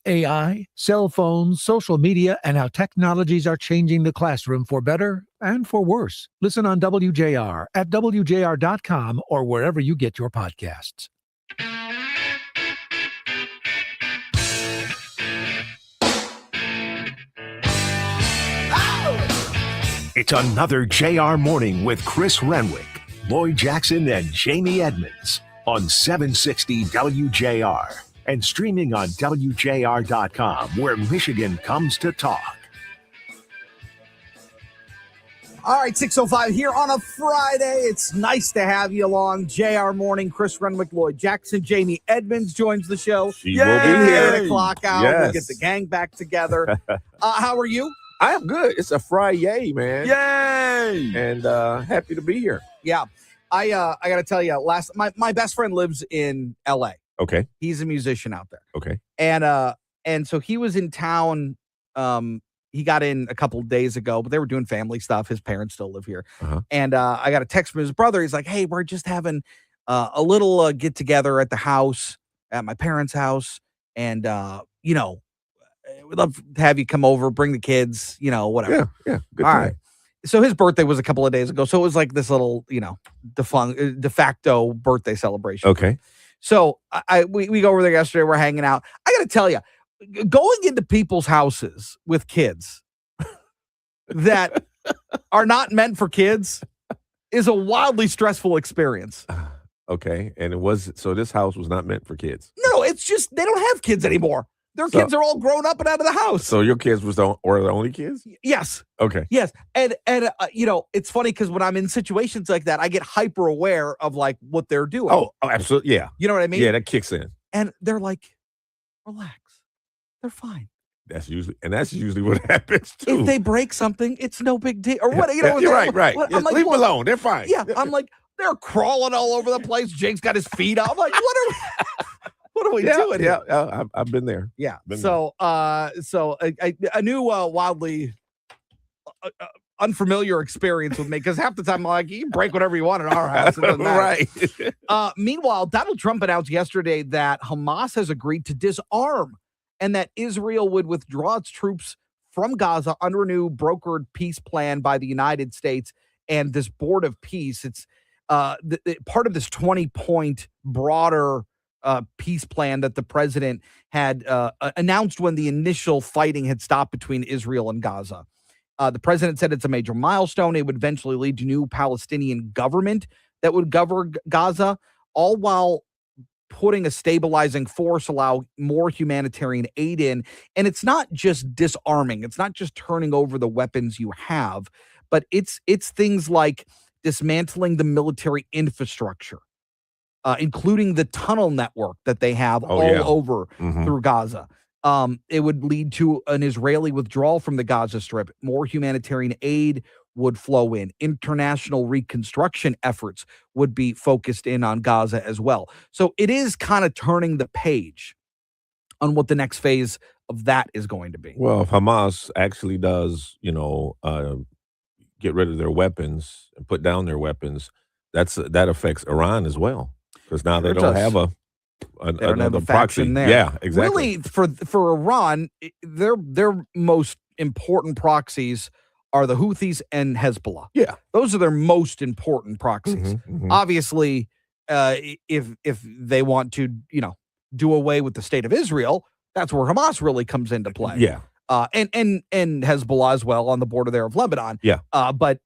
AI, cell phones, social media, and how technologies are changing the classroom for better and for worse. Listen on WJR at WJR.com or wherever you get your podcasts. It's another JR Morning with Chris Renwick, Lloyd Jackson, and Jamie Edmonds on 760 WJR and streaming on WJR.com, where Michigan comes to talk. All right, 6:05 here on a Friday. It's nice to have you along. JR Morning, Chris Renwick, Lloyd Jackson, Jamie Edmonds joins the show. She will be here. 8 o'clock hour. Yes. We'll get the gang back together. How are you? I am good. It's a Friday, man. Yay! And happy to be here. Yeah. I got to tell you, my best friend lives in L.A. Okay. He's a musician out there. Okay. And so he was in town. He got in a couple days ago, but they were doing family stuff. His parents still live here. Uh-huh. And I got a text from his brother. He's like, hey, we're just having a little get together at the house, at my parents' house. And, we'd love to have you come over, bring the kids, whatever. Yeah. Good All time. right. So his birthday was a couple of days ago. So it was like this little, de facto birthday celebration. Okay. So we go over there yesterday. We're hanging out. I got to tell you, going into people's houses with kids that are not meant for kids is a wildly stressful experience. Okay. And so this house was not meant for kids. No, it's just they don't have kids anymore. Their kids are all grown up and out of the house. So your kids were the only kids? Yes. Okay. Yes. And it's funny because when I'm in situations like that, I get hyper aware of like what they're doing. Oh, absolutely. Yeah. You know what I mean? Yeah, that kicks in. And they're like, relax. They're fine. That's usually what happens too. If they break something, it's no big deal. Or what? You're right. What? I'm like, leave them alone. They're fine. Yeah. I'm like, they're crawling all over the place. Jake's got his feet up. I'm like, what are we doing? Yeah. I've been there. Yeah. Been So a new wildly unfamiliar experience with me because half the time I'm like, you can break whatever you want in our house. It doesn't matter. Right. Meanwhile, Donald Trump announced yesterday that Hamas has agreed to disarm and that Israel would withdraw its troops from Gaza under a new brokered peace plan by the United States and this Board of Peace. It's part of this 20-point broader peace plan that the president had announced when the initial fighting had stopped between Israel and Gaza. The president said it's a major milestone. It would eventually lead to a new Palestinian government that would govern Gaza, all while putting a stabilizing force, allow more humanitarian aid in. And it's not just disarming. It's not just turning over the weapons you have, but it's things like dismantling the military infrastructure, including the tunnel network that they have over through Gaza. It would lead to an Israeli withdrawal from the Gaza Strip. More humanitarian aid would flow in. International reconstruction efforts would be focused in on Gaza as well. So it is kind of turning the page on what the next phase of that is going to be. Well, if Hamas actually does, get rid of their weapons and put down their weapons, that affects Iran as well. Because now they don't have another proxy there. Yeah, exactly. Really, for Iran, their most important proxies are the Houthis and Hezbollah. Yeah. Those are their most important proxies. Obviously, if they want to, do away with the state of Israel, that's where Hamas really comes into play. Yeah. And Hezbollah as well on the border there of Lebanon. Yeah. But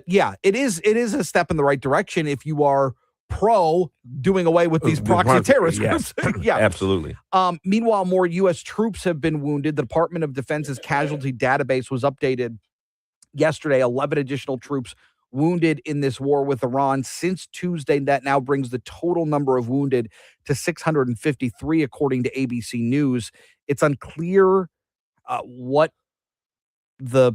yeah, it is a step in the right direction if you are pro doing away with these proxy terrorist groups. Yeah, absolutely. Meanwhile, more U.S. troops have been wounded. The Department of Defense's casualty database was updated yesterday. 11 additional troops wounded in this war with Iran since Tuesday. That now brings the total number of wounded to 653, according to ABC News. It's unclear what the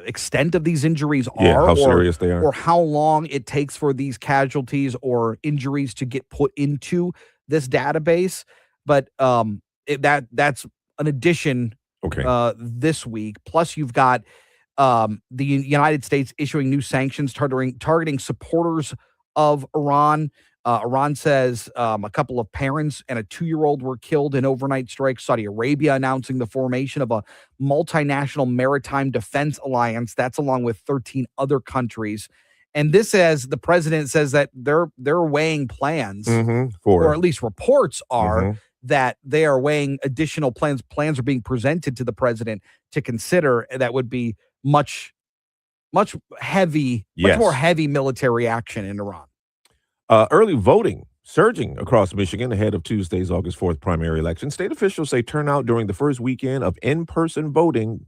extent of these injuries are, how serious they are, or how long it takes for these casualties or injuries to get put into this database. But that's an addition this week. Plus, you've got the United States issuing new sanctions targeting supporters of Iran. Iran says a couple of parents and a 2-year-old were killed in overnight strikes. Saudi Arabia announcing the formation of a multinational maritime defense alliance. That's along with 13 other countries. And this says the president says that they're weighing plans, or at least reports are that they are weighing additional plans. Plans are being presented to the president to consider that would be much more heavy military action in Iran. Early voting surging across Michigan ahead of Tuesday's August 4th primary election. State officials say turnout during the first weekend of in-person voting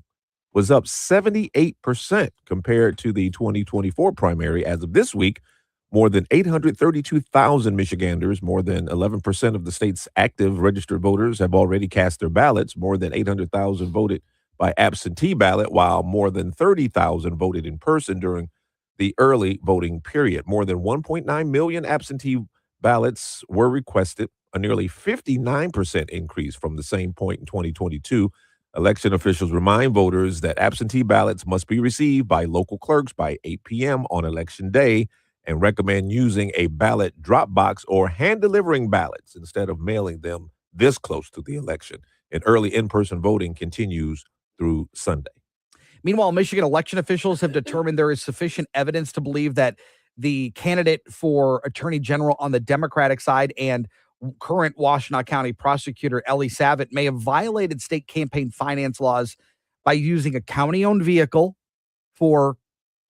was up 78% compared to the 2024 primary. As of this week, more than 832,000 Michiganders, more than 11% of the state's active registered voters, have already cast their ballots. More than 800,000 voted by absentee ballot, while more than 30,000 voted in person during the early voting period. More than 1.9 million absentee ballots were requested, a nearly 59% increase from the same point in 2022. Election officials remind voters that absentee ballots must be received by local clerks by 8 p.m. on Election Day and recommend using a ballot drop box or hand-delivering ballots instead of mailing them this close to the election. And early in-person voting continues through Sunday. Meanwhile, Michigan election officials have determined there is sufficient evidence to believe that the candidate for attorney general on the Democratic side and current Washtenaw County prosecutor Ellie Savitt may have violated state campaign finance laws by using a county-owned vehicle for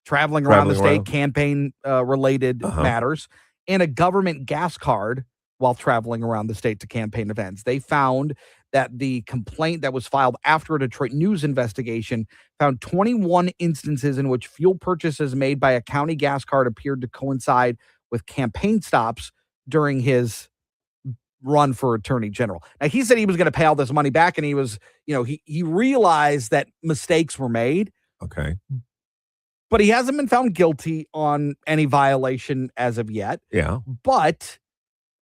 traveling around the state, campaign-related matters, and a government gas card while traveling around the state to campaign events. They found that the complaint that was filed after a Detroit News investigation found 21 instances in which fuel purchases made by a county gas card appeared to coincide with campaign stops during his run for attorney general. Now, he said he was going to pay all this money back, and he was, he realized that mistakes were made. Okay. But he hasn't been found guilty on any violation as of yet. Yeah. But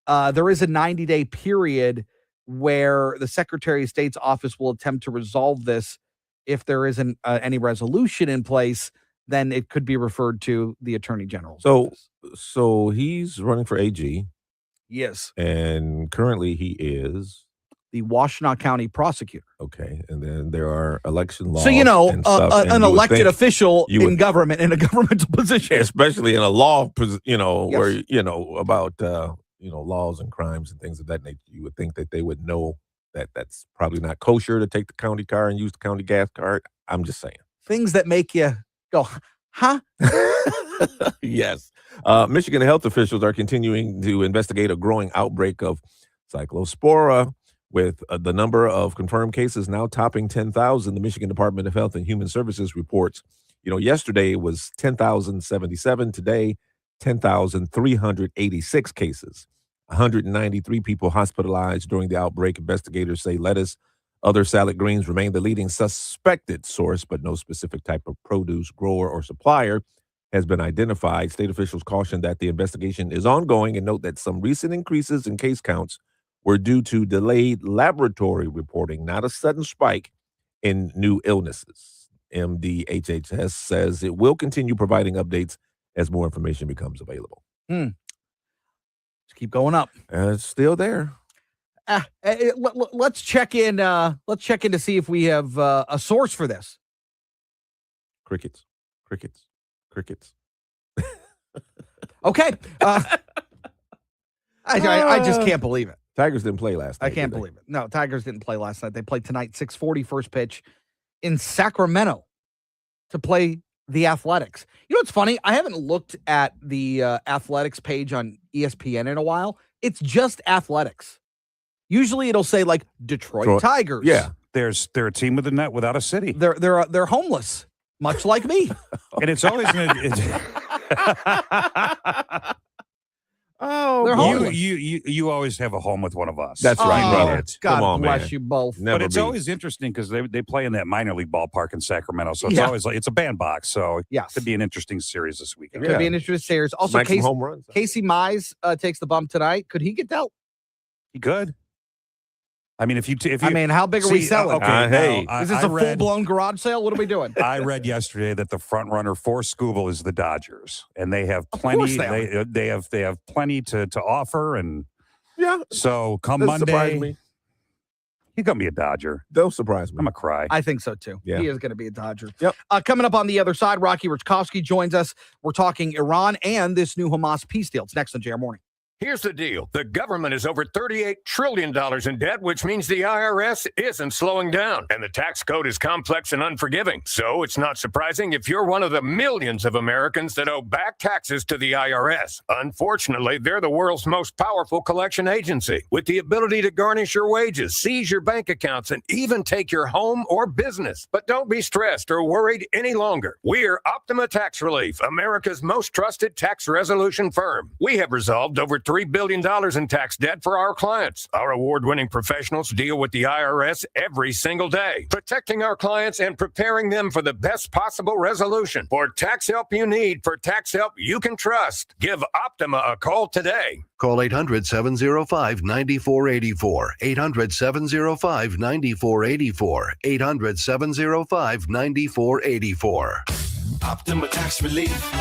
there is a 90-day period where the Secretary of State's office will attempt to resolve this. If there isn't any resolution in place, then it could be referred to the Attorney General's office. So he's running for AG. Yes. And currently he is the Washtenaw County prosecutor. Okay. And then there are election laws. So, an elected official in government, in a governmental position. Especially in a law, where, about, laws and crimes and things of that nature, you would think that they would know that that's probably not kosher to take the county car and use the county gas card. I'm just saying. Things that make you go, huh? Yes. Michigan health officials are continuing to investigate a growing outbreak of cyclospora, with the number of confirmed cases now topping 10,000. The Michigan Department of Health and Human Services reports, yesterday it was 10,077. Today, 10,386 cases. 193 people hospitalized during the outbreak. Investigators say lettuce, other salad greens remain the leading suspected source, but no specific type of produce, grower, or supplier has been identified. State officials caution that the investigation is ongoing and note that some recent increases in case counts were due to delayed laboratory reporting, not a sudden spike in new illnesses. MDHHS says it will continue providing updates as more information becomes available. Just keep going up. It's still there. Let's check in. Let's check in to see if we have a source for this. Crickets. Okay. I just can't believe it. Tigers didn't play last night. I can't believe it. No, Tigers didn't play last night. They played tonight, 6:40 first pitch in Sacramento to play the Athletics. You know what's funny? I haven't looked at the Athletics page on ESPN in a while. It's just Athletics. Usually it'll say like Detroit Tigers. Yeah. They're a team with a net without a city. They're homeless, much like me. And it's always you always have a home with one of us. That's right, brother. God bless you both. But it's always interesting because they play in that minor league ballpark in Sacramento, so it's always like it's a bandbox. So it could be an interesting series this weekend. It could be an interesting series. Also, Casey Mize takes the bump tonight. Could he get dealt? He could. I mean, if you, how big are we selling? Okay, is this a full-blown garage sale? What are we doing? I read yesterday that the front runner for Scooble is the Dodgers, and they have plenty. They have plenty to offer, and So come Monday, he's gonna be a Dodger. They'll surprise me. I'm gonna cry. I think so too. Yeah. He is going to be a Dodger. Yep. Coming up on the other side, Rocky Rutkowski joins us. We're talking Iran and this new Hamas peace deal. It's next on JR Morning. Here's the deal. The government is over $38 trillion in debt, which means the IRS isn't slowing down. And the tax code is complex and unforgiving. So it's not surprising if you're one of the millions of Americans that owe back taxes to the IRS. Unfortunately, they're the world's most powerful collection agency, with the ability to garnish your wages, seize your bank accounts, and even take your home or business. But don't be stressed or worried any longer. We're Optima Tax Relief, America's most trusted tax resolution firm. We have resolved over $3 billion in tax debt for our clients. Our award-winning professionals deal with the IRS every single day, protecting our clients and preparing them for the best possible resolution. For tax help you need, for tax help you can trust, give Optima a call today. Call 800-705-9484. 800-705-9484. 800-705-9484. Optima Tax Relief.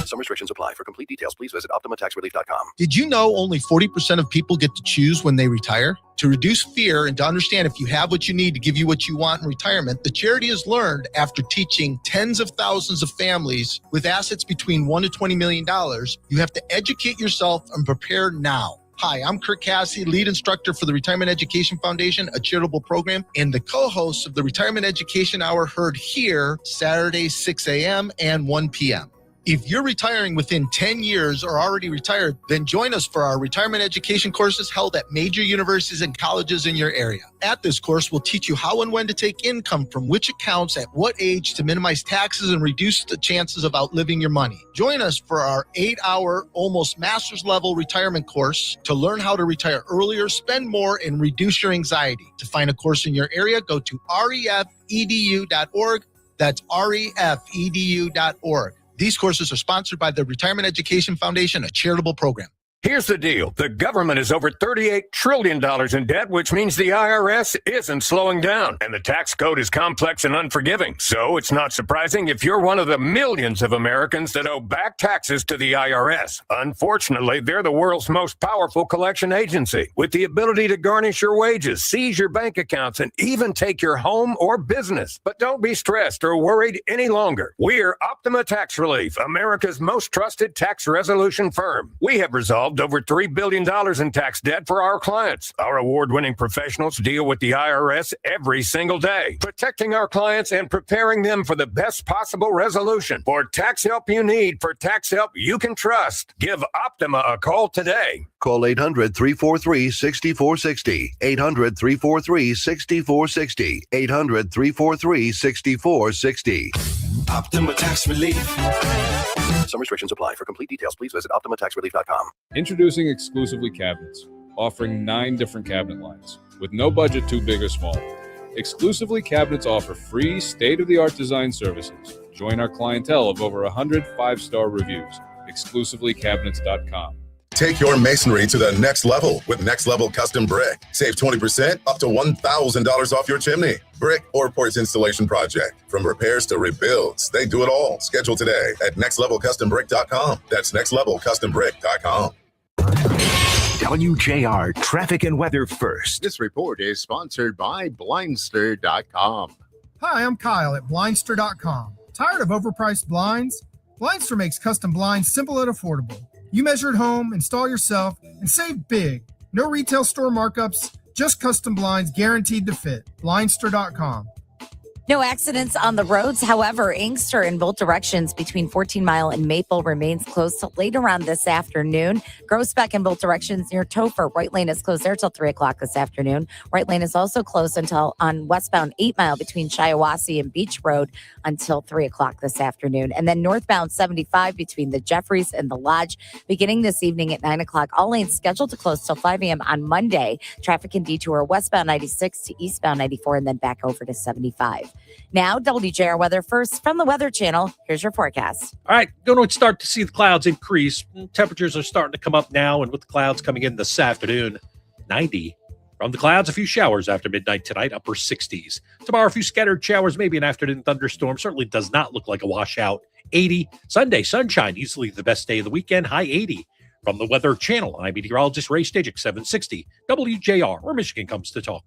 Some restrictions apply. For complete details, please visit OptimaTaxRelief.com. Did you know only 40% of people get to choose when they retire? To reduce fear and to understand if you have what you need to give you what you want in retirement, the charity has learned after teaching tens of thousands of families with assets between $1 to $20 million, you have to educate yourself and prepare now. Hi, I'm Kirk Cassidy, lead instructor for the Retirement Education Foundation, a charitable program, and the co-host of the Retirement Education Hour, heard here Saturdays 6 a.m. and 1 p.m. If you're retiring within 10 years or already retired, then join us for our retirement education courses held at major universities and colleges in your area. At this course, we'll teach you how and when to take income from which accounts at what age to minimize taxes and reduce the chances of outliving your money. Join us for our 8-hour, almost master's level retirement course to learn how to retire earlier, spend more, and reduce your anxiety. To find a course in your area, go to refedu.org. That's refedu.org. These courses are sponsored by the Retirement Education Foundation, a charitable program. Here's the deal. The government is over $38 trillion in debt, which means the IRS isn't slowing down. And the tax code is complex and unforgiving. So it's not surprising if you're one of the millions of Americans that owe back taxes to the IRS. Unfortunately, they're the world's most powerful collection agency, with the ability to garnish your wages, seize your bank accounts, and even take your home or business. But don't be stressed or worried any longer. We're Optima Tax Relief, America's most trusted tax resolution firm. We have resolved over $3 billion in tax debt for our clients. Our award-winning professionals deal with the IRS every single day, protecting our clients and preparing them for the best possible resolution. For tax help you need, for tax help you can trust, give Optima a call today. Call 800-343-6460. 800-343-6460. 800-343-6460. Optima Tax Relief. Some restrictions apply. For complete details, please visit OptimaTaxRelief.com. Introducing Exclusively Cabinets, offering 9 different cabinet lines, with no budget too big or small. Exclusively Cabinets offer free, state-of-the-art design services. Join our clientele of over 100 5-star reviews. ExclusivelyCabinets.com. Take your masonry to the next level with Next Level Custom Brick. Save 20% up to $1,000 off your chimney, brick, or porch installation project. From repairs to rebuilds, they do it all. Schedule today at nextlevelcustombrick.com. That's nextlevelcustombrick.com. WJR traffic and weather first. This report is sponsored by Blindster.com. Hi, I'm Kyle at Blindster.com. Tired of overpriced blinds? Blindster makes custom blinds simple and affordable. You measure at home, install yourself, and save big. No retail store markups, just custom blinds guaranteed to fit. Blindster.com. No accidents on the roads. However, Inkster in both directions between 14 Mile and Maple remains closed till late around this afternoon. Groesbeck in both directions near Topher. White Lane is closed there till 3 o'clock this afternoon. White Lane is also closed until on westbound 8 Mile between Shiawassee and Beach Road until 3 o'clock this afternoon. And then northbound 75 between the Jeffries and the Lodge beginning this evening at 9 o'clock. All lanes scheduled to close till 5 a.m. on Monday. Traffic can detour westbound 96 to eastbound 94 and then back over to 75. Now, WJR weather first from the Weather Channel. Here's your forecast. All right, going to start to see the clouds increase. Temperatures are starting to come up now, and with the clouds coming in this afternoon, 90 From the clouds, a few showers after midnight tonight, upper 60s. Tomorrow, a few scattered showers, maybe an afternoon thunderstorm. Certainly does not look like a washout. 80. Sunday, sunshine, easily the best day of the weekend, high 80. From the Weather Channel, I'm meteorologist Ray Stajic, 760 WJR, where Michigan comes to talk.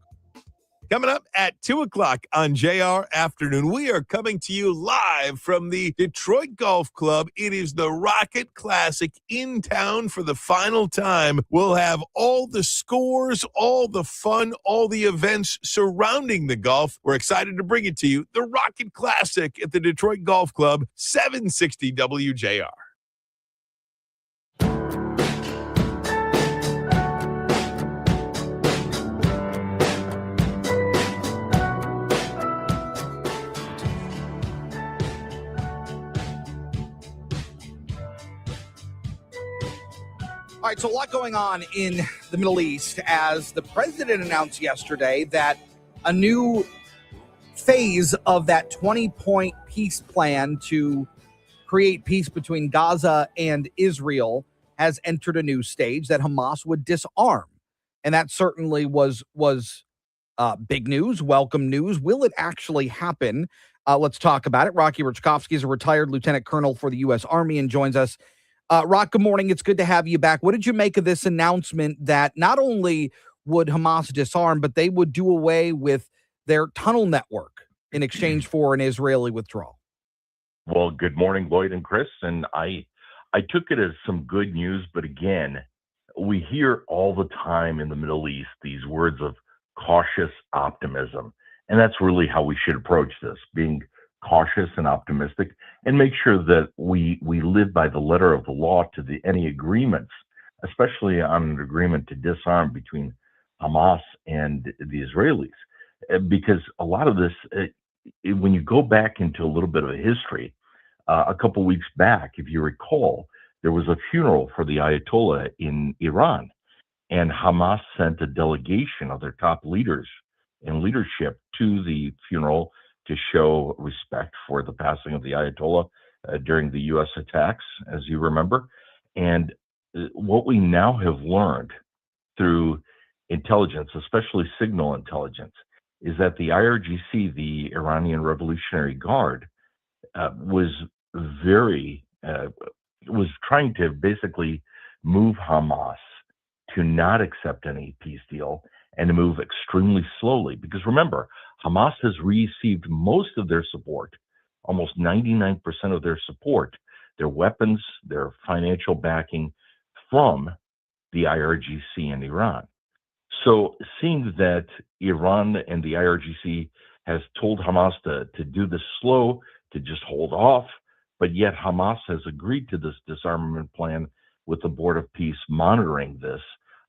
Coming up at 2 o'clock on JR Afternoon, we are coming to you live from the Detroit Golf Club. It is the Rocket Classic in town for the final time. We'll have all the scores, all the fun, all the events surrounding the golf. We're excited to bring it to you. The Rocket Classic at the Detroit Golf Club, 760 WJR. All right, so a lot going on in the Middle East as the president announced yesterday that a new phase of that 20-point peace plan to create peace between Gaza and Israel has entered a new stage, that Hamas would disarm. And that certainly was big news, welcome news. Will it actually happen? Let's talk about it. Rocky Rachkovsky is a retired lieutenant colonel for the U.S. Army and joins us. Rock, good morning. It's good to have you back. What did you make of this announcement that not only would Hamas disarm, but they would do away with their tunnel network in exchange for an Israeli withdrawal? Well, good morning, Lloyd and Chris. And I took it as some good news, but again, we hear all the time in the Middle East these words of cautious optimism. And that's really how we should approach this, being cautious and optimistic, and make sure that we live by the letter of the law to any agreements, especially on an agreement to disarm between Hamas and the Israelis. Because a lot of this, when you go back into a little bit of a history, a couple weeks back, if you recall, there was a funeral for the Ayatollah in Iran, and Hamas sent a delegation of their top leaders and leadership to the funeral to show respect for the passing of the Ayatollah during the U.S. attacks, as you remember. And what we now have learned through intelligence, especially signal intelligence, is that the IRGC, the Iranian Revolutionary Guard, was trying to basically move Hamas to not accept any peace deal and to move extremely slowly. Because remember, Hamas has received most of their support, almost 99% of their support, their weapons, their financial backing from the IRGC in Iran. So seeing that Iran and the IRGC has told Hamas to do this slow, to just hold off, but yet Hamas has agreed to this disarmament plan with the Board of Peace monitoring this,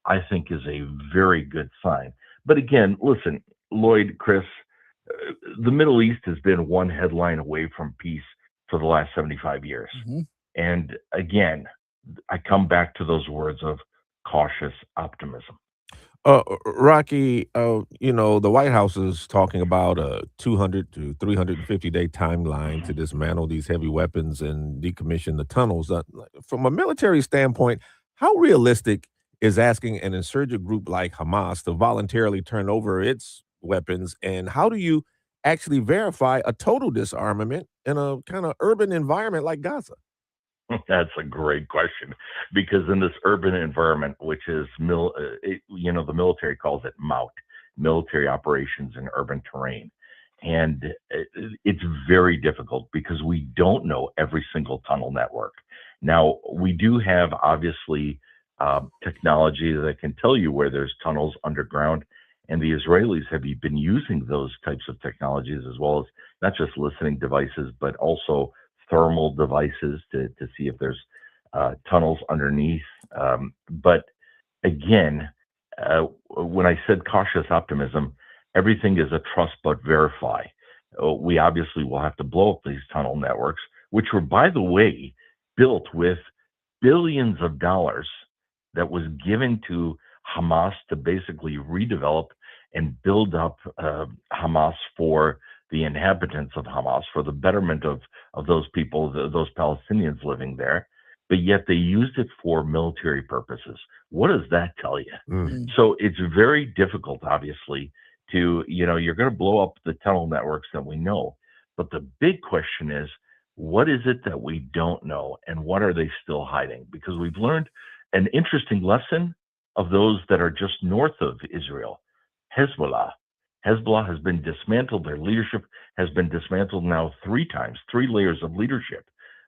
I think is a very good sign. But again, listen, Lloyd, Chris, the Middle East has been one headline away from peace for the last 75 years. Mm-hmm. And again, I come back to those words of cautious optimism. Rocky, the White House is talking about a 200 to 350 day timeline to dismantle these heavy weapons and decommission the tunnels. From a military standpoint, how realistic is asking an insurgent group like Hamas to voluntarily turn over its weapons, and how do you actually verify a total disarmament in a kind of urban environment like Gaza? That's a great question, because in this urban environment, which is, the military calls it MOUT, military operations in urban terrain. And it's very difficult because we don't know every single tunnel network. Now, we do have, obviously, technology that can tell you where there's tunnels underground. And the Israelis have been using those types of technologies, as well as not just listening devices, but also thermal devices to see if there's tunnels underneath. But again, when I said cautious optimism, everything is a trust but verify. We obviously will have to blow up these tunnel networks, which were, by the way, built with billions of dollars that was given to Hamas to basically redevelop and build up Hamas for the inhabitants of Hamas, for the betterment of those people, those Palestinians living there. but yet they used it for military purposes. What does that tell you? Mm. So it's very difficult, obviously, to, you're going to blow up the tunnel networks that we know. But the big question is, what is it that we don't know, and what are they still hiding? Because we've learned an interesting lesson of those that are just north of Israel. Hezbollah has been dismantled. Their leadership has been dismantled now 3 times, 3 layers of leadership,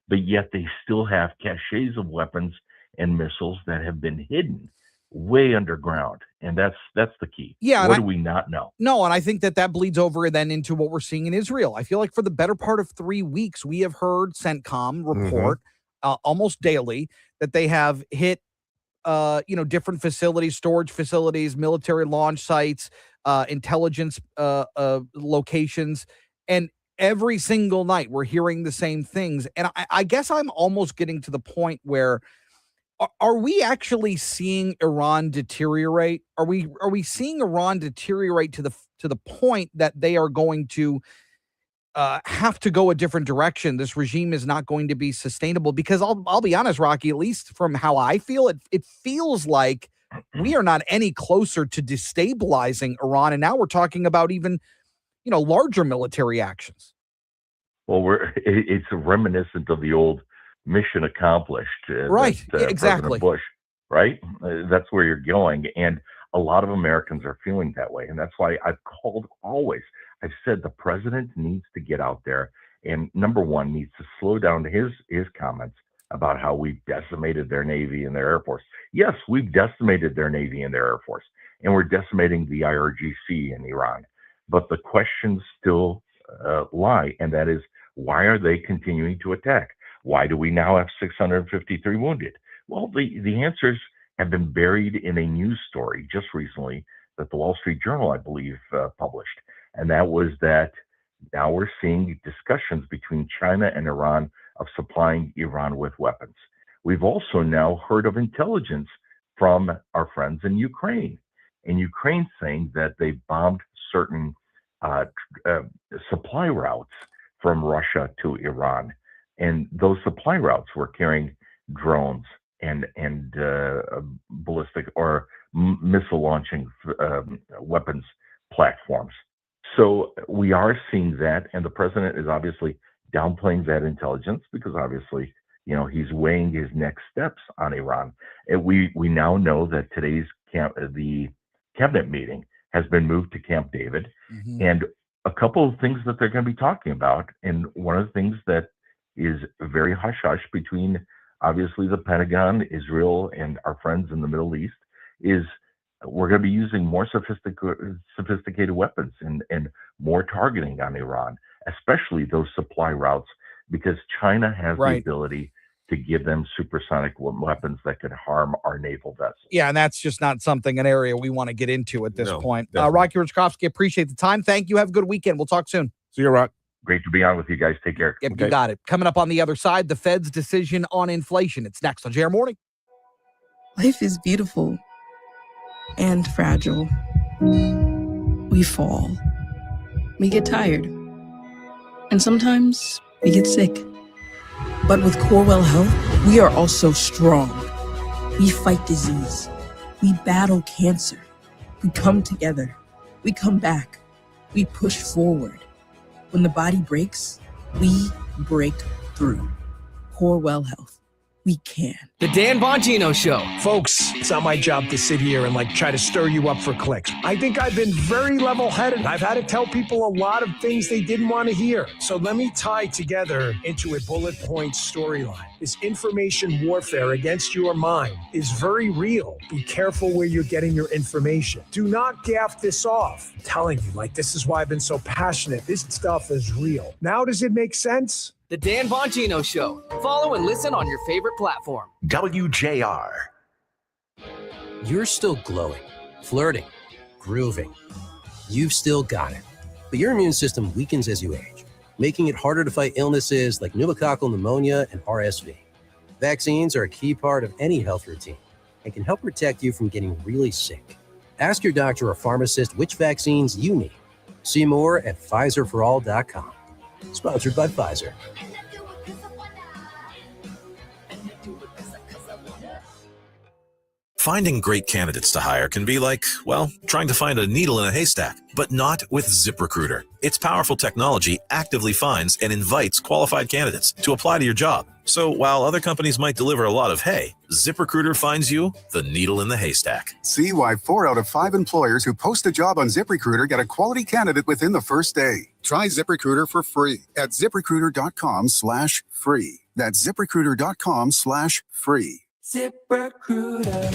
but yet they still have caches of weapons and missiles that have been hidden way underground. And that's the key. Yeah. What do we not know? No, and I think that bleeds over then into what we're seeing in Israel. I feel like for the better part of 3 weeks, we have heard CENTCOM report almost daily that they have hit different facilities, storage facilities, military launch sites, intelligence locations, and every single night we're hearing the same things. And I guess I'm almost getting to the point where are we actually seeing Iran deteriorate? Are we seeing Iran deteriorate to the point that they are going to have to go a different direction? This regime is not going to be sustainable, because I'll be honest, Rocky, at least from how I feel, it feels like we are not any closer to destabilizing Iran. And now we're talking about even, larger military actions. Well, it's reminiscent of the old mission accomplished. Right. Exactly. President Bush, right? That's where you're going. And a lot of Americans are feeling that way. And that's why I've said the president needs to get out there and, number one, needs to slow down his comments about how we've decimated their Navy and their Air Force. Yes, we've decimated their Navy and their Air Force, and we're decimating the IRGC in Iran. But the questions still lie, and that is, why are they continuing to attack? Why do we now have 653 wounded? Well, the answers have been buried in a news story just recently that the Wall Street Journal, I believe, published. And that was that now we're seeing discussions between China and Iran of supplying Iran with weapons. We've also now heard of intelligence from our friends in Ukraine. In Ukraine saying that they bombed certain supply routes from Russia to Iran. And those supply routes were carrying drones and ballistic or missile launching weapons platforms. So we are seeing that, and the president is obviously downplaying that intelligence because obviously, he's weighing his next steps on Iran. And we now know that today's the cabinet meeting has been moved to Camp David, and a couple of things that they're going to be talking about. And one of the things that is very hush-hush between obviously the Pentagon, Israel, and our friends in the Middle East is we're going to be using more sophisticated weapons and more targeting on Iran, especially those supply routes, because China has the ability to give them supersonic weapons that could harm our naval vessels. Yeah, and that's just not an area we want to get into at this point. Rocky Rachkovsky, appreciate the time. Thank you. Have a good weekend. We'll talk soon. See you, Rock. Great to be on with you guys. Take care. Yep, You got it. Coming up on the other side, the Fed's decision on inflation. It's next on JR Morning. Life is beautiful and fragile. We fall. We get tired. And sometimes we get sick. But with Corewell Health, we are also strong. We fight disease. We battle cancer. We come together. We come back. We push forward. When the body breaks, we break through. Corewell Health. We can. The Dan Bongino Show. Folks, it's not my job to sit here and try to stir you up for clicks. I think I've been very level-headed. I've had to tell people a lot of things they didn't want to hear. So let me tie together into a bullet point storyline. This information warfare against your mind is very real. Be careful where you're getting your information. Do not gaff this off. I'm telling you, this is why I've been so passionate. This stuff is real. Now does it make sense? The Dan Bongino Show. Follow and listen on your favorite platform. WJR. You're still glowing, flirting, grooving. You've still got it. But your immune system weakens as you age, making it harder to fight illnesses like pneumococcal pneumonia and RSV. Vaccines are a key part of any health routine and can help protect you from getting really sick. Ask your doctor or pharmacist which vaccines you need. See more at Pfizerforall.com. Sponsored by Pfizer. Finding great candidates to hire can be like, well, trying to find a needle in a haystack, but not with ZipRecruiter. Its powerful technology actively finds and invites qualified candidates to apply to your job. So while other companies might deliver a lot of hay, ZipRecruiter finds you the needle in the haystack. See why 4 out of 5 employers who post a job on ZipRecruiter get a quality candidate within the first day. Try ZipRecruiter for free at ZipRecruiter.com/free. That's ZipRecruiter.com/free. ZipRecruiter.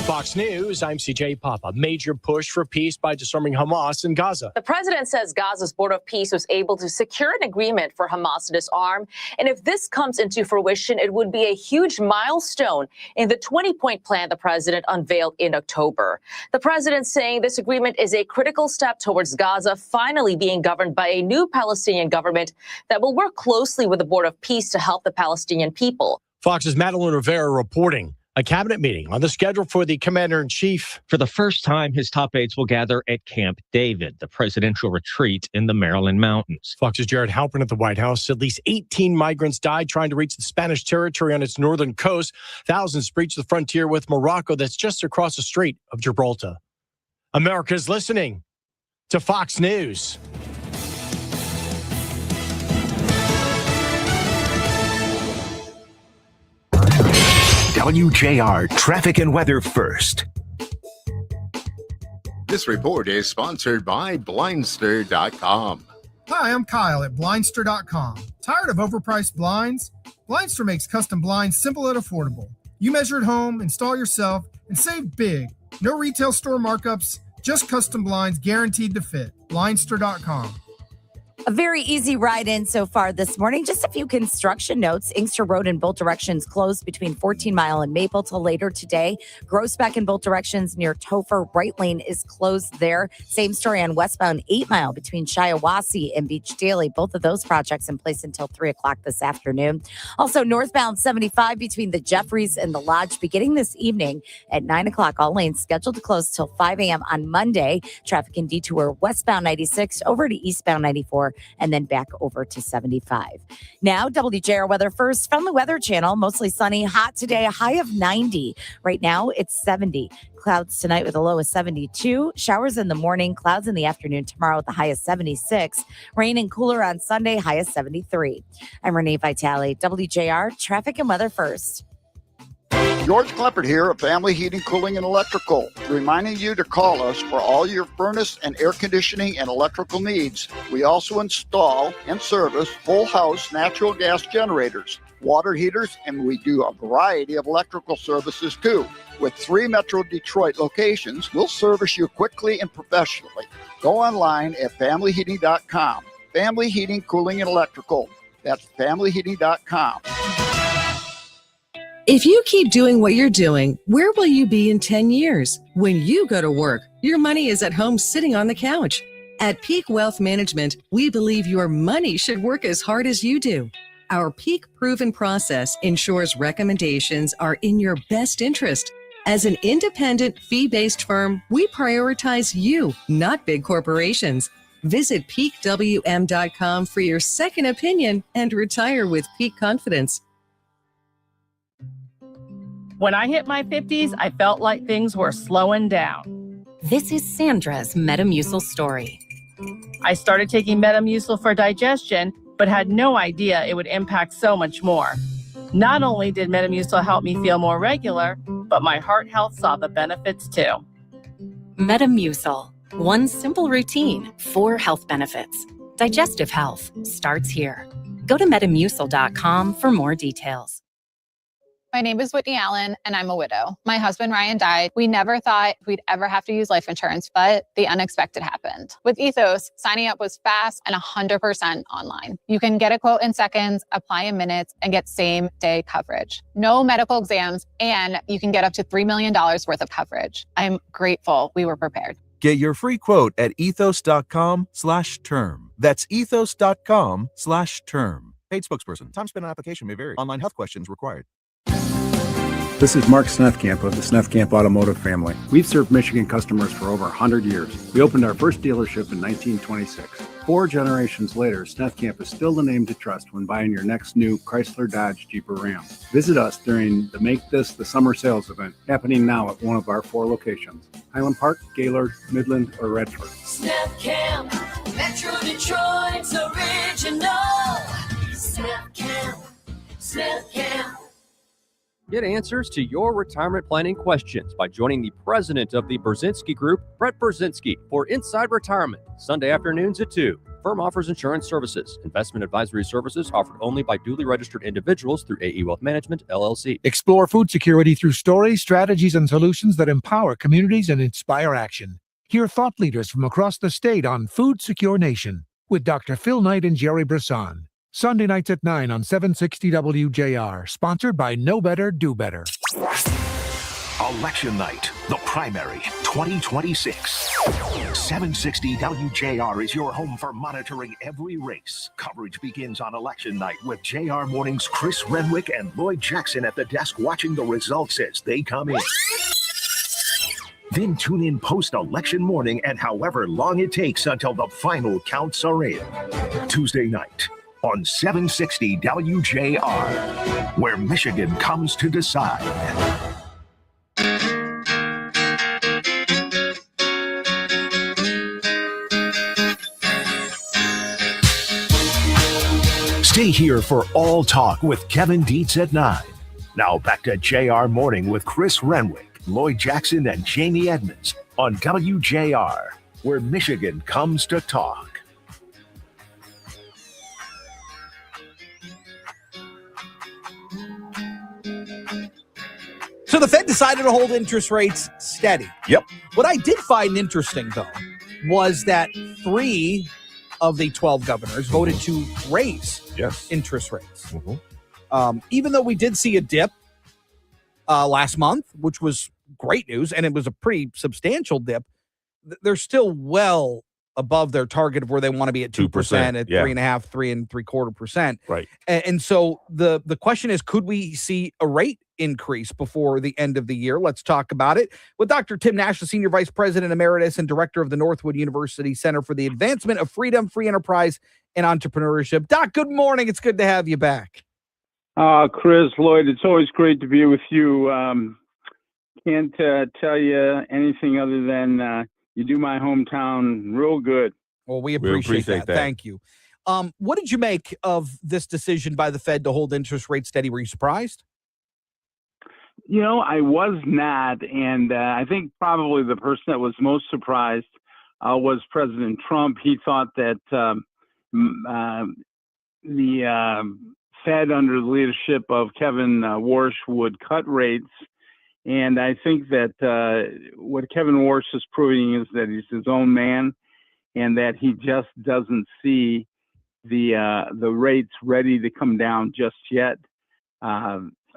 Fox News, I'm CJ Papa. Major push for peace by disarming Hamas in Gaza. The president says Gaza's Board of Peace was able to secure an agreement for Hamas to disarm. And if this comes into fruition, it would be a huge milestone in the 20-point plan the president unveiled in October. The president saying this agreement is a critical step towards Gaza finally being governed by a new Palestinian government that will work closely with the Board of Peace to help the Palestinian people. Fox's Madeline Rivera reporting. A cabinet meeting on the schedule for the commander-in-chief. For the first time, his top aides will gather at Camp David, the presidential retreat in the Maryland mountains. Fox's Jared Halpern at the White House. At least 18 migrants died trying to reach the Spanish territory on its northern coast. Thousands breached the frontier with Morocco that's just across the Strait of Gibraltar. America's listening to Fox News. WJR Traffic and Weather First. This report is sponsored by Blindster.com. Hi, I'm Kyle at Blindster.com. Tired of overpriced blinds? Blindster makes custom blinds simple and affordable. You measure at home, install yourself, and save big. No retail store markups, just custom blinds guaranteed to fit. Blindster.com. A very easy ride in so far this morning. Just a few construction notes. Inkster Road in both directions closed between 14 Mile and Maple till later today. Groesbeck in both directions near Topher. Right lane is closed there. Same story on westbound 8 Mile between Shiawassee and Beach Daily. Both of those projects in place until 3 o'clock this afternoon. Also northbound 75 between the Jeffries and the Lodge beginning this evening at 9 o'clock. All lanes scheduled to close till 5 a.m. on Monday. Traffic and detour westbound 96 over to eastbound 94. And then back over to 75. Now, WJR weather first from the Weather Channel. Mostly sunny, hot today, a high of 90. Right now, it's 70. Clouds tonight with a low of 72. Showers in the morning, clouds in the afternoon tomorrow with a high of 76. Rain and cooler on Sunday, high of 73. I'm Renee Vitale, WJR Traffic and Weather First. George Kleppert here of Family Heating, Cooling, and Electrical, reminding you to call us for all your furnace and air conditioning and electrical needs. We also install and service full house natural gas generators, water heaters, and we do a variety of electrical services too. With 3 Metro Detroit locations, we'll service you quickly and professionally. Go online at familyheating.com. Family Heating, Cooling, and Electrical. That's familyheating.com. If you keep doing what you're doing, where will you be in 10 years? When you go to work, your money is at home sitting on the couch. At Peak Wealth Management, we believe your money should work as hard as you do. Our Peak Proven process ensures recommendations are in your best interest. As an independent, fee-based firm, we prioritize you, not big corporations. Visit peakwm.com for your second opinion and retire with peak confidence. When I hit my 50s, I felt like things were slowing down. This is Sandra's Metamucil story. I started taking Metamucil for digestion, but had no idea it would impact so much more. Not only did Metamucil help me feel more regular, but my heart health saw the benefits too. Metamucil. One simple routine, 4 health benefits. Digestive health starts here. Go to Metamucil.com for more details. My name is Whitney Allen, and I'm a widow. My husband, Ryan, died. We never thought we'd ever have to use life insurance, but the unexpected happened. With Ethos, signing up was fast and 100% online. You can get a quote in seconds, apply in minutes, and get same-day coverage. No medical exams, and you can get up to $3 million worth of coverage. I'm grateful we were prepared. Get your free quote at ethos.com/term. That's ethos.com/term. Paid spokesperson. Time spent on application may vary. Online health questions required. This is Mark Snethkamp of the Snethkamp Automotive family. We've served Michigan customers for over 100 years. We opened our first dealership in 1926. 4 generations later, Snethcamp is still the name to trust when buying your next new Chrysler, Dodge, Jeep, or Ram. Visit us during the Make This the Summer Sales event happening now at one of our 4 locations: Highland Park, Gaylord, Midland, or Redford. Snethcamp, Metro Detroit's original. Snethcamp, Snethcamp. Get answers to your retirement planning questions by joining the president of the Brzezinski Group, Brett Brzezinski, for Inside Retirement, Sunday afternoons at 2. Firm offers insurance services. Investment advisory services offered only by duly registered individuals through AE Wealth Management, LLC. Explore food security through stories, strategies, and solutions that empower communities and inspire action. Hear thought leaders from across the state on Food Secure Nation with Dr. Phil Knight and Jerry Brisson. Sunday nights at 9 on 760 WJR. Sponsored by Know Better, Do Better. Election night, the primary 2026. 760 WJR is your home for monitoring every race. Coverage begins on election night with JR Morning's Chris Renwick and Lloyd Jackson at the desk watching the results as they come in. Then tune in post-election morning and however long it takes until the final counts are in. Tuesday night on 760 WJR, where Michigan comes to decide. Stay here for All Talk with Kevin Dietz at 9. Now back to JR Morning with Chris Renwick, Lloyd Jackson, and Jamie Edmonds on WJR, where Michigan comes to talk. So the Fed decided to hold interest rates steady. Yep. What I did find interesting, though, was that 3 of the 12 governors voted to raise interest rates. Even though we did see a dip last month, which was great news, and it was a pretty substantial dip, they're still well above their target of where they want to be at 2%, at 3.5%, 3.75%. Right. And so the question is, could we see a rate increase before the end of the year? Let's talk about it with Dr. Tim Nash, the Senior Vice President Emeritus and Director of the Northwood University Center for the Advancement of Freedom, Free Enterprise, and Entrepreneurship. Doc, good morning. It's good to have you back. Chris, Lloyd, it's always great to be with you. Can't tell you anything other than you do my hometown real good. Well, we appreciate that. Thank you. What did you make of this decision by the Fed to hold interest rates steady? Were you surprised? You know, I was not, and I think probably the person that was most surprised was President Trump. He thought that the Fed, under the leadership of Kevin Warsh, would cut rates. And I think that what Kevin Warsh is proving is that he's his own man, and that he just doesn't see the rates ready to come down just yet.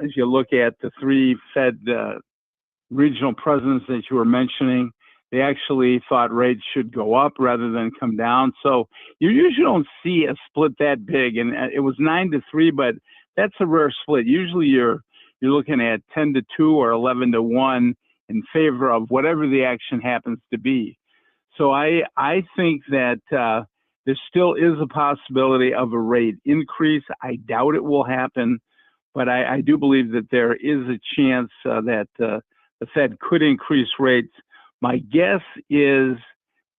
As you look at the 3 Fed regional presidents that you were mentioning, they actually thought rates should go up rather than come down. So you usually don't see a split that big, and it was 9-3, but that's a rare split. Usually you're looking at 10-2 or 11-1 in favor of whatever the action happens to be. So I think that there still is a possibility of a rate increase. I doubt it will happen, but I do believe that there is a chance that the Fed could increase rates. My guess is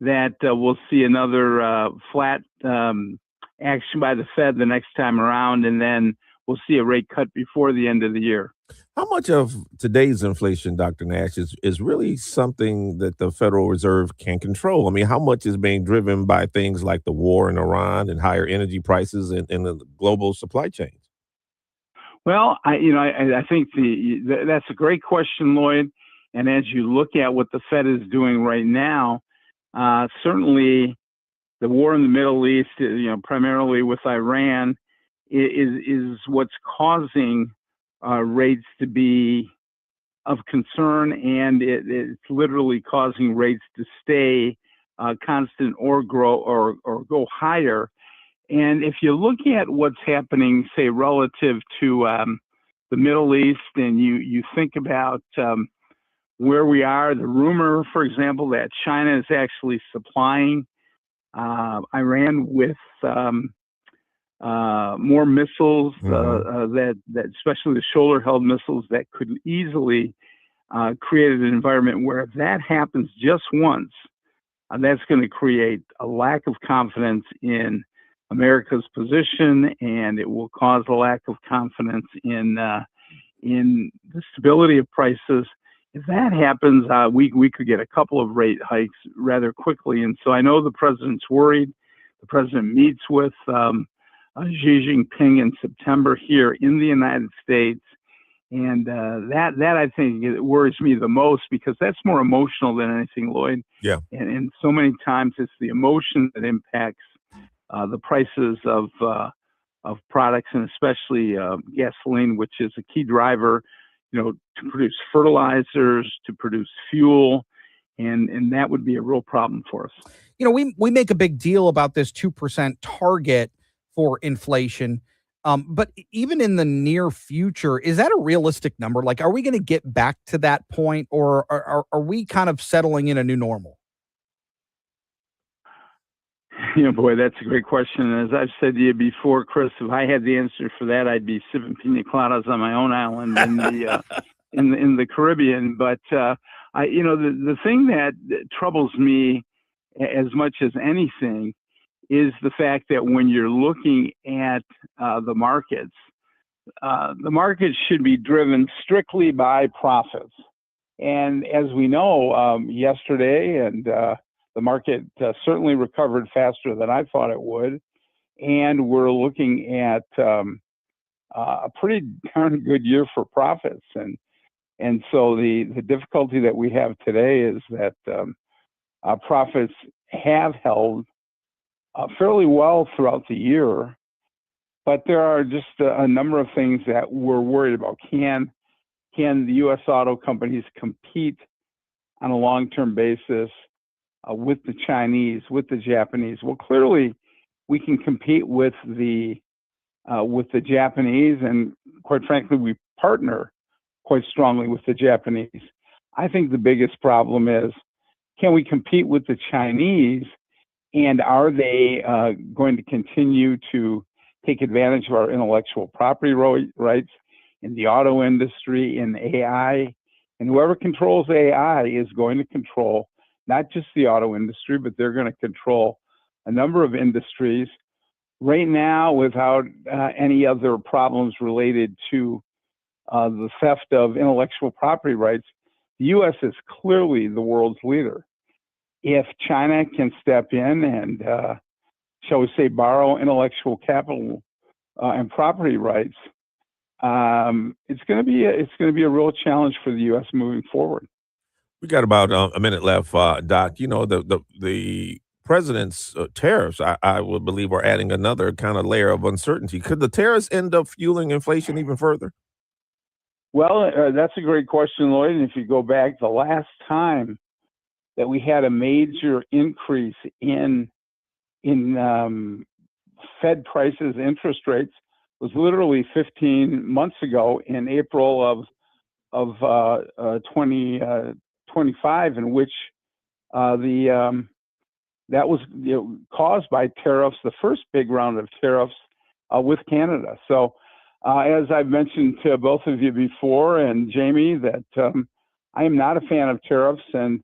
that we'll see another flat action by the Fed the next time around, and then we'll see a rate cut before the end of the year. How much of today's inflation, Dr. Nash, is really something that the Federal Reserve can control? I mean, how much is being driven by things like the war in Iran and higher energy prices and the global supply chains? Well, I think that's a great question, Lloyd. And as you look at what the Fed is doing right now, certainly the war in the Middle East, primarily with Iran, is what's causing rates to be of concern, and it's literally causing rates to stay constant or grow or go higher. And if you look at what's happening, say, relative to the Middle East, and you think about where we are, the rumor, for example, that China is actually supplying Iran with more missiles, that especially the shoulder-held missiles that could easily create an environment where if that happens just once, that's going to create a lack of confidence in America's position, and it will cause a lack of confidence in the stability of prices. If that happens, we could get a couple of rate hikes rather quickly. And so I know the president's worried. The president meets with Xi Jinping in September here in the United States. And that I think it worries me the most, because that's more emotional than anything, Lloyd. Yeah. And so many times it's the emotion that impacts the prices of products, and especially gasoline, which is a key driver, to produce fertilizers, to produce fuel, and that would be a real problem for us. We make a big deal about this 2% target for inflation. But even in the near future, is that a realistic number? Like, are we going to get back to that point, or are we kind of settling in a new normal? Boy, that's a great question. As I've said to you before, Chris, if I had the answer for that, I'd be sipping pina coladas on my own island in the in the Caribbean. But the thing that troubles me as much as anything is the fact that when you're looking at the markets should be driven strictly by profits. And as we know, yesterday, and the market certainly recovered faster than I thought it would. And we're looking at a pretty darn good year for profits. And so the difficulty that we have today is that profits have held fairly well throughout the year, but there are just a number of things that we're worried about. Can the U.S. auto companies compete on a long-term basis with the Chinese, with the Japanese? Well, clearly we can compete with the Japanese, and quite frankly, we partner quite strongly with the Japanese. I think the biggest problem is, can we compete with the Chinese? And are they going to continue to take advantage of our intellectual property rights in the auto industry, in AI? And whoever controls AI is going to control not just the auto industry, but they're going to control a number of industries. Right now, without any other problems related to the theft of intellectual property rights, the U.S. is clearly the world's leader. If China can step in and, shall we say, borrow intellectual capital and property rights, it's going to be a real challenge for the U.S. moving forward. We got about a minute left, Doc. The president's tariffs, I would believe, are adding another kind of layer of uncertainty. Could the tariffs end up fueling inflation even further? Well, that's a great question, Lloyd. And if you go back, the last time that we had a major increase in Fed prices, interest rates, was literally 15 months ago in April of 2025, in which that was caused by tariffs, the first big round of tariffs with Canada. So as I've mentioned to both of you before, and Jamie, that I am not a fan of tariffs, and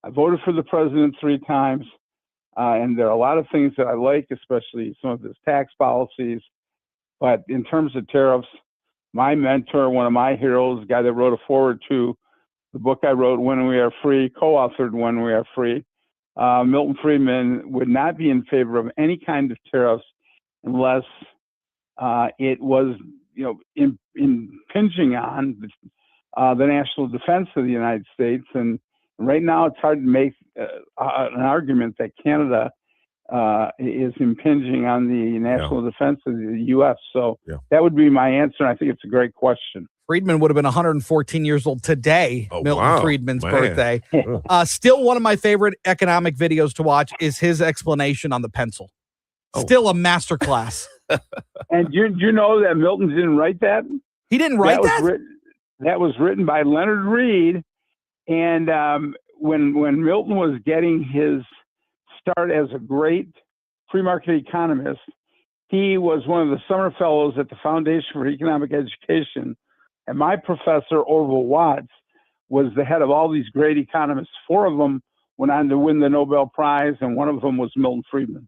I voted for the president 3 times, and there are a lot of things that I like, especially some of his tax policies. But in terms of tariffs, my mentor, one of my heroes, the guy that wrote a foreword to the book I wrote, When We Are Free, co-authored When We Are Free, Milton Friedman, would not be in favor of any kind of tariffs unless it was, impinging on the national defense of the United States. And right now, it's hard to make an argument that Canada is impinging on the national defense of the U.S. So that would be my answer. And I think it's a great question. Friedman would have been 114 years old today, Milton Friedman's birthday. Still one of my favorite economic videos to watch is his explanation on the pencil. Still a masterclass. And you know that Milton didn't write that? He didn't write that? That was written by Leonard Read. And when Milton was getting his start as a great pre-market economist. He was one of the summer fellows at the Foundation for Economic Education, and my professor, Orville Watts, was the head of all these great economists. 4 of them went on to win the Nobel Prize, and one of them was Milton Friedman.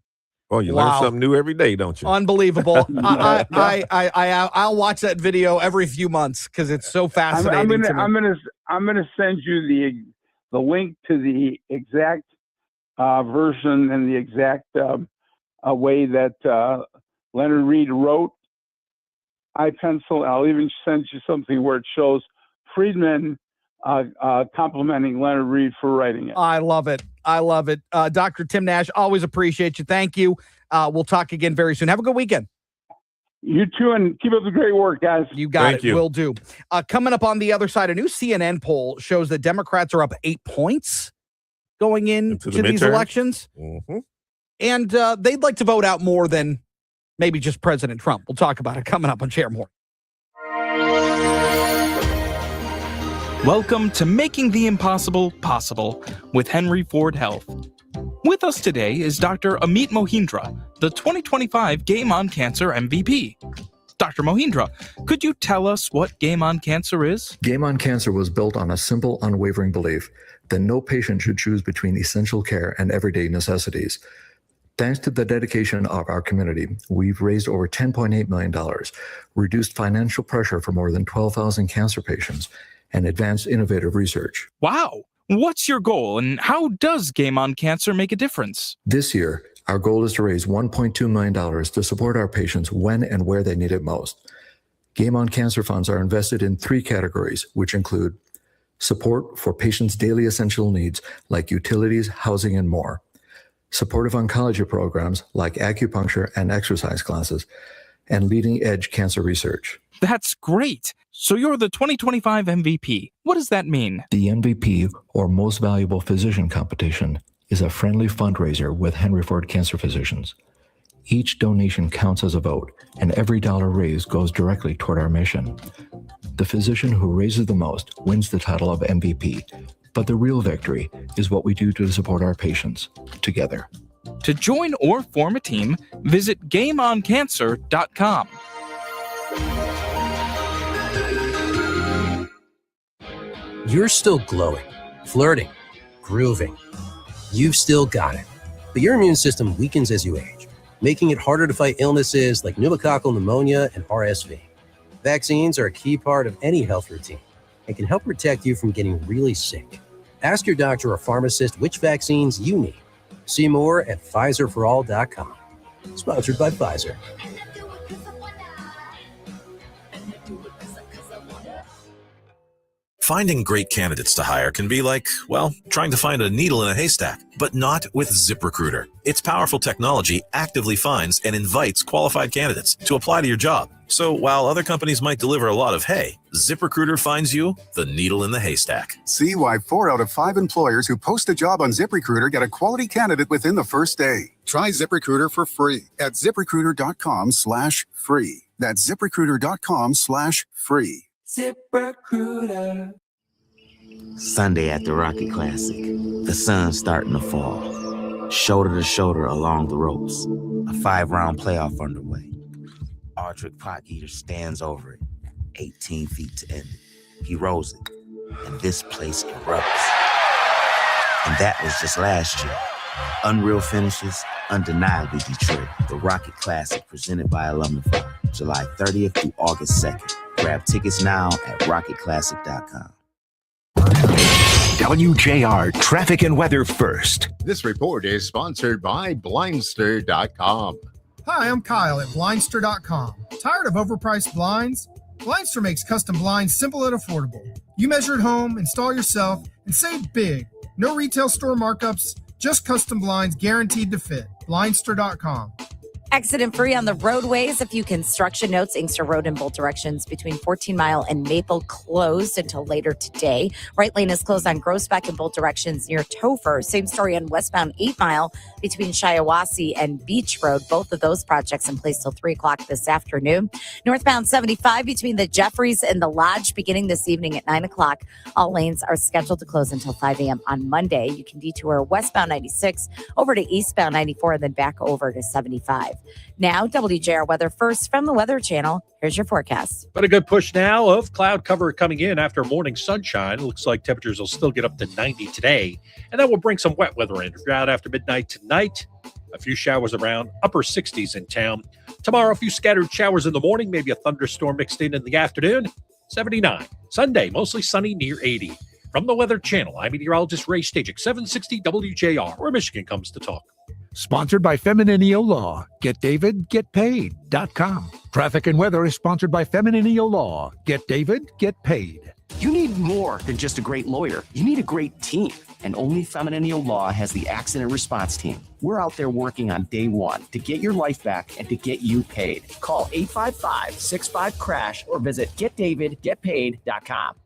Oh, you learn something new every day, don't you? Unbelievable. I'll watch that video every few months because it's so fascinating. I'm gonna send you the link to the exact version and the exact way that Leonard Read wrote iPencil. I'll even send you something where it shows Friedman complimenting Leonard Read for writing it. I love it. Dr. Tim Nash, always appreciate you. Thank you. We'll talk again very soon. Have a good weekend. You too, and keep up the great work, guys. You got it. Will do. Coming up on the other side, a new CNN poll shows that Democrats are up 8 points going into these elections. Mm-hmm. And they'd like to vote out more than maybe just President Trump. We'll talk about it coming up on Share More. Welcome to Making the Impossible Possible with Henry Ford Health. With us today is Dr. Amit Mohindra, the 2025 Game on Cancer MVP. Dr. Mohindra, could you tell us what Game on Cancer is? Game on Cancer was built on a simple, unwavering belief that no patient should choose between essential care and everyday necessities. Thanks to the dedication of our community, we've raised over $10.8 million, reduced financial pressure for more than 12,000 cancer patients, and advanced innovative research. Wow! What's your goal, and how does Game on Cancer make a difference? This year, our goal is to raise $1.2 million to support our patients when and where they need it most. Game on Cancer funds are invested in 3 categories, which include support for patients' daily essential needs like utilities, housing, and more, supportive oncology programs like acupuncture and exercise classes, and leading-edge cancer research. That's great. So you're the 2025 MVP. What does that mean? The MVP, or Most Valuable Physician competition, is a friendly fundraiser with Henry Ford Cancer Physicians. Each donation counts as a vote, and every dollar raised goes directly toward our mission. The physician who raises the most wins the title of MVP, but the real victory is what we do to support our patients together. To join or form a team, visit GameOnCancer.com. You're still glowing, flirting, grooving. You've still got it. But your immune system weakens as you age, making it harder to fight illnesses like pneumococcal pneumonia and RSV. Vaccines are a key part of any health routine and can help protect you from getting really sick. Ask your doctor or pharmacist which vaccines you need. See more at PfizerForAll.com. Sponsored by Pfizer. Finding great candidates to hire can be like, well, trying to find a needle in a haystack, but not with ZipRecruiter. Its powerful technology actively finds and invites qualified candidates to apply to your job. So while other companies might deliver a lot of hay, ZipRecruiter finds you the needle in the haystack. See why 4 out of 5 employers who post a job on ZipRecruiter get a quality candidate within the first day. Try ZipRecruiter for free at ZipRecruiter.com/free. That's ZipRecruiter.com/free. ZipRecruiter. Sunday at the Rocket Classic. The sun's starting to fall. Shoulder to shoulder along the ropes. A 5-round playoff underway. Ardrick Potgieter stands over it. 18 feet to end it. He rolls it. And this place erupts. And that was just last year. Unreal finishes, undeniably Detroit. The Rocket Classic presented by Alumnify. July 30th through August 2nd. Grab tickets now at rocketclassic.com. WJR Traffic and Weather First. This report is sponsored by Blindster.com. Hi, I'm Kyle at Blindster.com. Tired of overpriced blinds? Blindster makes custom blinds simple and affordable. You measure at home, install yourself, and save big. No retail store markups, just custom blinds guaranteed to fit. Blindster.com. Accident-free on the roadways. A few construction notes. Inkster Road in both directions between 14 Mile and Maple closed until later today. Right lane is closed on Groesbeck in both directions near Topher. Same story on westbound 8 Mile between Shiawassee and Beach Road. Both of those projects in place till 3 o'clock this afternoon. Northbound 75 between the Jeffries and the Lodge beginning this evening at 9 o'clock. All lanes are scheduled to close until 5 a.m. on Monday. You can detour westbound 96 over to eastbound 94 and then back over to 75. Now, WJR weather first from the Weather Channel. Here's your forecast. But a good push now of cloud cover coming in after morning sunshine. Looks like temperatures will still get up to 90 today. And that will bring some wet weather in. Drought after midnight tonight. A few showers around, upper 60s in town. Tomorrow, a few scattered showers in the morning, maybe a thunderstorm mixed in the afternoon. 79. Sunday, mostly sunny near 80. From the Weather Channel, I'm meteorologist Ray Stajic, 760 WJR, where Michigan comes to talk. Sponsored by Femininio Law. GetDavidGetPaid.com. Traffic and weather is sponsored by Femininio Law. Get David, get paid. You need more than just a great lawyer. You need a great team. And only Femininio Law has the accident response team. We're out there working on day one to get your life back and to get you paid. Call 855-65-CRASH or visit GetDavidGetPaid.com.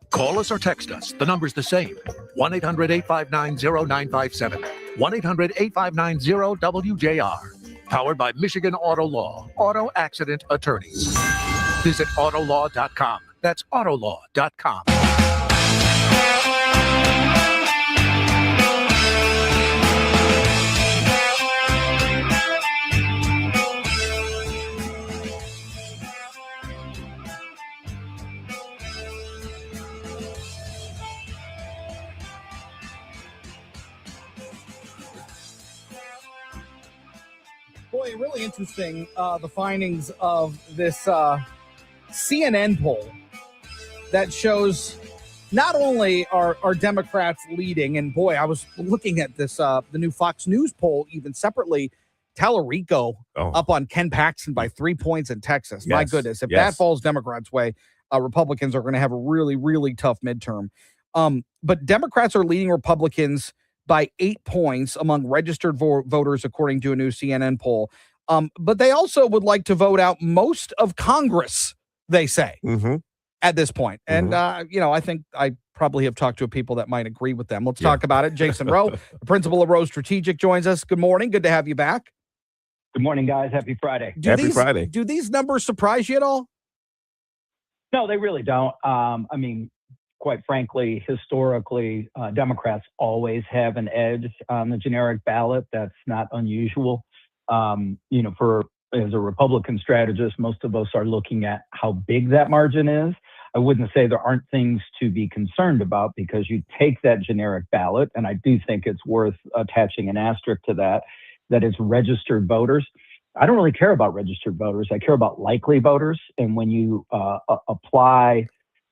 Call us or text us. The number's the same. 1-800-859-0957. 1-800-859-0WJR. Powered by Michigan Auto Law. Auto Accident Attorneys. Visit Autolaw.com. That's Autolaw.com. Boy, really interesting, the findings of this CNN poll that shows not only are Democrats leading, and boy, I was looking at this, the new Fox News poll even separately, Tallarico up on Ken Paxton by 3 points in Texas. My goodness, if that falls Democrats' way, Republicans are going to have a really, really tough midterm. But Democrats are leading Republicans by 8 points among registered voters, according to a new CNN poll. But they also would like to vote out most of Congress, they say, at this point. And, I think I probably have talked to people that might agree with them. Let's talk about it. Jason Rowe, the principal of Rowe Strategic, joins us. Good morning. Good to have you back. Good morning, guys. Happy Friday. Happy Friday. Do these numbers surprise you at all? No, they really don't. Quite frankly, historically, Democrats always have an edge on the generic ballot. That's not unusual. As a Republican strategist, most of us are looking at how big that margin is. I wouldn't say there aren't things to be concerned about, because you take that generic ballot, and I do think it's worth attaching an asterisk to that is registered voters. I don't really care about registered voters. I care about likely voters. And when you apply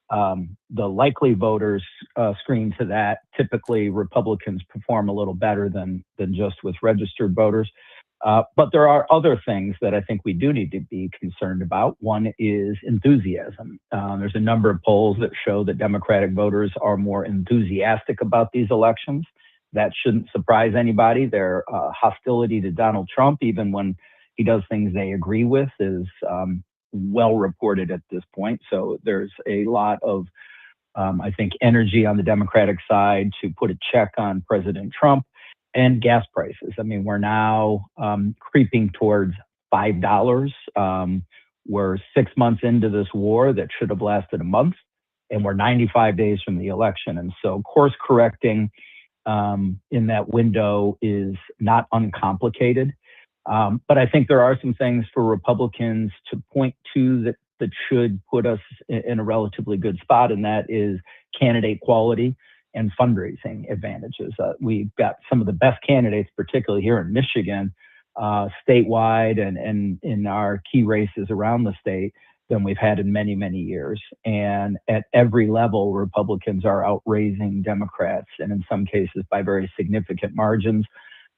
the likely voters screen to that, typically Republicans perform a little better than just with registered voters. But there are other things that I think we do need to be concerned about. One is enthusiasm. There's a number of polls that show that Democratic voters are more enthusiastic about these elections. That shouldn't surprise anybody. Their hostility to Donald Trump, even when he does things they agree with, is well reported at this point. So there's a lot of, I think, energy on the Democratic side to put a check on President Trump. And gas prices. We're now creeping towards $5. We're 6 months into this war that should have lasted a month, and we're 95 days from the election. And so course correcting in that window is not uncomplicated. But I think there are some things for Republicans to point to that should put us in a relatively good spot, and that is candidate quality and fundraising advantages. We've got some of the best candidates, particularly here in Michigan, statewide and in our key races around the state, than we've had in many, many years. And at every level, Republicans are outraising Democrats, and in some cases by very significant margins.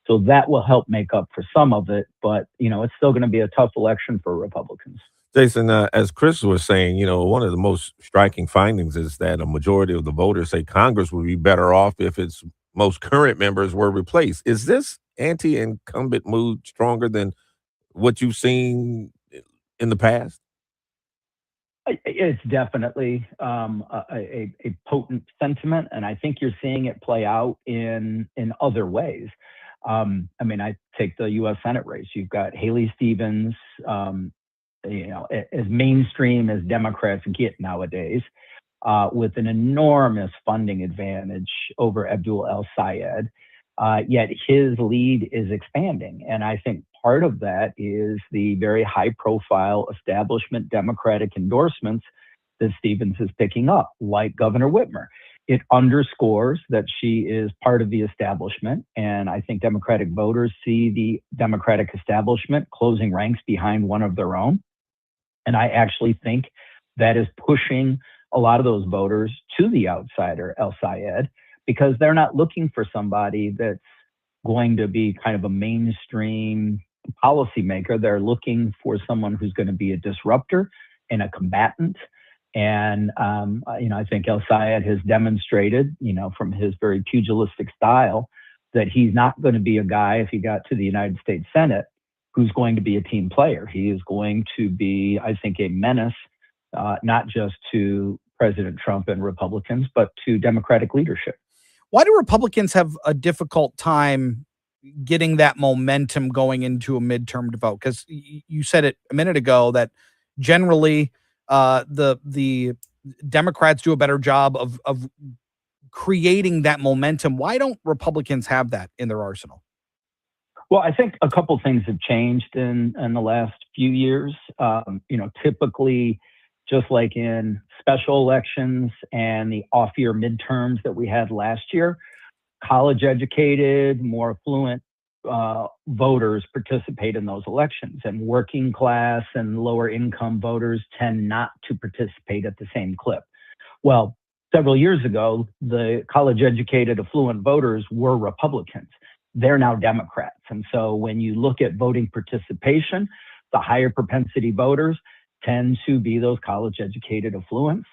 So that will help make up for some of it, but it's still going to be a tough election for Republicans. Jason, as Chris was saying, one of the most striking findings is that a majority of the voters say Congress would be better off if its most current members were replaced. Is this anti-incumbent mood stronger than what you've seen in the past? It's definitely a potent sentiment, and I think you're seeing it play out in other ways. I mean, I take the U.S. Senate race. You've got Haley Stevens, as mainstream as Democrats get nowadays, with an enormous funding advantage over Abdul El-Sayed. Yet his lead is expanding. And I think part of that is the very high-profile establishment Democratic endorsements that Stevens is picking up, like Governor Whitmer. It underscores that she is part of the establishment, and I think Democratic voters see the Democratic establishment closing ranks behind one of their own. And I actually think that is pushing a lot of those voters to the outsider, El-Sayed, because they're not looking for somebody that's going to be kind of a mainstream policymaker. They're looking for someone who's going to be a disruptor and a combatant. And, I think El-Sayed has demonstrated, from his very pugilistic style, that he's not going to be a guy, if he got to the United States Senate, who's going to be a team player. He is going to be, I think, a menace, not just to President Trump and Republicans, but to Democratic leadership. Why do Republicans have a difficult time getting that momentum going into a midterm to vote? Because you said it a minute ago that generally the Democrats do a better job of creating that momentum. Why don't Republicans have that in their arsenal? Well, I think a couple things have changed in the last few years. Typically, just like in special elections and the off-year midterms that we had last year, college-educated, more affluent voters participate in those elections, and working class and lower income voters tend not to participate at the same clip. Well, several years ago, the college-educated affluent voters were Republicans. They're now Democrats. And so when you look at voting participation, the higher propensity voters tend to be those college-educated affluents.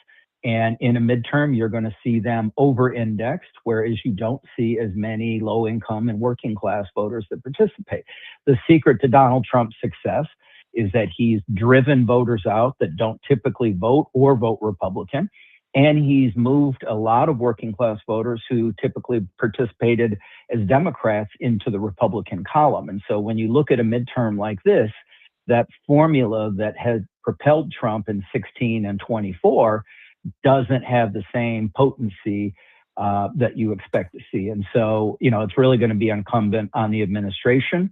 And in a midterm, you're going to see them over-indexed, whereas you don't see as many low-income and working-class voters that participate. The secret to Donald Trump's success is that he's driven voters out that don't typically vote or vote Republican, and he's moved a lot of working-class voters who typically participated as Democrats into the Republican column. And so when you look at a midterm like this, that formula that has propelled Trump in 16 and 24 doesn't have the same potency that you expect to see. And so, it's really going to be incumbent on the administration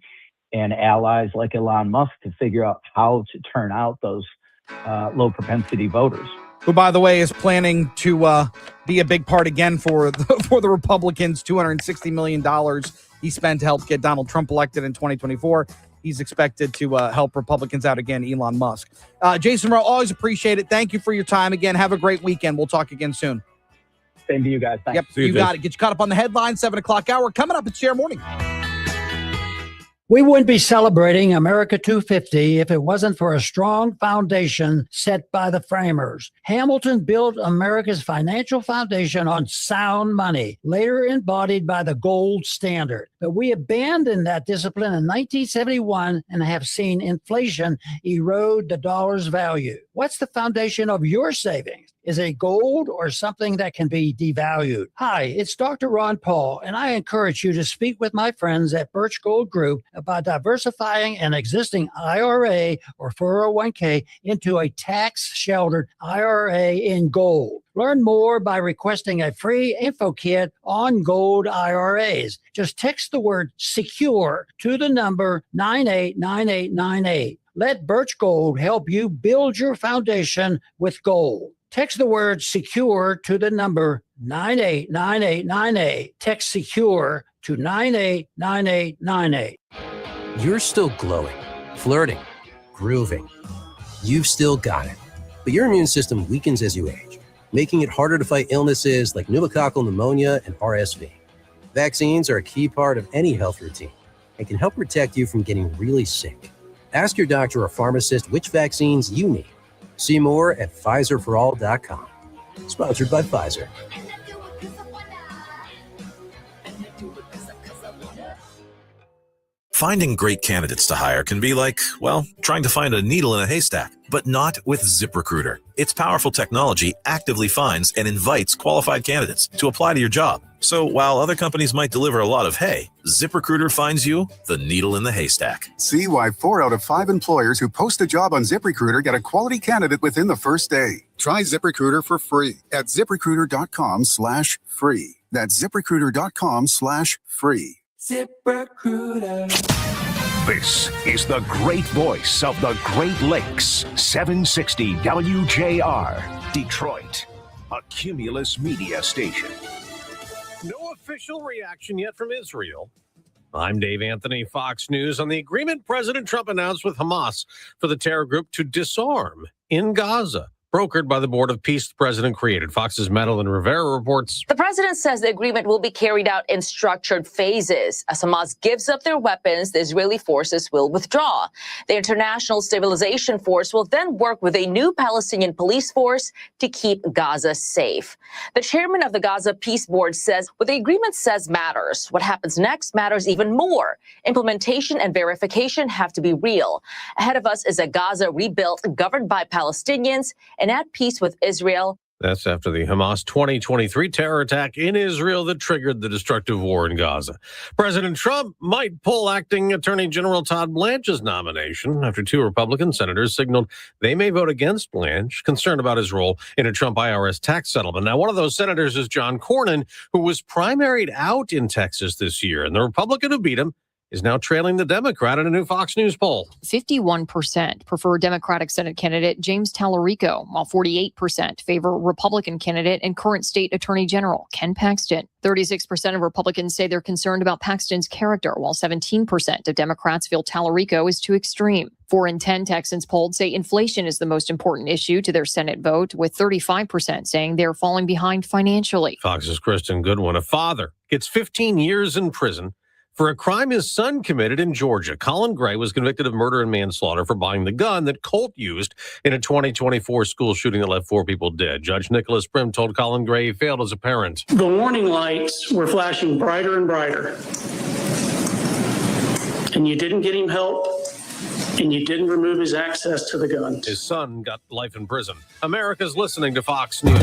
and allies like Elon Musk to figure out how to turn out those low propensity voters. Who, by the way, is planning to be a big part again for the Republicans. $260 million he spent to help get Donald Trump elected in 2024. He's expected to help Republicans out again, Elon Musk. Jason Rowe, always appreciate it. Thank you for your time again. Have a great weekend. We'll talk again soon. Same to you guys. Thanks. Yep, you got it. Get you caught up on the headlines, 7 o'clock hour. Coming up, it's JR Morning. We wouldn't be celebrating America 250 if it wasn't for a strong foundation set by the framers. Hamilton built America's financial foundation on sound money, later embodied by the gold standard. But we abandoned that discipline in 1971 and have seen inflation erode the dollar's value. What's the foundation of your savings? Is it gold or something that can be devalued? Hi, it's Dr. Ron Paul, and I encourage you to speak with my friends at Birch Gold Group about diversifying an existing IRA or 401k into a tax-sheltered IRA in gold. Learn more by requesting a free info kit on gold IRAs. Just text the word SECURE to the number 989898. Let Birch Gold help you build your foundation with gold. Text the word SECURE to the number 989898. Text SECURE to 989898. You're still glowing, flirting, grooving. You've still got it. But your immune system weakens as you age, making it harder to fight illnesses like pneumococcal pneumonia and RSV. Vaccines are a key part of any health routine and can help protect you from getting really sick. Ask your doctor or pharmacist which vaccines you need. See more at PfizerForAll.com. Sponsored by Pfizer. Finding great candidates to hire can be like, well, trying to find a needle in a haystack, but not with ZipRecruiter. Its powerful technology actively finds and invites qualified candidates to apply to your job. So while other companies might deliver a lot of hay, ZipRecruiter finds you the needle in the haystack. See why 4 out of 5 employers who post a job on ZipRecruiter get a quality candidate within the first day. Try ZipRecruiter for free at ZipRecruiter.com/free. That's ZipRecruiter.com/free. ZipRecruiter. This is the great voice of the Great Lakes. 760 WJR, Detroit, a Cumulus media station. No official reaction yet from Israel. I'm Dave Anthony, Fox News, on the agreement President Trump announced with Hamas for the terror group to disarm in Gaza, brokered by the Board of Peace the president created. Fox's Madeline Rivera reports. The president says the agreement will be carried out in structured phases. As Hamas gives up their weapons, the Israeli forces will withdraw. The International Stabilization Force will then work with a new Palestinian police force to keep Gaza safe. The chairman of the Gaza Peace Board says what the agreement says matters. What happens next matters even more. Implementation and verification have to be real. Ahead of us is a Gaza rebuilt, governed by Palestinians, and at peace with Israel. That's after the Hamas 2023 terror attack in Israel that triggered the destructive war in Gaza. President Trump might pull acting Attorney General Todd Blanche's nomination after 2 Republican senators signaled they may vote against Blanche, concerned about his role in a Trump IRS tax settlement. Now, one of those senators is John Cornyn, who was primaried out in Texas this year, and the Republican who beat him is now trailing the Democrat in a new Fox News poll. 51% prefer Democratic Senate candidate James Tallarico, while 48% favor Republican candidate and current state attorney general Ken Paxton. 36% of Republicans say they're concerned about Paxton's character, while 17% of Democrats feel Tallarico is too extreme. 4 in 10 Texans polled say inflation is the most important issue to their Senate vote, with 35% saying they're falling behind financially. Fox's Kristen Goodwin, a father, gets 15 years in prison for a crime his son committed in Georgia. Colin Gray was convicted of murder and manslaughter for buying the gun that Colt used in a 2024 school shooting that left 4 people dead. Judge Nicholas Prim told Colin Gray he failed as a parent. The warning lights were flashing brighter and brighter. And you didn't get him help, and you didn't remove his access to the gun. His son got life in prison. America's listening to Fox News.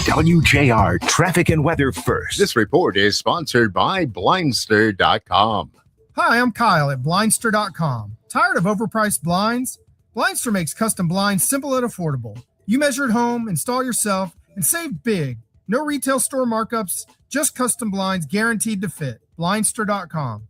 WJR traffic and weather first. This report is sponsored by Blindster.com. Hi, I'm Kyle at Blindster.com. Tired of overpriced blinds? Blindster makes custom blinds simple and affordable. You measure at home, install yourself, and save big. No retail store markups, just custom blinds guaranteed to fit. Blindster.com.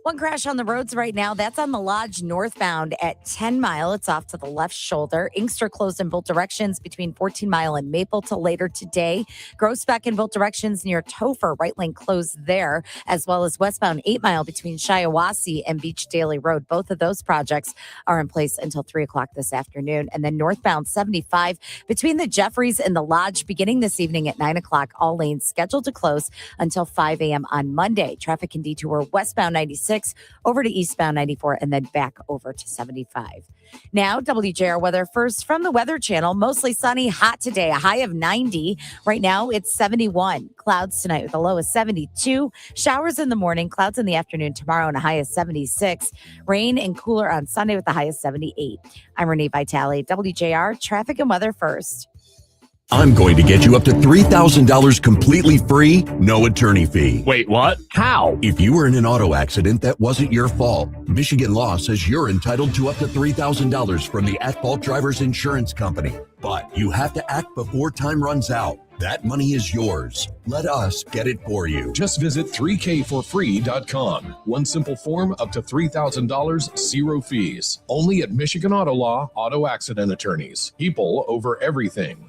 One crash on the roads right now. That's on the Lodge northbound at 10 Mile. It's off to the left shoulder. Inkster closed in both directions between 14 Mile and Maple till later today. Groesbeck in both directions near Topher. Right lane closed there, as well as westbound 8 Mile between Shiawassee and Beach Daily Road. Both of those projects are in place until 3 o'clock this afternoon. And then northbound 75 between the Jeffries and the Lodge beginning this evening at 9 o'clock. All lanes scheduled to close until 5 a.m. on Monday. Traffic can detour westbound 96 over to eastbound 94 and then back over to 75. Now, WJR weather first from the Weather Channel. Mostly sunny, hot today, a high of 90. Right now, it's 71. Clouds tonight with a low of 72. Showers in the morning, clouds in the afternoon tomorrow and a high of 76. Rain and cooler on Sunday with a high of 78. I'm Renee Vitale, WJR traffic and weather first. I'm going to get you up to $3,000 completely free, no attorney fee. Wait, what? How? If you were in an auto accident that wasn't your fault, Michigan law says you're entitled to up to $3,000 from the at-fault driver's insurance company. But you have to act before time runs out. That money is yours. Let us get it for you. Just visit 3kforfree.com. One simple form, up to $3,000, 0 fees. Only at Michigan Auto Law, Auto Accident Attorneys. People over everything.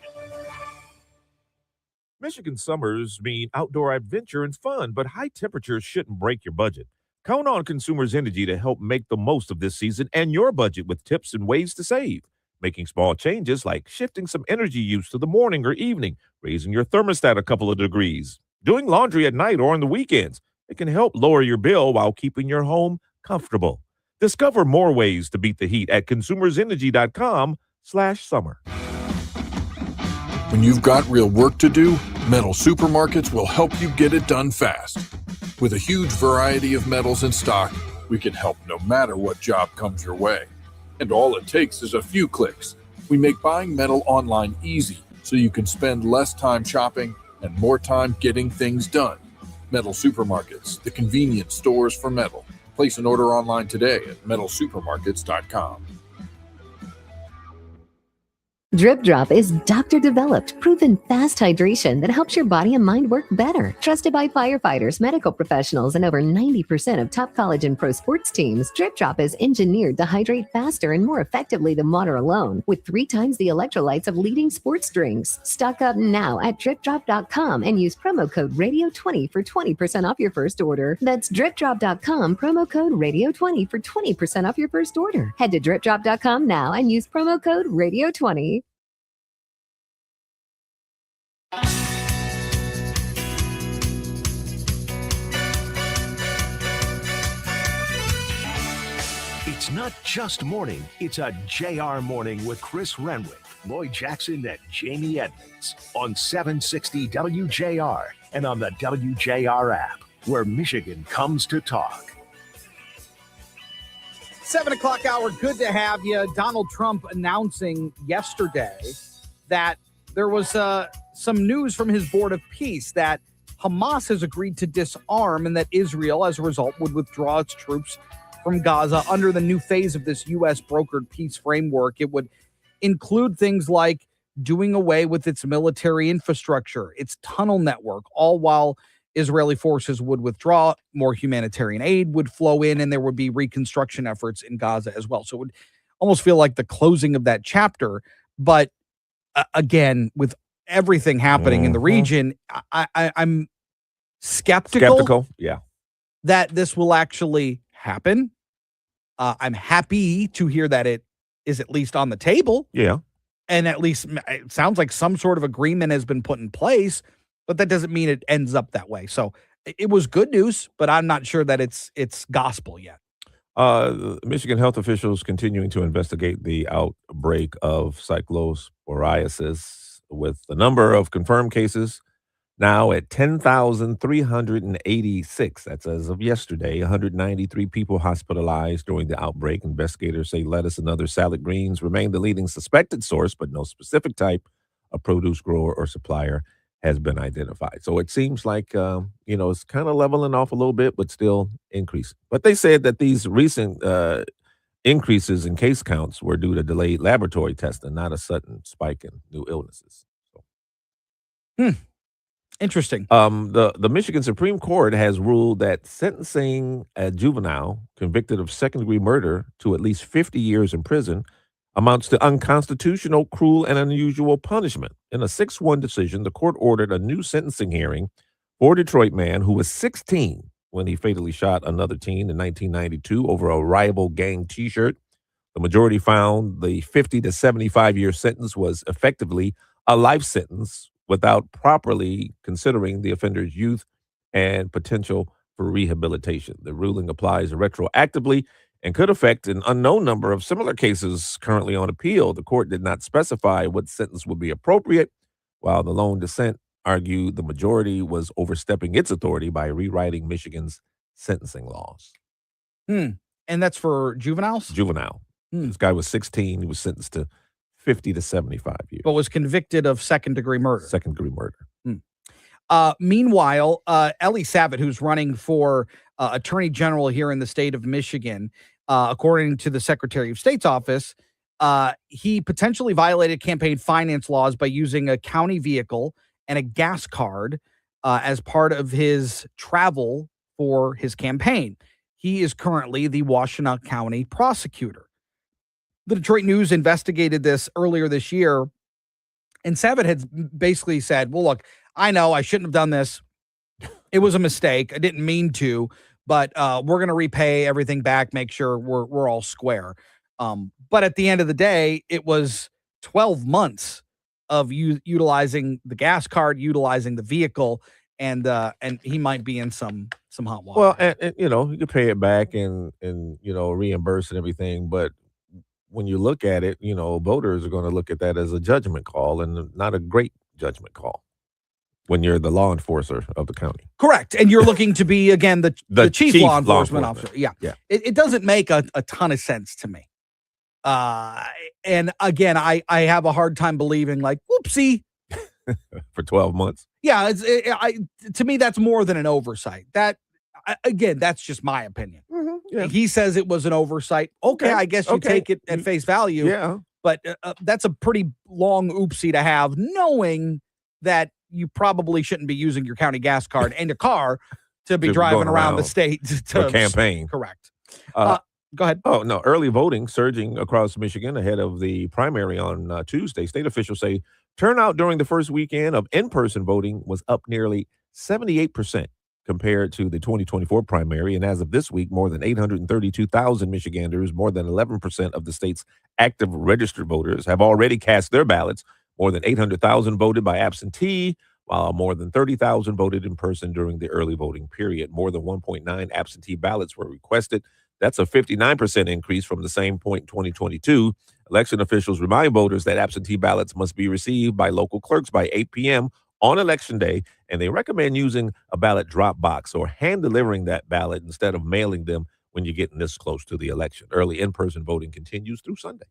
Michigan summers mean outdoor adventure and fun, but high temperatures shouldn't break your budget. Count on Consumers Energy to help make the most of this season and your budget with tips and ways to save. Making small changes like shifting some energy use to the morning or evening, raising your thermostat a couple of degrees, doing laundry at night or on the weekends. It can help lower your bill while keeping your home comfortable. Discover more ways to beat the heat at consumersenergy.com/summer. When you've got real work to do, Metal Supermarkets will help you get it done fast. With a huge variety of metals in stock, We can help no matter what job comes your way. And all it takes is a few clicks. We make buying metal online easy so you can spend less time shopping and more time getting things done. Metal Supermarkets, the convenience stores for metal. Place an order online today at metalsupermarkets.com. Drip Drop is doctor-developed, proven fast hydration that helps your body and mind work better. Trusted by firefighters, medical professionals, and over 90% of top college and pro sports teams, Drip Drop is engineered to hydrate faster and more effectively than water alone, with 3 times the electrolytes of leading sports drinks. Stock up now at dripdrop.com and use promo code RADIO20 for 20% off your first order. That's dripdrop.com, promo code RADIO20 for 20% off your first order. Head to dripdrop.com now and use promo code RADIO20. It's not just morning, it's a JR morning with Chris Renwick, Lloyd Jackson, and Jamie Edmonds on 760 WJR and on the WJR app, where Michigan comes to talk. 7 o'clock hour, good to have you. Donald Trump announcing yesterday that there was some news from his Board of Peace that Hamas has agreed to disarm and that Israel, as a result, would withdraw its troops from Gaza under the new phase of this U.S. brokered peace framework. It would include things like doing away with its military infrastructure, its tunnel network, all while Israeli forces would withdraw, more humanitarian aid would flow in, and there would be reconstruction efforts in Gaza as well. So it would almost feel like the closing of that chapter. But again, with everything happening in the region, I'm skeptical yeah, that this will actually happen. I'm happy to hear that it is at least on the table. Yeah. And at least it sounds like some sort of agreement has been put in place, but that doesn't mean it ends up that way. So it was good news, but I'm not sure that it's gospel yet. Michigan health officials continuing to investigate the outbreak of cyclosporiasis, with the number of confirmed cases now at 10,386. That's as of yesterday. 193 people hospitalized during the outbreak. Investigators say lettuce and other salad greens remain the leading suspected source, but no specific type of produce grower or supplier has been identified. So it seems like, it's kind of leveling off a little bit, but still increasing. But they said that these recent increases in case counts were due to delayed laboratory testing, not a sudden spike in new illnesses. Interesting. The Michigan Supreme Court has ruled that sentencing a juvenile convicted of second-degree murder to at least 50 years in prison amounts to unconstitutional, cruel, and unusual punishment. In a 6-1 decision, the court ordered a new sentencing hearing for a Detroit man who was 16 when he fatally shot another teen in 1992 over a rival gang T-shirt. The majority found the 50 to 75-year sentence was effectively a life sentence without properly considering the offender's youth and potential for rehabilitation. The ruling applies retroactively and could affect an unknown number of similar cases currently on appeal. The court did not specify what sentence would be appropriate, while the lone dissent argued the majority was overstepping its authority by rewriting Michigan's sentencing laws. And that's for juveniles? Juvenile. This guy was 16. He was sentenced to 50 to 75 years. But was convicted of second-degree murder. Second-degree murder. Meanwhile, Ellie Savitt, who's running for Attorney General here in the state of Michigan, according to the Secretary of State's office, he potentially violated campaign finance laws by using a county vehicle and a gas card as part of his travel for his campaign. He is currently the Washtenaw County prosecutor. The Detroit News investigated this earlier this year, and Savitt had basically said, well, look, I know I shouldn't have done this. It was a mistake. I didn't mean to, but we're going to repay everything back, make sure we're all square. But at the end of the day, it was 12 months of utilizing the gas card, utilizing the vehicle, and he might be in some hot water. Well, and you could pay it back and reimburse and everything, but when you look at it, voters are going to look at that as a judgment call and not a great judgment call. when you're the law enforcer of the county. Correct. And you're looking to be, again, the chief law enforcement officer. Yeah. It doesn't make a ton of sense to me. And again, I have a hard time believing, like, whoopsie. For 12 months. Yeah. To me, that's more than an oversight. Again, that's just my opinion. Yeah. He says it was an oversight. Okay, I guess you take it at face value. Yeah. But that's a pretty long oopsie to have, knowing that you probably shouldn't be using your county gas card and your car to be driving around the state to campaign. Correct. Go ahead. Oh, no. Early voting surging across Michigan ahead of the primary on Tuesday. State officials say turnout during the first weekend of in-person voting was up nearly 78% compared to the 2024 primary. And as of this week, more than 832,000 Michiganders, more than 11% of the state's active registered voters, have already cast their ballots. More than 800,000 voted by absentee, while more than 30,000 voted in person during the early voting period. More than 1.9 absentee ballots were requested. That's a 59% increase from the same point in 2022. Election officials remind voters that absentee ballots must be received by local clerks by 8 p.m. on Election Day, and they recommend using a ballot drop box or hand-delivering that ballot instead of mailing them when you're getting this close to the election. Early in-person voting continues through Sunday.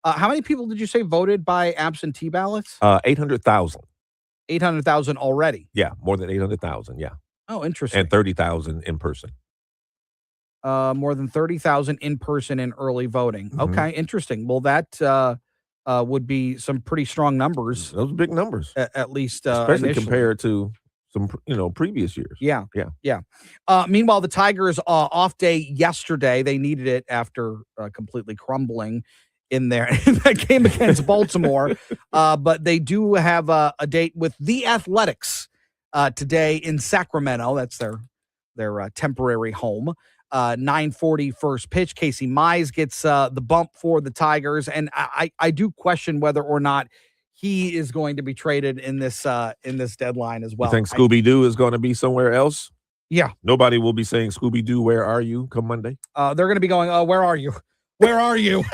How many people did you say voted by absentee ballots? 800,000. 800,000 already? Yeah, more than 800,000, yeah. Oh, interesting. And 30,000 in person. More than 30,000 in person in early voting. Mm-hmm. Okay, interesting. Well, that would be some pretty strong numbers. Those are big numbers. At least especially initially. compared to some, previous years. Yeah. Yeah. Meanwhile, the Tigers off day yesterday. They needed it after completely crumbling in that game against Baltimore. But they do have a date with the Athletics today in Sacramento. That's their temporary home. 9:40 first pitch. Casey Mize gets the bump for the Tigers, and I do question whether or not he is going to be traded in this deadline as well. You think Scooby-Doo is going to be somewhere else? Yeah. Nobody will be saying, Scooby-Doo, where are you, come Monday? They're going to be going, where are you? Where are you?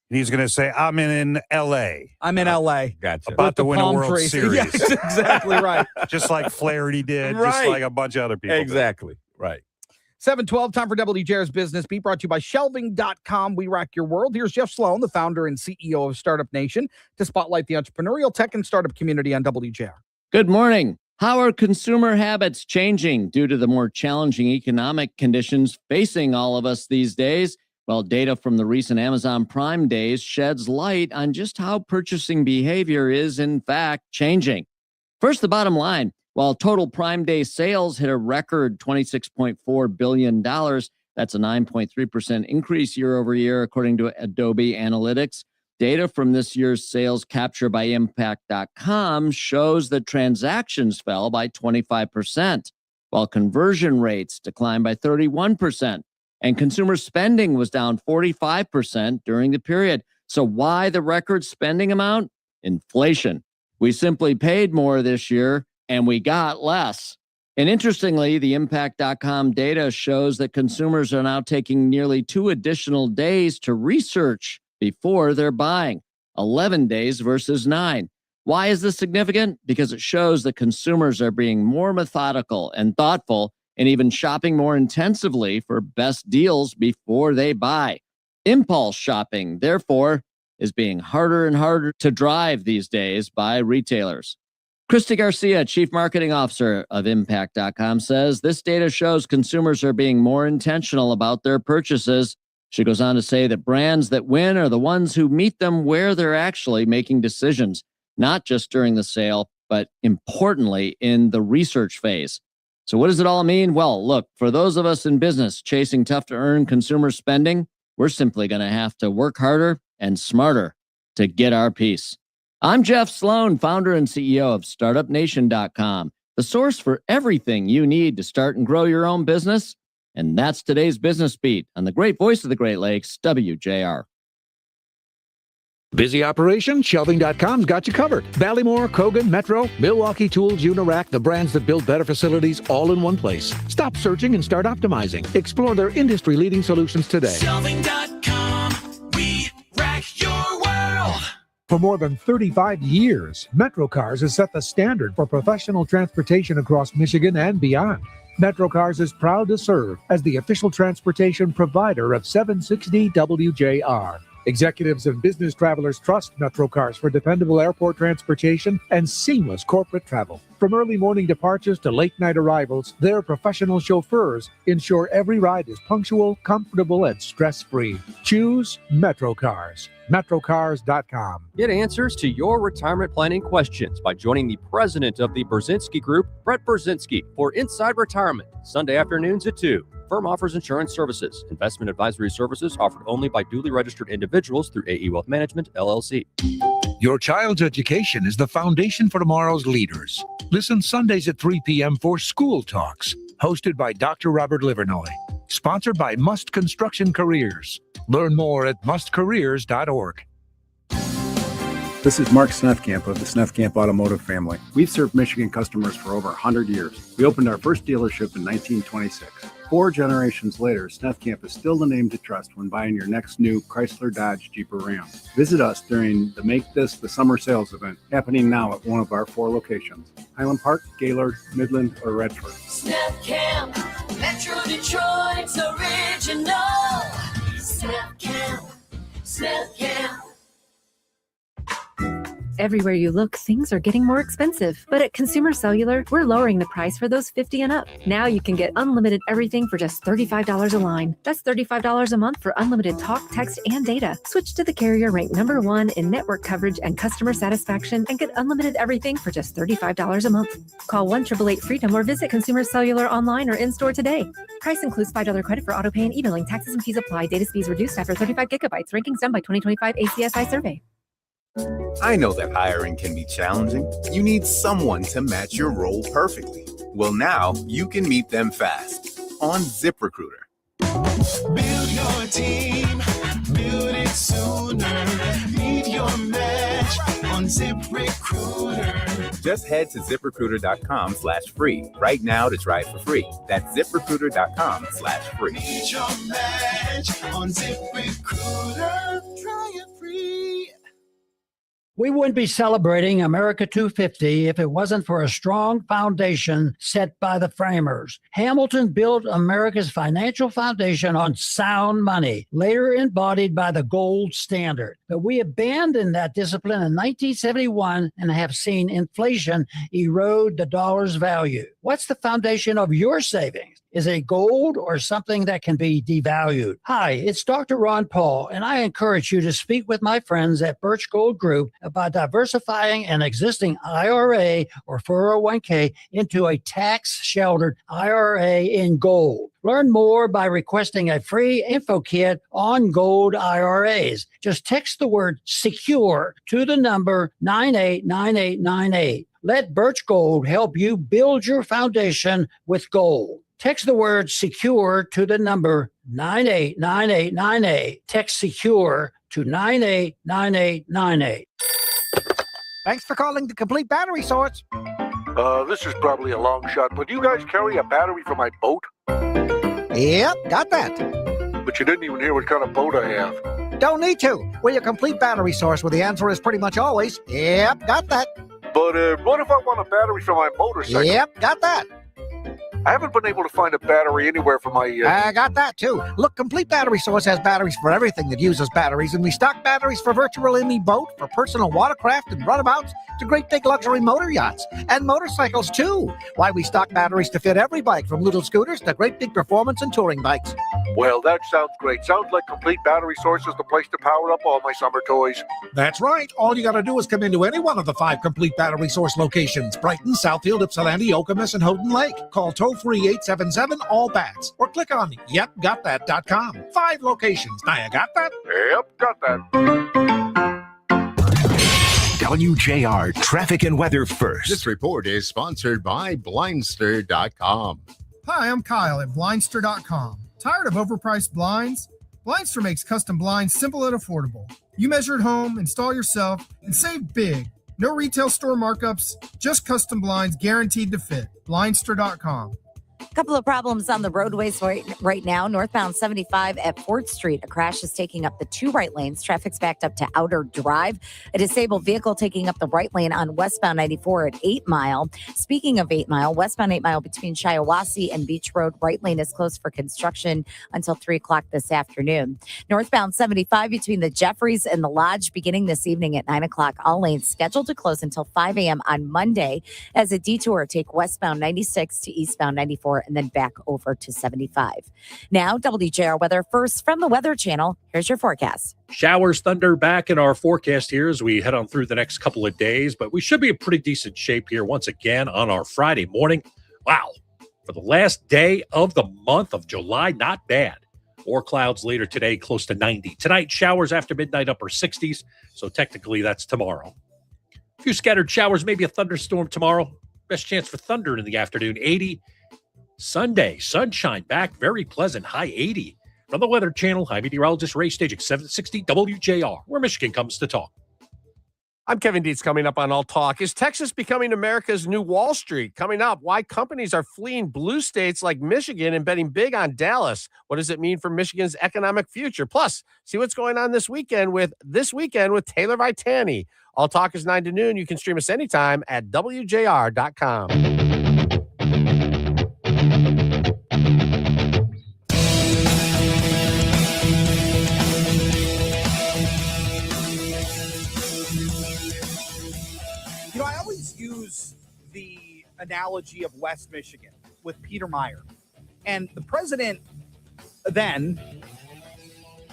He's going to say, I'm in L.A. I'm in L.A. Gotcha. About to win a palm World trees. Series. Yes, exactly right. Just like Flaherty did, just Right. like a bunch of other people did. Exactly. Right. 7:12, time for WJR's Business Beat, brought to you by Shelving.com. We rock your world. Here's Jeff Sloan, the founder and CEO of Startup Nation, to spotlight the entrepreneurial tech and startup community on WJR. Good morning. How are consumer habits changing due to the more challenging economic conditions facing all of us these days? Well, data from the recent Amazon Prime days sheds light on just how purchasing behavior is, in fact, changing. First, the bottom line. While total Prime Day sales hit a record $26.4 billion, that's a 9.3% increase year over year, according to Adobe Analytics. Data from this year's sales capture by Impact.com shows that transactions fell by 25%, while conversion rates declined by 31%, and consumer spending was down 45% during the period. So why the record spending amount? Inflation. We simply paid more this year, and we got less. And interestingly, the Impact.com data shows that consumers are now taking nearly 2 additional days to research before they're buying, 11 days versus 9. Why is this significant? Because it shows that consumers are being more methodical and thoughtful and even shopping more intensively for best deals before they buy. Impulse shopping, therefore, is being harder and harder to drive these days by retailers. Christy Garcia, Chief Marketing Officer of Impact.com, says this data shows consumers are being more intentional about their purchases. She goes on to say that brands that win are the ones who meet them where they're actually making decisions, not just during the sale, but importantly in the research phase. So what does it all mean? Well, look, for those of us in business chasing tough-to-earn consumer spending, we're simply going to have to work harder and smarter to get our piece. I'm Jeff Sloan, founder and CEO of StartupNation.com, the source for everything you need to start and grow your own business. And that's today's Business Beat on the great voice of the Great Lakes, WJR. Busy operation? Shelving.com's got you covered. Ballymore, Kogan, Metro, Milwaukee Tools, Unirac, the brands that build better facilities all in one place. Stop searching and start optimizing. Explore their industry-leading solutions today. Shelving.com, we rack your world. For more than 35 years, MetroCars has set the standard for professional transportation across Michigan and beyond. MetroCars is proud to serve as the official transportation provider of 760 WJR. Executives and business travelers trust MetroCars for dependable airport transportation and seamless corporate travel. From early morning departures to late night arrivals, their professional chauffeurs ensure every ride is punctual, comfortable, and stress-free. Choose MetroCars. MetroCars.com. Get answers to your retirement planning questions by joining the president of the Brzezinski Group, Brett Brzezinski, for Inside Retirement, Sunday afternoons at 2. Firm offers insurance services. Investment advisory services offered only by duly registered individuals through AE Wealth Management, LLC. Your child's education is the foundation for tomorrow's leaders. Listen Sundays at 3 p.m. for School Talks, hosted by Dr. Robert Livernoy. Sponsored by Must Construction Careers. Learn more at mustcareers.org. This is Mark Snethkamp of the Snethkamp Automotive family. We've served Michigan customers for over 100 years. We opened our first dealership in 1926. 4 generations later, Snethkamp is still the name to trust when buying your next new Chrysler, Dodge, Jeep, or Ram. Visit us during the Make This the Summer Sales event, happening now at one of our 4 locations: Highland Park, Gaylord, Midland, or Redford. Snethkamp, Metro Detroit's original. Snethkamp, Snethkamp. Everywhere you look, things are getting more expensive. But at Consumer Cellular, we're lowering the price for those 50 and up. Now you can get unlimited everything for just $35 a line. That's $35 a month for unlimited talk, text, and data. Switch to the carrier ranked #1 in network coverage and customer satisfaction and get unlimited everything for just $35 a month. Call 1-888-FREEDOM or visit Consumer Cellular online or in-store today. Price includes $5 credit for auto pay and e-billing. Taxes and fees apply. Data speeds reduced after 35 gigabytes. Rankings done by 2025 ACSI survey. I know that hiring can be challenging. You need someone to match your role perfectly. Well, now you can meet them fast on ZipRecruiter. Build your team, build it sooner. Meet your match on ZipRecruiter. Just head to ZipRecruiter.com/free right now to try it for free. That's ZipRecruiter.com/free. Meet your match on ZipRecruiter. Try it free. We wouldn't be celebrating America 250 if it wasn't for a strong foundation set by the framers. Hamilton built America's financial foundation on sound money, later embodied by the gold standard. But we abandoned that discipline in 1971 and have seen inflation erode the dollar's value. What's the foundation of your savings? Is it gold or something that can be devalued? Hi, it's Dr. Ron Paul, and I encourage you to speak with my friends at Birch Gold Group about diversifying an existing IRA or 401k into a tax-sheltered IRA in gold. Learn more by requesting a free info kit on gold IRAs. Just text the word SECURE to the number 989898. Let Birch Gold help you build your foundation with gold. Text the word SECURE to the number 989898. Text SECURE to 989898. Thanks for calling the Complete Battery Source. This is probably a long shot, but do you guys carry a battery for my boat? Yep, got that. But you didn't even hear what kind of boat I have. Don't need to. We're your Complete Battery Source, where the answer is pretty much always, yep, got that. But what if I want a battery for my motorcycle? Yep, got that. I haven't been able to find a battery anywhere for my... I got that, too. Look, Complete Battery Source has batteries for everything that uses batteries, and we stock batteries for virtual any boat, for personal watercraft and runabouts, to great big luxury motor yachts, and motorcycles, too. Why, we stock batteries to fit every bike, from little scooters to great big performance and touring bikes. Well, that sounds great. Sounds like Complete Battery Source is the place to power up all my summer toys. That's right. All you got to do is come into any one of the 5 Complete Battery Source locations: Brighton, Southfield, Ypsilanti, Okemos, and Houghton Lake. Call toll-free 877-ALL-BATS or click on yepgotthat.com. 5 locations. Now you got that? Yep, got that. WJR Traffic and Weather First. This report is sponsored by Blindster.com. Hi, I'm Kyle at Blindster.com. Tired of overpriced blinds? Blindster makes custom blinds simple and affordable. You measure at home, install yourself, and save big. No retail store markups, just custom blinds guaranteed to fit. Blindster.com. Couple of problems on the roadways right now. Northbound 75 at 4th Street. A crash is taking up the 2 right lanes. Traffic's backed up to Outer Drive. A disabled vehicle taking up the right lane on westbound 94 at 8 Mile. Speaking of 8 Mile, westbound 8 Mile between Shiawassee and Beach Road. Right lane is closed for construction until 3 o'clock this afternoon. Northbound 75 between the Jeffries and the Lodge beginning this evening at 9 o'clock. All lanes scheduled to close until 5 a.m. on Monday as a detour take westbound 96 to eastbound 94 and then back over to 75. Now, WJR weather first from the Weather Channel. Here's your forecast. Showers, thunder back in our forecast here as we head on through the next couple of days, but we should be in pretty decent shape here once again on our Friday morning. Wow. For the last day of the month of July, not bad. More clouds later today, close to 90. Tonight, showers after midnight, upper 60s. So technically, that's tomorrow. A few scattered showers, maybe a thunderstorm tomorrow. Best chance for thunder in the afternoon, 80. Sunday, sunshine back, very pleasant, high 80. From the Weather Channel, I'm meteorologist Ray Stagik, 760 WJR, where Michigan comes to talk. I'm Kevin Dietz. Coming up on All Talk. Is Texas becoming America's new Wall Street? Coming up, why companies are fleeing blue states like Michigan and betting big on Dallas. What does it mean for Michigan's economic future? Plus, see what's going on this weekend with Taylor Vitani. All Talk is 9 to noon. You can stream us anytime at WJR.com. I always use the analogy of West Michigan with Peter Meijer. And the president then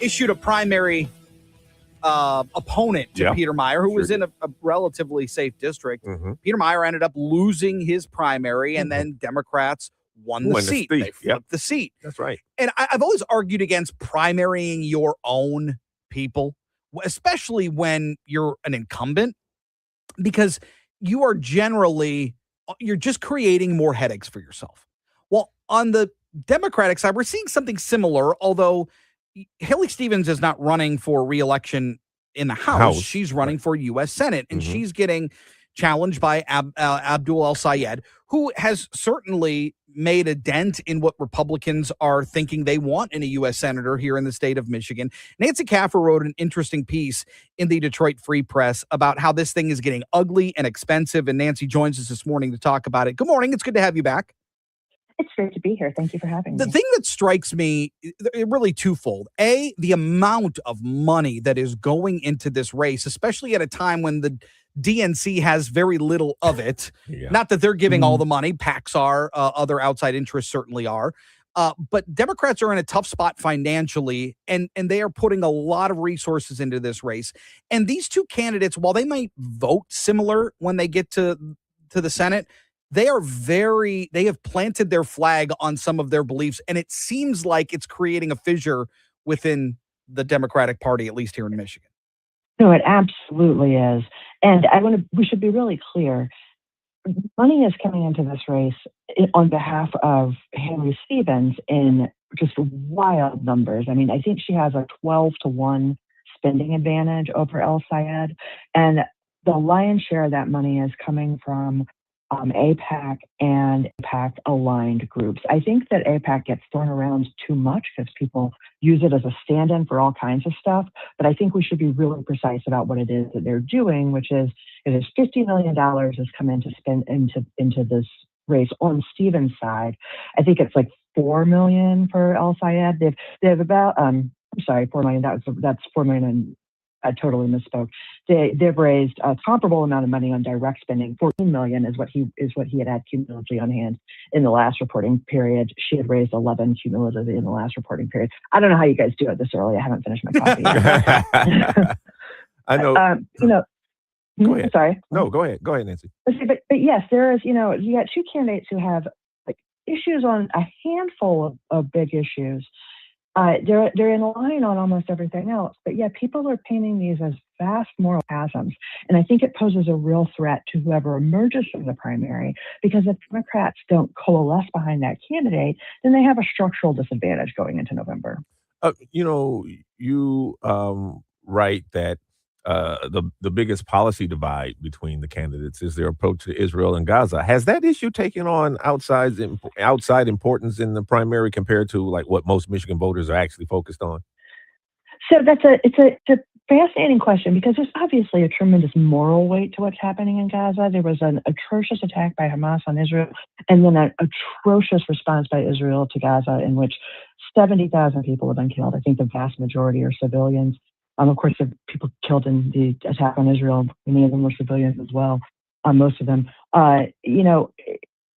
issued a primary opponent to Peter Meijer, who was in a relatively safe district. Peter Meijer ended up losing his primary, and then Democrats won the seat. They flipped the seat. That's right. And I've always argued against primarying your own people, especially when you're an incumbent, because you're just creating more headaches for yourself. Well, on the Democratic side, we're seeing something similar, although Haley Stevens is not running for re-election in the House. She's running for U.S. Senate, and she's getting challenged by Abdul El-Sayed, who has certainly made a dent in what Republicans are thinking they want in a U.S. senator here in the state of Michigan. Nancy Kaffer wrote an interesting piece in the Detroit Free Press about how this thing is getting ugly and expensive, and Nancy joins us this morning to talk about it. Good morning. It's good to have you back. It's great to be here. Thank you for having me. The thing that strikes me, really twofold. A, the amount of money that is going into this race, especially at a time when the DNC has very little of it. Not that they're giving all the money. PACs are, other outside interests certainly are. But Democrats are in a tough spot financially, and they are putting a lot of resources into this race. And these two candidates, while they might vote similar when they get to the Senate, they have planted their flag on some of their beliefs, and it seems like it's creating a fissure within the Democratic Party, at least here in Michigan. No, it absolutely is. And we should be really clear. Money is coming into this race on behalf of Haley Stevens in just wild numbers. I mean, I think she has a 12-1 spending advantage over El-Sayed. And the lion's share of that money is coming from AIPAC and AIPAC-aligned groups. I think that AIPAC gets thrown around too much because people use it as a stand-in for all kinds of stuff. But I think we should be really precise about what it is that they're doing, which is it is $50 million has come in to spend into this race on Stevens' side. I think it's like $4 million for El-Sayed. They have about $4 million. That's $4 million. And I totally misspoke. They've raised a comparable amount of money on direct spending. $14 million is what he had cumulatively on hand in the last reporting period. She had raised 11 cumulatively in the last reporting period. I don't know how you guys do it this early. I haven't finished my coffee yet. I know. Go ahead. Sorry. No, go ahead. Go ahead, Nancy. But yes, there is. You got two candidates who have issues on a handful of big issues. They're in line on almost everything else, but people are painting these as vast moral chasms, and I think it poses a real threat to whoever emerges from the primary, because if Democrats don't coalesce behind that candidate, then they have a structural disadvantage going into November. You write that the biggest policy divide between the candidates is their approach to Israel and Gaza. Has that issue taken on outside importance in the primary compared to like what most Michigan voters are actually focused on? So it's a fascinating question because there's obviously a tremendous moral weight to what's happening in Gaza. There was an atrocious attack by Hamas on Israel, and then an atrocious response by Israel to Gaza in which 70,000 people have been killed. I think the vast majority are civilians. Of course, the people killed in the attack on Israel, many of them were civilians as well, most of them. It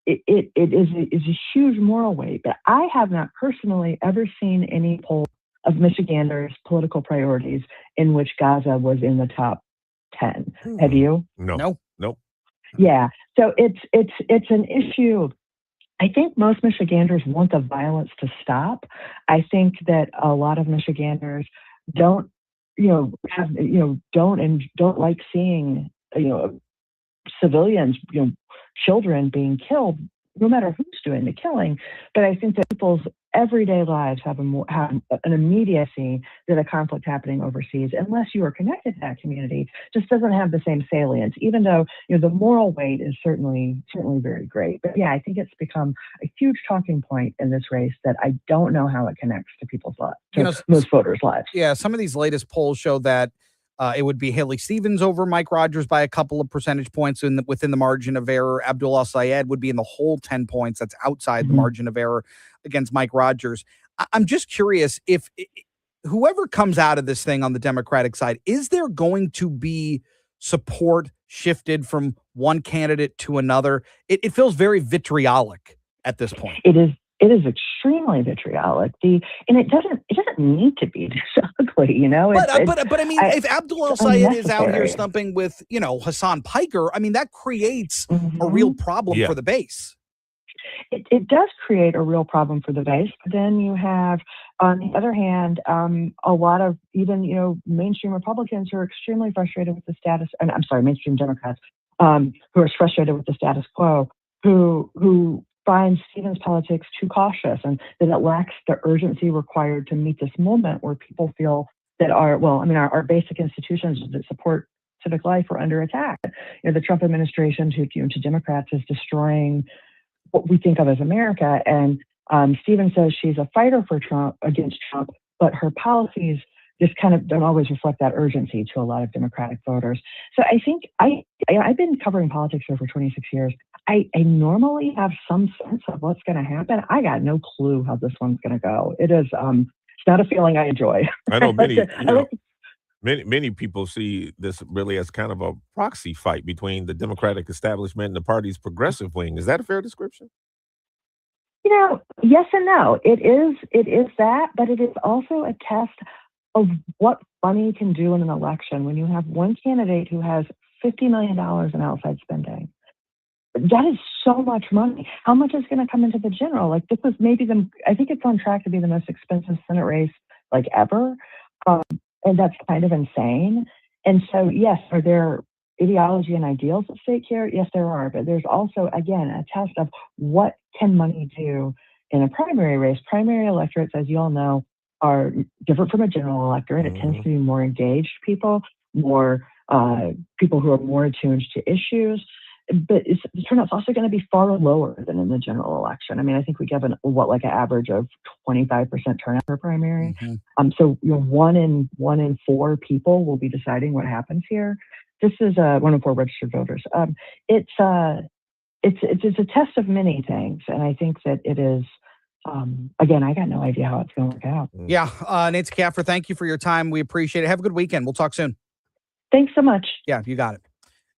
is a huge moral weight, but I have not personally ever seen any poll of Michiganders' political priorities in which Gaza was in the top 10. Have you? No. Nope. Yeah. So it's an issue. I think most Michiganders want the violence to stop. I think that a lot of Michiganders don't like seeing, civilians, children being killed, no matter who's doing the killing. But I think that people's everyday lives have an immediacy that a conflict happening overseas, unless you are connected to that community, just doesn't have the same salience, even though, the moral weight is certainly very great. But yeah, I think it's become a huge talking point in this race that I don't know how it connects to people's lives, most voters' lives. Yeah, some of these latest polls show that it would be Haley Stevens over Mike Rogers by a couple of percentage points within the margin of error. Abdul Al-Sayed would be in the whole 10 points. That's outside the margin of error against Mike Rogers. I'm just curious if whoever comes out of this thing on the Democratic side, is there going to be support shifted from one candidate to another? It feels very vitriolic at this point. It is extremely vitriolic. And it doesn't need to be this ugly, But I mean, if Abdul Al-Sayed is out here stumping with, Hassan Piker, I mean, that creates a real problem for the base. It does create a real problem for the base. But then you have, on the other hand, a lot of even, mainstream Republicans who are extremely frustrated with the status, and I'm sorry, mainstream Democrats who are frustrated with the status quo, who find Stevens' politics too cautious and that it lacks the urgency required to meet this moment where people feel that our basic institutions that support civic life are under attack. The Trump administration to Democrats is destroying what we think of as America. And Stevens says she's a fighter for Trump against Trump, but her policies just kind of don't always reflect that urgency to a lot of Democratic voters. So I think I've been covering politics for over 26 years. I normally have some sense of what's going to happen. I got no clue how this one's going to go. It is, it's not a feeling I enjoy. I know many people see this really as kind of a proxy fight between the Democratic establishment and the party's progressive wing. Is that a fair description? Yes and no. It is that, but it is also a test of what money can do in an election when you have one candidate who has $50 million in outside spending. That is so much money. How much is going to come into the general? Like this was I think it's on track to be the most expensive Senate race like ever. And that's kind of insane. And so, yes, are there ideology and ideals at stake here? Yes, there are. But there's also, again, a test of what can money do in a primary race. Primary electorates, as you all know, are different from a general electorate. It tends to be more engaged people, more people who are more attuned to issues. But the turnout's also going to be far lower than in the general election. I mean, I think we have an average of 25% turnout for primary. So 1 in 4 people will be deciding what happens here. This is 1 in 4 registered voters. It's a test of many things, and I think that it is. Again, I got no idea how it's going to work out. Yeah, Nancy Kaffer, thank you for your time. We appreciate it. Have a good weekend. We'll talk soon. Thanks so much. Yeah, you got it.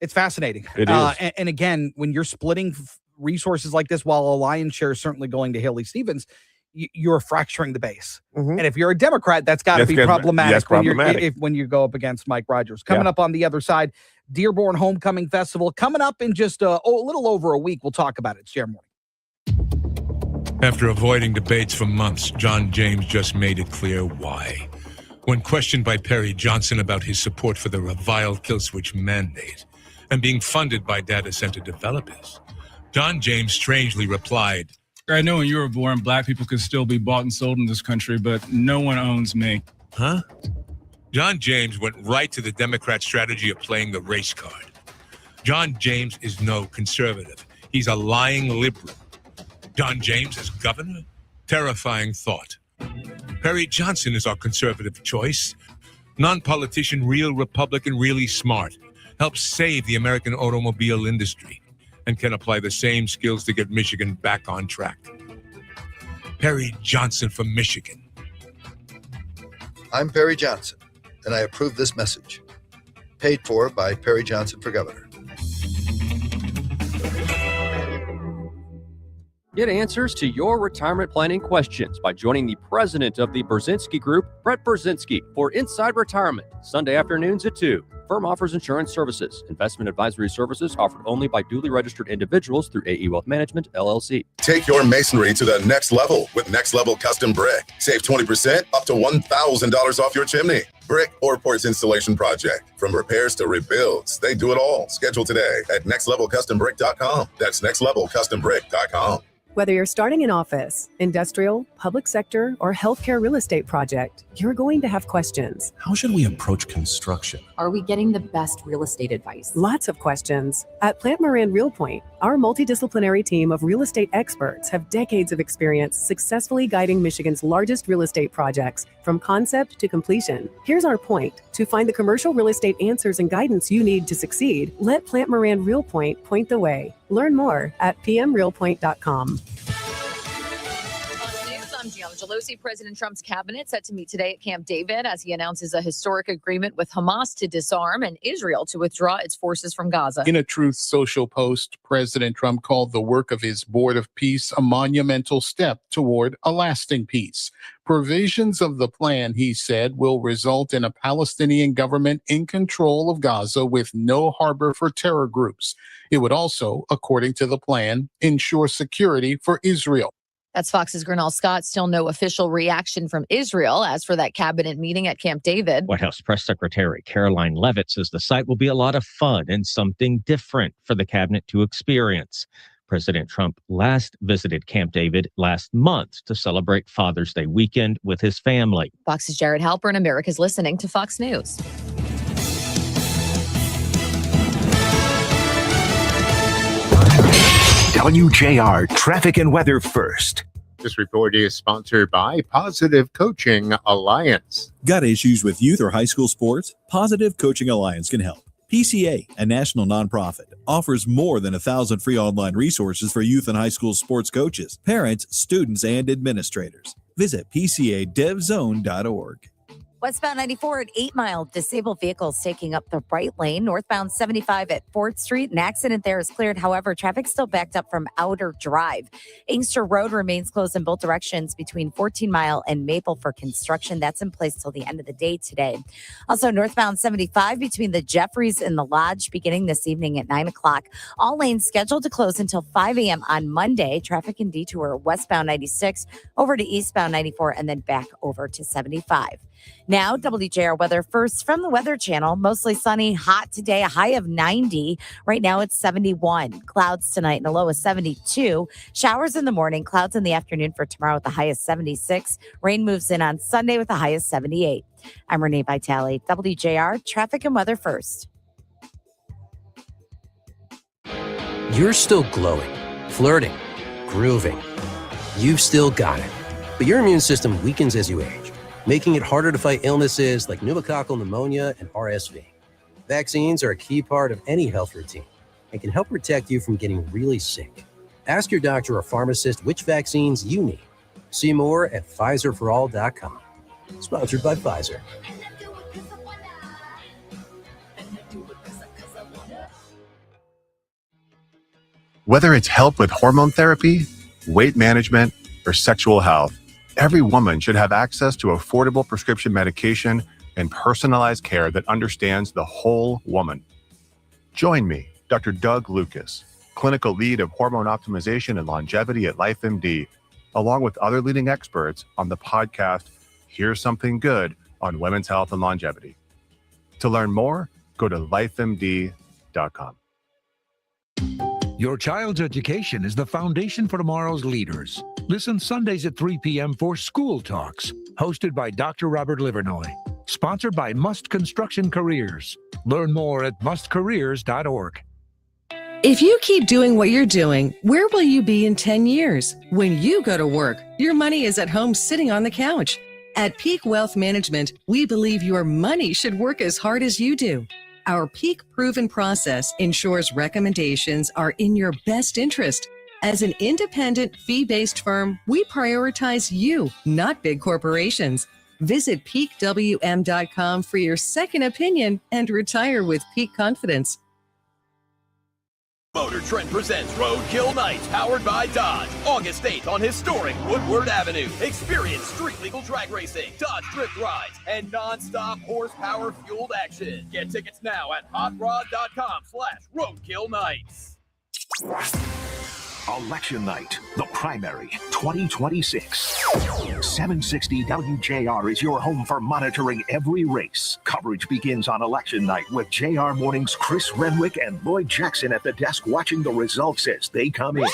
It's fascinating. It is. And again, when you're splitting resources like this, while a lion's share is certainly going to Haley Stevens, you're fracturing the base. And if you're a Democrat, that's got to be problematic, when you go up against Mike Rogers. Coming up on the other side, Dearborn Homecoming Festival coming up in just a little over a week. We'll talk about it. It's JR Morning. After avoiding debates for months, John James just made it clear why. When questioned by Perry Johnson about his support for the reviled kill switch mandate and being funded by data center developers, John James strangely replied, I know when you were born, black people could still be bought and sold in this country, but no one owns me. Huh? John James went right to the Democrat strategy of playing the race card. John James is no conservative. He's a lying liberal. John James as governor? Terrifying thought. Perry Johnson is our conservative choice. Non-politician, real Republican, really smart. Helps save the American automobile industry and can apply the same skills to get Michigan back on track. Perry Johnson from Michigan. I'm Perry Johnson, and I approve this message. Paid for by Perry Johnson for Governor. Get answers to your retirement planning questions by joining the president of the Brzezinski Group, Brett Brzezinski, for Inside Retirement, Sunday afternoons at 2. Firm offers insurance services. Investment advisory services offered only by duly registered individuals through AE Wealth Management, LLC. Take your masonry to the next level with Next Level Custom Brick. Save 20% up to $1,000 off your chimney. Brick or porch installation project. From repairs to rebuilds, they do it all. Schedule today at nextlevelcustombrick.com. That's nextlevelcustombrick.com. Whether you're starting an office, industrial, public sector, or healthcare real estate project, you're going to have questions. How should we approach construction? Are we getting the best real estate advice? Lots of questions. At Plant Moran Real Point, our multidisciplinary team of real estate experts have decades of experience successfully guiding Michigan's largest real estate projects from concept to completion. Here's our point. To find the commercial real estate answers and guidance you need to succeed, let Plant Moran Real Point point the way. Learn more at pmrealpoint.com. I'm Gianna Gelosi. President Trump's cabinet set to meet today at Camp David as he announces a historic agreement with Hamas to disarm and Israel to withdraw its forces from Gaza. In a Truth Social post, President Trump called the work of his Board of Peace a monumental step toward a lasting peace. Provisions of the plan, he said, will result in a Palestinian government in control of Gaza with no harbor for terror groups. It would also, according to the plan, ensure security for Israel. That's Fox's Gernal Scott. Still no official reaction from Israel. As for that cabinet meeting at Camp David, White House Press Secretary Caroline Leavitt says the site will be a lot of fun and something different for the cabinet to experience. President Trump last visited Camp David last month to celebrate Father's Day weekend with his family. Fox's Jared Halpern. America's listening to Fox News. WJR Traffic and Weather First. This report is sponsored by Positive Coaching Alliance. Got issues with youth or high school sports? Positive Coaching Alliance can help. PCA, a national nonprofit, offers more than 1,000 free online resources for youth and high school sports coaches, parents, students, and administrators. Visit PCADevZone.org. Westbound 94 at 8 Mile, disabled vehicles taking up the right lane. Northbound 75 at 4th Street. An accident there is cleared. However, traffic still backed up from Outer Drive. Inkster Road remains closed in both directions between 14 Mile and Maple for construction. That's in place till the end of the day today. Also, northbound 75 between the Jeffries and the Lodge beginning this evening at 9 o'clock. All lanes scheduled to close until 5 a.m. on Monday. Traffic and detour westbound 96 over to eastbound 94 and then back over to 75. Now, WJR weather first from the Weather Channel. Mostly sunny, hot today, a high of 90. Right now it's 71. Clouds tonight and a low of 72. Showers in the morning, clouds in the afternoon for tomorrow with the high of 76. Rain moves in on Sunday with the high of 78. I'm Renee Vitale, WJR Traffic and Weather First. You're still glowing, flirting, grooving. You've still got it. But your immune system weakens as you age, making it harder to fight illnesses like pneumococcal pneumonia and RSV. Vaccines are a key part of any health routine and can help protect you from getting really sick. Ask your doctor or pharmacist which vaccines you need. See more at PfizerForAll.com. Sponsored by Pfizer. Whether it's help with hormone therapy, weight management, or sexual health, every woman should have access to affordable prescription medication and personalized care that understands the whole woman. Join me, Dr. Doug Lucas, clinical lead of hormone optimization and longevity at LifeMD, along with other leading experts on the podcast, Here's Something Good on Women's Health and Longevity. To learn more, go to lifemd.com. Your child's education is the foundation for tomorrow's leaders. Listen Sundays at 3 p.m. for School Talks, hosted by Dr. Robert Livernoy. Sponsored by Must Construction Careers. Learn more at mustcareers.org. If you keep doing what you're doing, where will you be in 10 years? When you go to work, your money is at home sitting on the couch. At Peak Wealth Management, we believe your money should work as hard as you do. Our Peak Proven process ensures recommendations are in your best interest. As an independent, fee-based firm, we prioritize you, not big corporations. Visit peakwm.com for your second opinion and retire with peak confidence. Motor Trend presents Roadkill Nights, powered by Dodge. August 8th on historic Woodward Avenue. Experience street legal drag racing, Dodge drift rides, and non-stop horsepower fueled action. Get tickets now at hotrod.com/Roadkill Nights. Election night, the primary 2026. 760 WJR is your home for monitoring every race. Coverage begins on election night with JR Morning's Chris Renwick and Lloyd Jackson at the desk watching the results as they come in.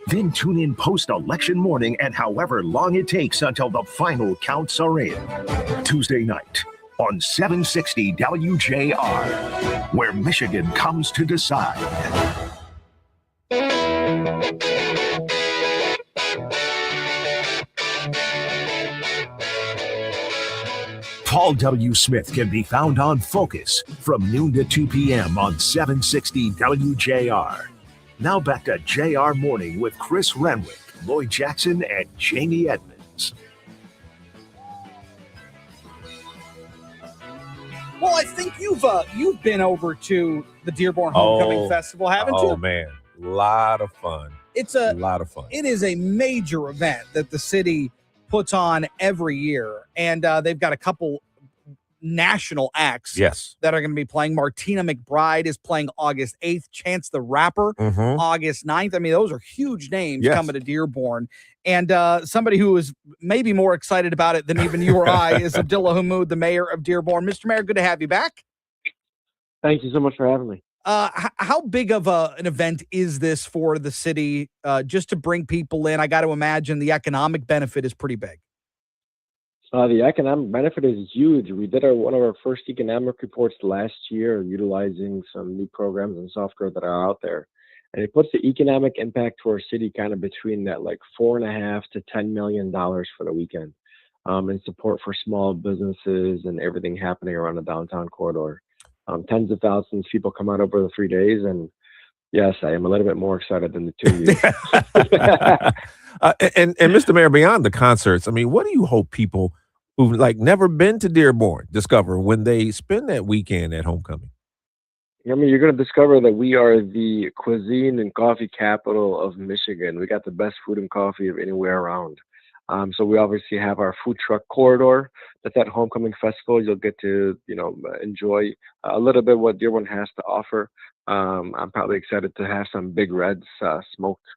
Then tune in post-election morning and however long it takes until the final counts are in. Tuesday night on 760 WJR, where Michigan comes to decide. Paul W. Smith can be found on Focus from noon to 2 p.m. on 760 WJR. Now back to JR Morning with Chris Renwick, Lloyd Jackson, and Jamie Edmonds. Well, I think you've been over to the Dearborn Homecoming Festival, haven't you? Oh man, a lot of fun. It's a lot of fun. It is a major event that the city puts on every year, and they've got a couple national acts that are going to be playing. Martina McBride is playing August 8th. Chance the Rapper, August 9th. I mean, those are huge names coming to Dearborn. And somebody who is maybe more excited about it than even you or I is Abdullah Hammoud, the mayor of Dearborn. Mr. Mayor, good to have you back. Thank you so much for having me. How big of an event is this for the city, just to bring people in? I got to imagine the economic benefit is pretty big. The economic benefit is huge. We did one of our first economic reports last year, utilizing some new programs and software that are out there. And it puts the economic impact to our city kind of between that like $4.5 to $10 million for the weekend, and support for small businesses and everything happening around the downtown corridor. Tens of thousands of people come out over the 3 days, and yes, I am a little bit more excited than the 2 years. And Mr. Mayor, beyond the concerts, I mean, what do you hope people who've like never been to Dearborn discover when they spend that weekend at Homecoming? I mean, you're going to discover that we are the cuisine and coffee capital of Michigan. We got the best food and coffee of anywhere around. So we obviously have our food truck corridor. That's at Homecoming Festival. You'll get to, enjoy a little bit what Dearborn has to offer. I'm probably excited to have some Big Red's smoked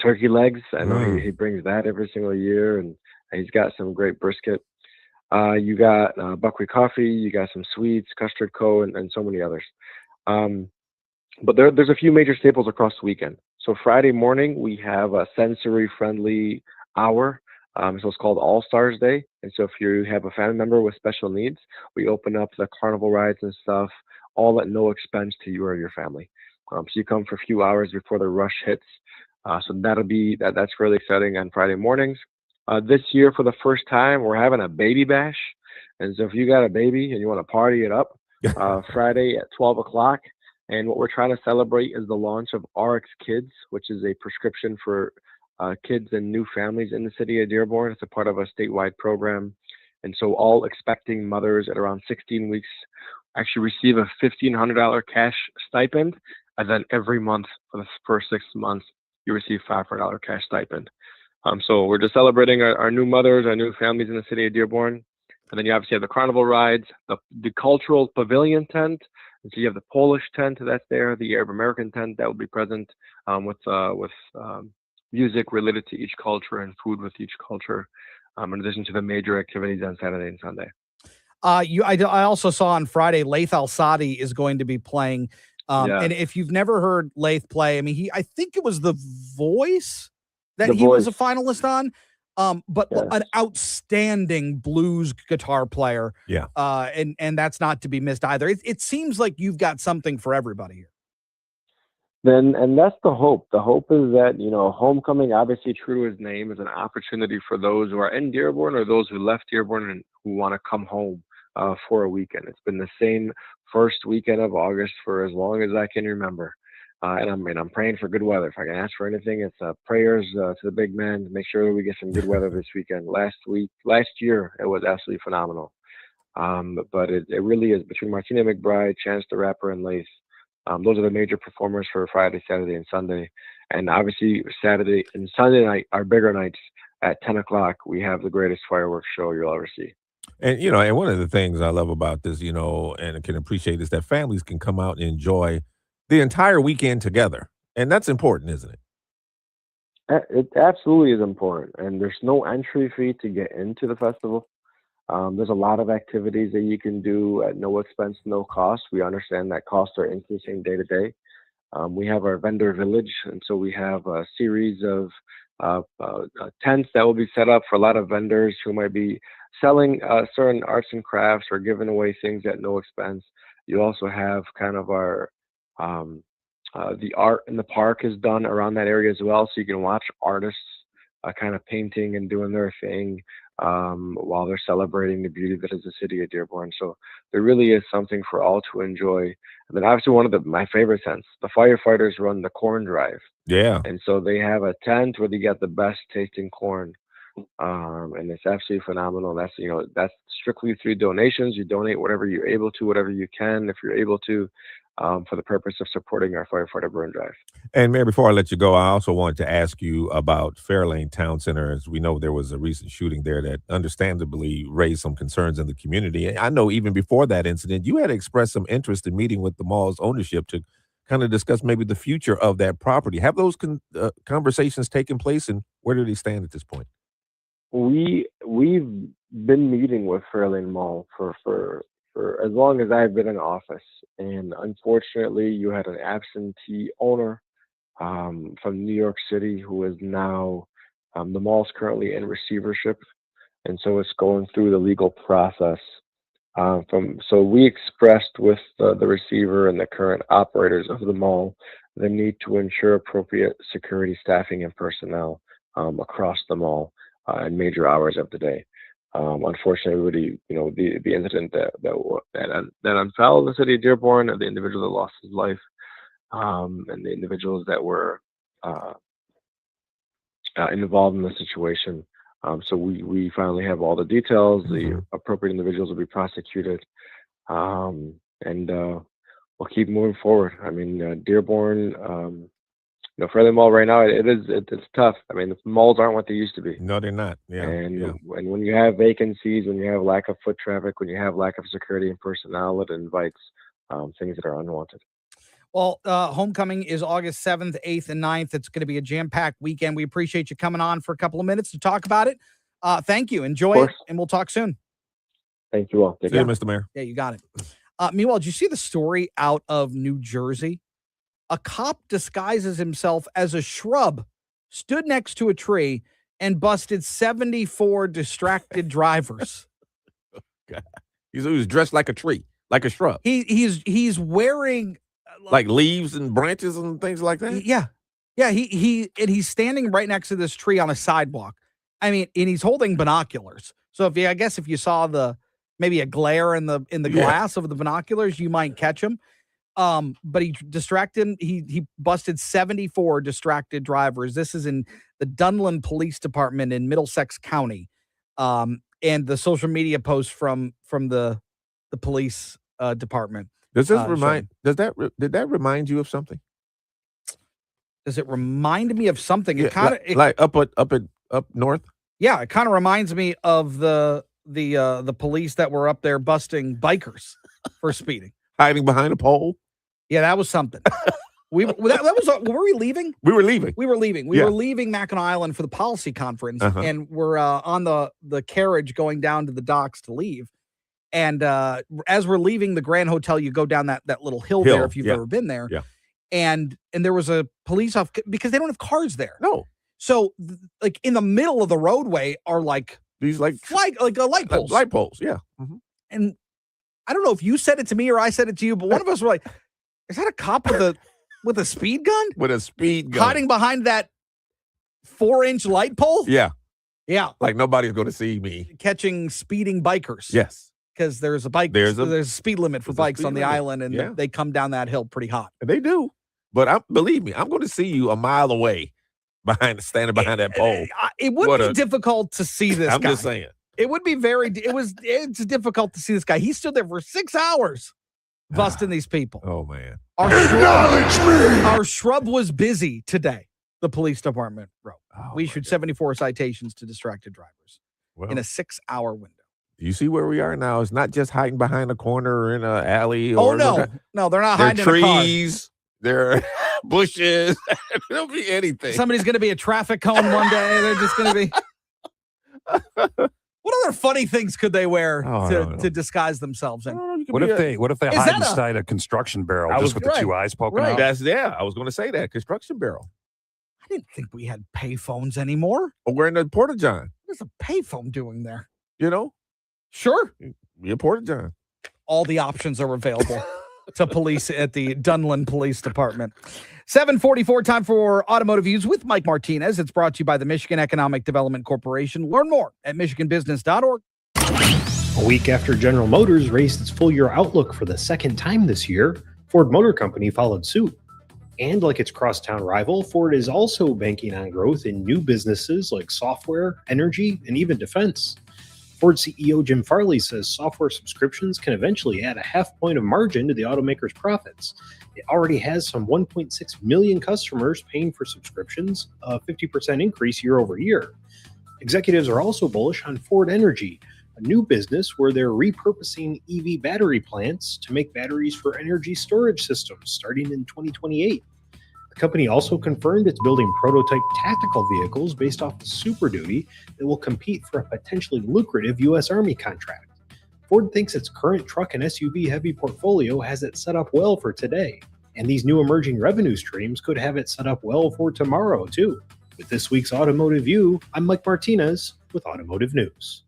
turkey legs. I know he brings that every single year, and he's got some great brisket. You got buckwheat coffee. You got some sweets, Custard Co., and so many others. But there's a few major staples across the weekend. So Friday morning, we have a sensory-friendly hour. So it's called All Stars Day. And so if you have a family member with special needs, we open up the carnival rides and stuff, all at no expense to you or your family. So you come for a few hours before the rush hits. So that's really exciting on Friday mornings. This year, for the first time, we're having a baby bash. And so if you got a baby and you want to party it up, Friday at 12 o'clock. And what we're trying to celebrate is the launch of RX Kids, which is a prescription for kids and new families in the city of Dearborn. It's a part of a statewide program. And so all expecting mothers at around 16 weeks actually receive a $1,500 cash stipend. And then every month for the first 6 months, you receive $500 cash stipend. So we're just celebrating our new mothers, our new families in the city of Dearborn. And then you obviously have the carnival rides, the cultural pavilion tent. And so you have the Polish tent that's there, the Arab American tent that will be present with music related to each culture and food with each culture, in addition to the major activities on Saturday and Sunday. I also saw on Friday, Laith Al-Sadi is going to be playing. And if you've never heard Laith play, I mean, I think it was The Voice that he was a finalist on. But an outstanding blues guitar player. Yeah. And that's not to be missed either. It seems like you've got something for everybody here. And that's the hope. The hope is that, homecoming, obviously true to his name, is an opportunity for those who are in Dearborn or those who left Dearborn and who want to come home for a weekend. It's been the same first weekend of August for as long as I can remember. And I'm praying for good weather. If I can ask for anything, it's prayers to the big man to make sure that we get some good weather this weekend. Last year, it was absolutely phenomenal. But it really is between Martina McBride, Chance the Rapper, and Lace. Those are the major performers for Friday, Saturday, and Sunday. And obviously Saturday and Sunday night are bigger nights. At 10 o'clock, we have the greatest fireworks show you'll ever see. And, and one of the things I love about this, and can appreciate is that families can come out and enjoy the entire weekend together. And that's important, isn't it? It absolutely is important. And there's no entry fee to get into the festival. There's a lot of activities that you can do at no expense, no cost. We understand that costs are increasing day to day. We have our vendor village, and so we have a series of tents that will be set up for a lot of vendors who might be selling certain arts and crafts or giving away things at no expense. You also have kind of our the art in the park is done around that area as well, so you can watch artists kind of painting and doing their thing while they're celebrating the beauty that is the city of Dearborn. So there really is something for all to enjoy. And then obviously one of my favorite tents, the firefighters run the corn drive. Yeah. And so they have a tent where they get the best tasting corn. And it's absolutely phenomenal. That's strictly through donations. You donate whatever you're able to, whatever you can, if you're able to, for the purpose of supporting our firefighter burn drive. And Mayor, before I let you go, I also wanted to ask you about Fairlane Town Center. As we know, there was a recent shooting there that understandably raised some concerns in the community. And I know even before that incident, you had expressed some interest in meeting with the mall's ownership to kind of discuss maybe the future of that property. Have those conversations taken place, and where do they stand at this point? We've been meeting with Fairlane Mall for as long as I've been in office, and unfortunately, you had an absentee owner from New York City who is now the mall's currently in receivership, and so it's going through the legal process. So we expressed with the receiver and the current operators of the mall the need to ensure appropriate security staffing and personnel across the mall in major hours of the day. Unfortunately, the incident that unfouled the city of Dearborn, and the individual that lost his life, and the individuals that were involved in the situation. So we finally have all the details. The appropriate individuals will be prosecuted, and we'll keep moving forward. I mean, Dearborn. Fairlane Mall right now, it's tough. I mean, the malls aren't what they used to be. No, they're not. Yeah. And when you have vacancies, when you have lack of foot traffic, when you have lack of security and personnel, it invites things that are unwanted. Well, homecoming is August 7th, 8th, and 9th. It's going to be a jam-packed weekend. We appreciate you coming on for a couple of minutes to talk about it. Thank you. Enjoy it, and we'll talk soon. Thank you all. See you, Mr. Mayor. Yeah, you got it. Meanwhile, did you see the story out of New Jersey? A cop disguises himself as a shrub, stood next to a tree, and busted 74 distracted drivers. God. He was dressed like a tree, like a shrub. He's wearing like leaves and branches and things like that. Yeah. He's standing right next to this tree on a sidewalk. I mean, and he's holding binoculars. So if you saw maybe a glare in the glass of the binoculars, you might catch him. But he distracted. He busted 74 distracted drivers. This is in the Dunlin Police Department in Middlesex County. And the social media post from the police department. Does this did that remind you of something? Does it remind me of something? It kind of like up north. Yeah, it kind of reminds me of the police that were up there busting bikers for speeding. Hiding behind a pole. Yeah, that was something. Were we leaving? We were leaving. We were leaving Mackinac Island for the policy conference, and we're on the carriage going down to the docks to leave. And as we're leaving the Grand Hotel, you go down that little hill there if you've ever been there. Yeah. And there was a police officer because they don't have cars there. No. So, like in the middle of the roadway are like these like light poles. Light poles, yeah. And I don't know if you said it to me or I said it to you, but one of us were like, "Is that a cop with a speed gun? With a speed gun, hiding behind that 4-inch light pole?" Yeah. Yeah. Like nobody's going to see me Catching speeding bikers. Yes. Because there's a speed limit for bikes on the island, and they come down that hill pretty hot. They do. But believe me, I'm going to see you a mile away standing behind that pole. It would be difficult to see this guy. I'm just saying. It would be it's difficult to see this guy. He stood there for 6 hours busting these people. Oh, man. Our shrub was busy today, the police department wrote. We issued 74 citations to distracted drivers in a 6-hour window. You see where we are now? It's not just hiding behind a corner or in an alley. No, they're not hiding in a car. Trees, there are bushes. There'll be anything. Somebody's going to be a traffic cone one day. They're just going to be. What other funny things could they wear to disguise themselves in? What if they hide inside a construction barrel just with the two eyes poking out? I was going to say that construction barrel. I didn't think we had payphones anymore. Or we're in the Porta-John. What's a payphone doing there? You know? Sure. Be a Porta-John. All the options are available to police at the Dunlin Police Department. 7:44, time for Automotive Views with Mike Martinez. It's brought to you by the Michigan Economic Development Corporation. Learn more at michiganbusiness.org. A week after General Motors raised its full-year outlook for the second time this year, Ford Motor Company followed suit. And like its crosstown rival, Ford is also banking on growth in new businesses like software, energy, and even defense. Ford CEO Jim Farley says software subscriptions can eventually add a half point of margin to the automaker's profits. It already has some 1.6 million customers paying for subscriptions, a 50% increase year over year. Executives are also bullish on Ford Energy, a new business where they're repurposing EV battery plants to make batteries for energy storage systems starting in 2028. The company also confirmed it's building prototype tactical vehicles based off the Super Duty that will compete for a potentially lucrative U.S. Army contract. Ford thinks its current truck and SUV heavy portfolio has it set up well for today, and these new emerging revenue streams could have it set up well for tomorrow, too. With this week's Automotive View, I'm Mike Martinez with Automotive News.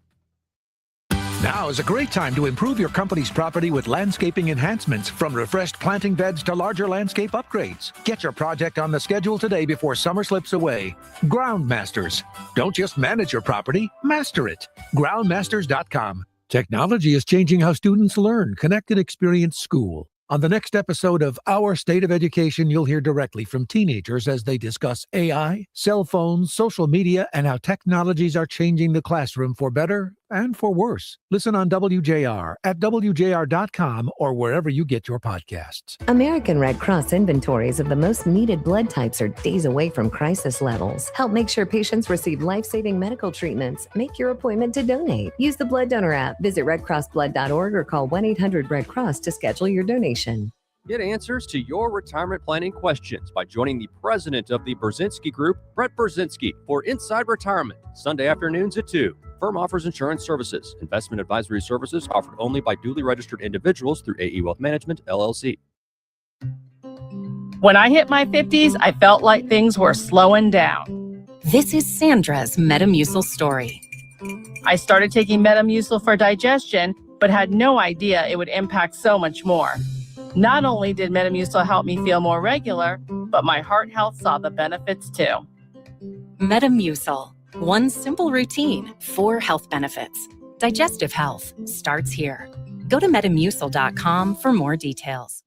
Now is a great time to improve your company's property with landscaping enhancements, from refreshed planting beds to larger landscape upgrades. Get your project on the schedule today before summer slips away. Groundmasters. Don't just manage your property, master it. Groundmasters.com. Technology is changing how students learn. Connected Experience School. On the next episode of Our State of Education, you'll hear directly from teenagers as they discuss AI, cell phones, social media, and how technologies are changing the classroom for better and for worse. Listen on WJR, at WJR.com, or wherever you get your podcasts. American Red Cross inventories of the most needed blood types are days away from crisis levels. Help make sure patients receive life-saving medical treatments. Make your appointment to donate. Use the Blood Donor app. Visit redcrossblood.org or call 1-800-RED-CROSS to schedule your donation. Get answers to your retirement planning questions by joining the president of the Brzezinski Group, Brett Brzezinski, for Inside Retirement, Sunday afternoons at 2. Firm offers insurance services. Investment advisory services offered only by duly registered individuals through AE Wealth Management, LLC. When I hit my 50s, I felt like things were slowing down. This is Sandra's Metamucil story. I started taking Metamucil for digestion, but had no idea it would impact so much more. Not only did Metamucil help me feel more regular, but my heart health saw the benefits too. Metamucil. One simple routine, 4 health benefits. Digestive health starts here. Go to metamucil.com for more details.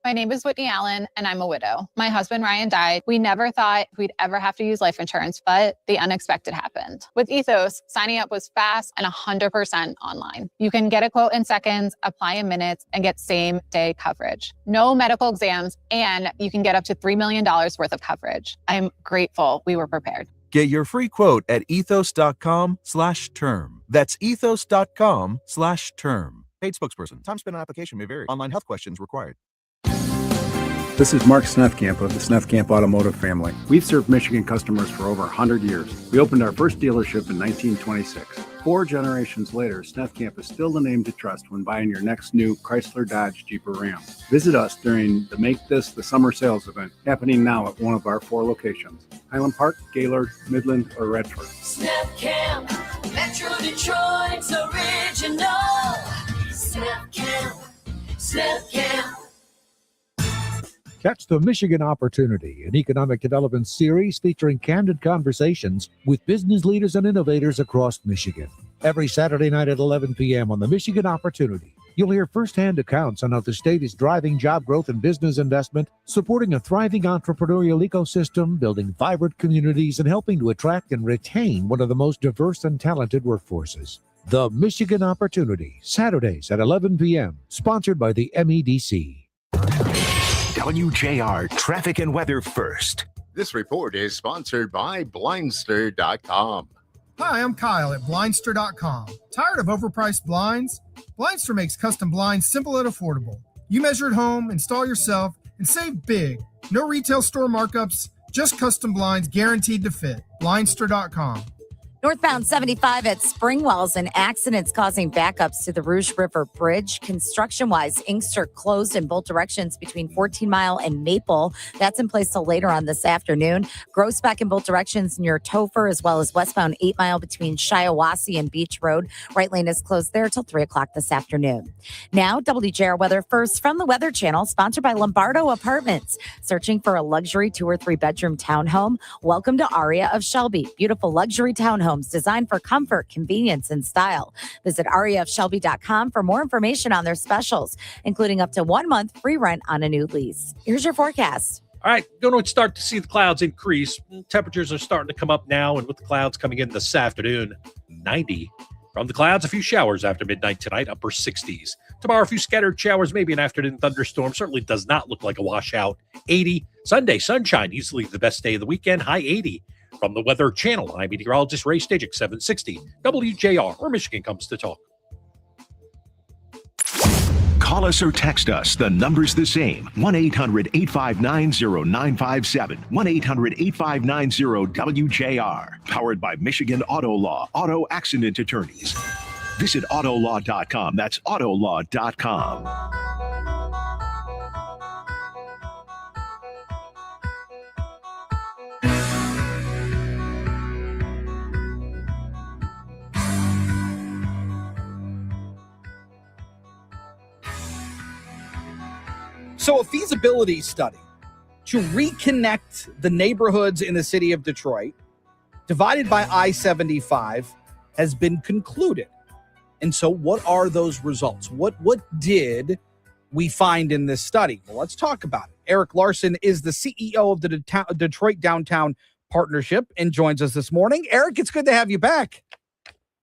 My name is Whitney Allen, and I'm a widow. My husband, Ryan, died. We never thought we'd ever have to use life insurance, but the unexpected happened. With Ethos, signing up was fast and 100% online. You can get a quote in seconds, apply in minutes, and get same-day coverage. No medical exams, and you can get up to $3 million worth of coverage. I'm grateful we were prepared. Get your free quote at ethos.com/term. That's ethos.com/term. Paid spokesperson. Time spent on application may vary. Online health questions required. This is Mark Snethkamp of the Snethkamp Automotive family. We've served Michigan customers for over 100 years. We opened our first dealership in 1926. 4 generations later, Snethkamp is still the name to trust when buying your next new Chrysler, Dodge, Jeep, or Ram. Visit us during the Make This the Summer Sales event happening now at one of our 4 locations: Highland Park, Gaylord, Midland, or Redford. Snethkamp, Metro Detroit's original. Snethkamp. Catch the Michigan Opportunity, an economic development series featuring candid conversations with business leaders and innovators across Michigan. Every Saturday night at 11 p.m. on the Michigan Opportunity, you'll hear firsthand accounts on how the state is driving job growth and business investment, supporting a thriving entrepreneurial ecosystem, building vibrant communities, and helping to attract and retain one of the most diverse and talented workforces. The Michigan Opportunity, Saturdays at 11 p.m., sponsored by the MEDC. WJR Traffic and Weather First. This report is sponsored by Blindster.com. Hi, I'm Kyle at Blindster.com. Tired of overpriced blinds? Blindster makes custom blinds simple and affordable. You measure at home, install yourself, and save big. No retail store markups, just custom blinds guaranteed to fit. Blindster.com. Northbound 75 at Springwells, an accident's causing backups to the Rouge River Bridge. Construction-wise, Inkster closed in both directions between 14 Mile and Maple. That's in place till later on this afternoon. Grossbeck in both directions near Topher, as well as westbound 8 Mile between Shiawassee and Beach Road. Right lane is closed there till 3 o'clock this afternoon. Now, WJR Weather First from the Weather Channel, sponsored by Lombardo Apartments. Searching for a luxury 2 or 3 bedroom townhome? Welcome to Aria of Shelby. Beautiful luxury townhome designed for comfort, convenience, and style. Visit ariafshelby.com for more information on their specials, including up to 1 month free rent on a new lease. Here's your forecast. All right, going to start to see the clouds increase. Temperatures are starting to come up now, and with the clouds coming in this afternoon, 90. From the clouds, a few showers after midnight tonight, upper 60s. Tomorrow, a few scattered showers, maybe an afternoon thunderstorm. Certainly does not look like a washout. 80. Sunday, sunshine, easily the best day of the weekend, high 80. From the Weather Channel, I'm meteorologist Ray Stajic, 760 WJR, where Michigan comes to talk. Call us or text us. The number's the same. 1-800-859-0957. 1-800-859-0WJR. Powered by Michigan Auto Law, Auto Accident Attorneys. Visit autolaw.com. That's autolaw.com. So a feasibility study to reconnect the neighborhoods in the city of Detroit, divided by I-75, has been concluded. And so what are those results? What did we find in this study? Well, let's talk about it. Eric Larson is the CEO of the Detroit Downtown Partnership and joins us this morning. Eric, it's good to have you back.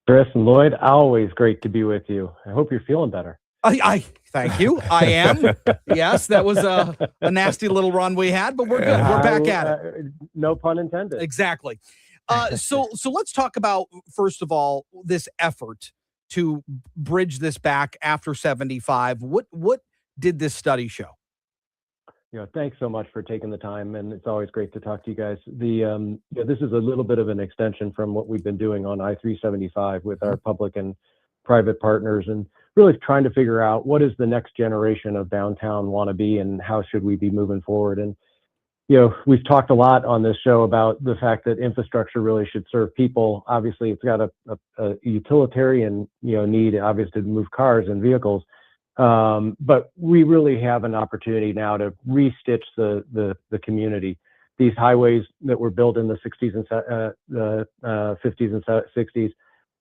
Chris and Lloyd, always great to be with you. I hope you're feeling better. I thank you. I am. Yes, that was a nasty little run we had, but we're good. We're back at it. No pun intended. Exactly. So let's talk about, first of all, this effort to bridge this back after 75. What did this study show? Thanks so much for taking the time, and it's always great to talk to you guys. This is a little bit of an extension from what we've been doing on I-375 with our public and private partners, and really trying to figure out what is the next generation of downtown want to be and how should we be moving forward. And, we've talked a lot on this show about the fact that infrastructure really should serve people. Obviously, it's got a utilitarian, need, obviously, to move cars and vehicles. But we really have an opportunity now to restitch the community. These highways that were built in the 60s and the 50s and 60s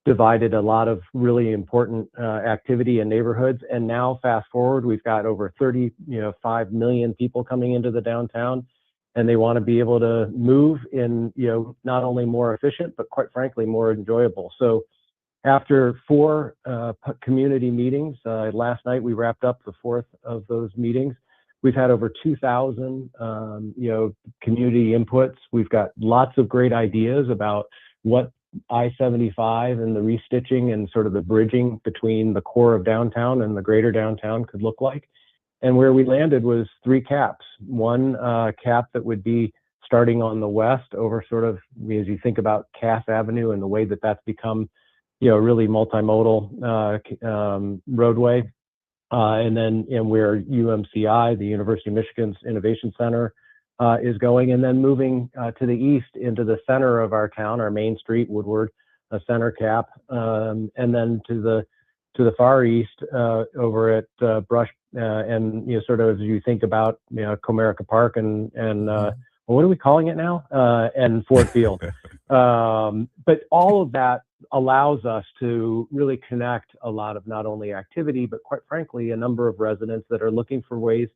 divided a lot of really important activity in neighborhoods. And now fast forward, we've got over 5 million people coming into the downtown, and they want to be able to move in, not only more efficient, but quite frankly, more enjoyable. So after 4 community meetings, last night we wrapped up the 4th of those meetings. We've had over 2,000, community inputs. We've got lots of great ideas about what I-75 and the restitching and sort of the bridging between the core of downtown and the greater downtown could look like. And where we landed was 3 caps. One cap that would be starting on the west over sort of, as you think about Cass Avenue and the way that that's become, really multimodal roadway. And then where UMCI, the University of Michigan's Innovation Center, is going, and then moving to the east into the center of our town, our main street, Woodward, a center cap, and then to the far east over at Brush, and sort of as you think about Comerica Park and what are we calling it now? And Ford Field. But all of that allows us to really connect a lot of not only activity, but quite frankly, a number of residents that are looking for ways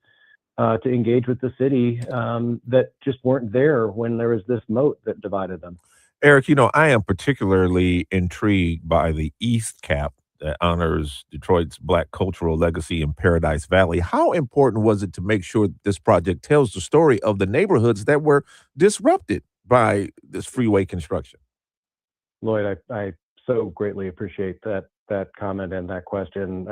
to engage with the city that just weren't there when there was this moat that divided them. Eric, I am particularly intrigued by the East Cap that honors Detroit's Black cultural legacy in Paradise Valley. How important was it to make sure that this project tells the story of the neighborhoods that were disrupted by this freeway construction? Lloyd, I so greatly appreciate that comment and that question.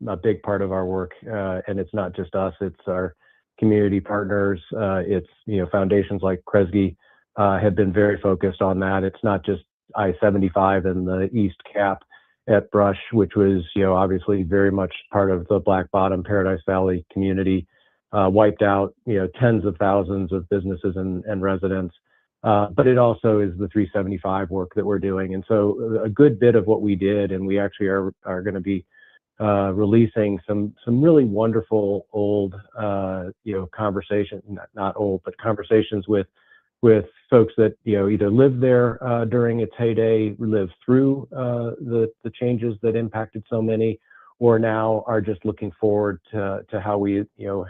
A big part of our work, and it's not just us, it's our community partners. It's, foundations like Kresge have been very focused on that. It's not just I-75 and the East Cap at Brush, which was, obviously very much part of the Black Bottom Paradise Valley community, wiped out, tens of thousands of businesses and residents. But it also is the 375 work that we're doing. And so a good bit of what we did, and we actually are going to be releasing some really wonderful old, conversation, not old, but conversations with folks that, either lived there during its heyday, lived through the changes that impacted so many, or now are just looking forward to how we,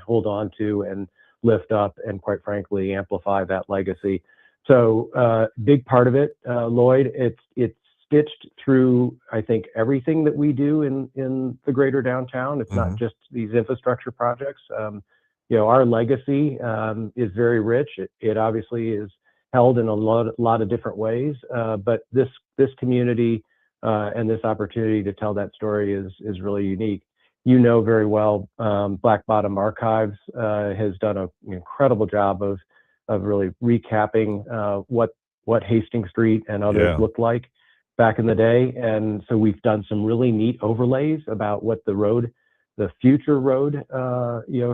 hold on to and lift up and, quite frankly, amplify that legacy. So big part of it, Lloyd, it's stitched through, I think, everything that we do in the greater downtown. It's not just these infrastructure projects. Our legacy is very rich. It obviously is held in a lot of different ways, but this community and this opportunity to tell that story is really unique. Very well, Black Bottom Archives has done an incredible job of really recapping what Hastings Street and others looked like back in the day. And so we've done some really neat overlays about what the future road,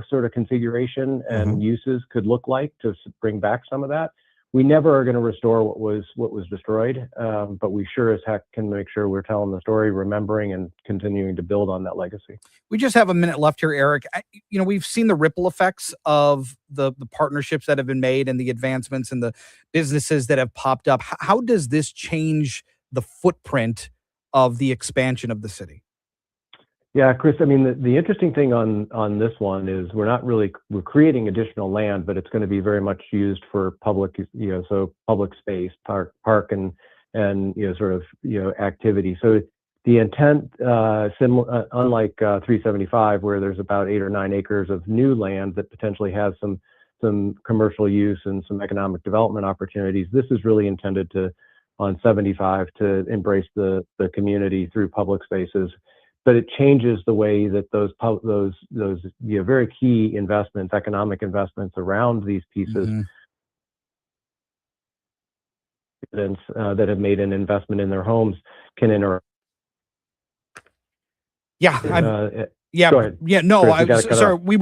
sort of configuration and uses could look like to bring back some of that. We never are going to restore what was destroyed, but we sure as heck can make sure we're telling the story, remembering and continuing to build on that legacy. We just have a minute left here, Eric. We've seen the ripple effects of the partnerships that have been made and the advancements and the businesses that have popped up. How does this change the footprint of the expansion of the city? Yeah, Chris, I mean, the interesting thing on this one is we're creating additional land, but it's going to be very much used for public, so public space, park and sort of, activity. So the intent, unlike 375, where there's about 8 or 9 acres of new land that potentially has some commercial use and some economic development opportunities, this is really intended on 75 to embrace the community through public spaces. But it changes the way that those very key investments, economic investments around these pieces, that have made an investment in their homes can interact. Yeah, Go ahead. Chris, sorry. We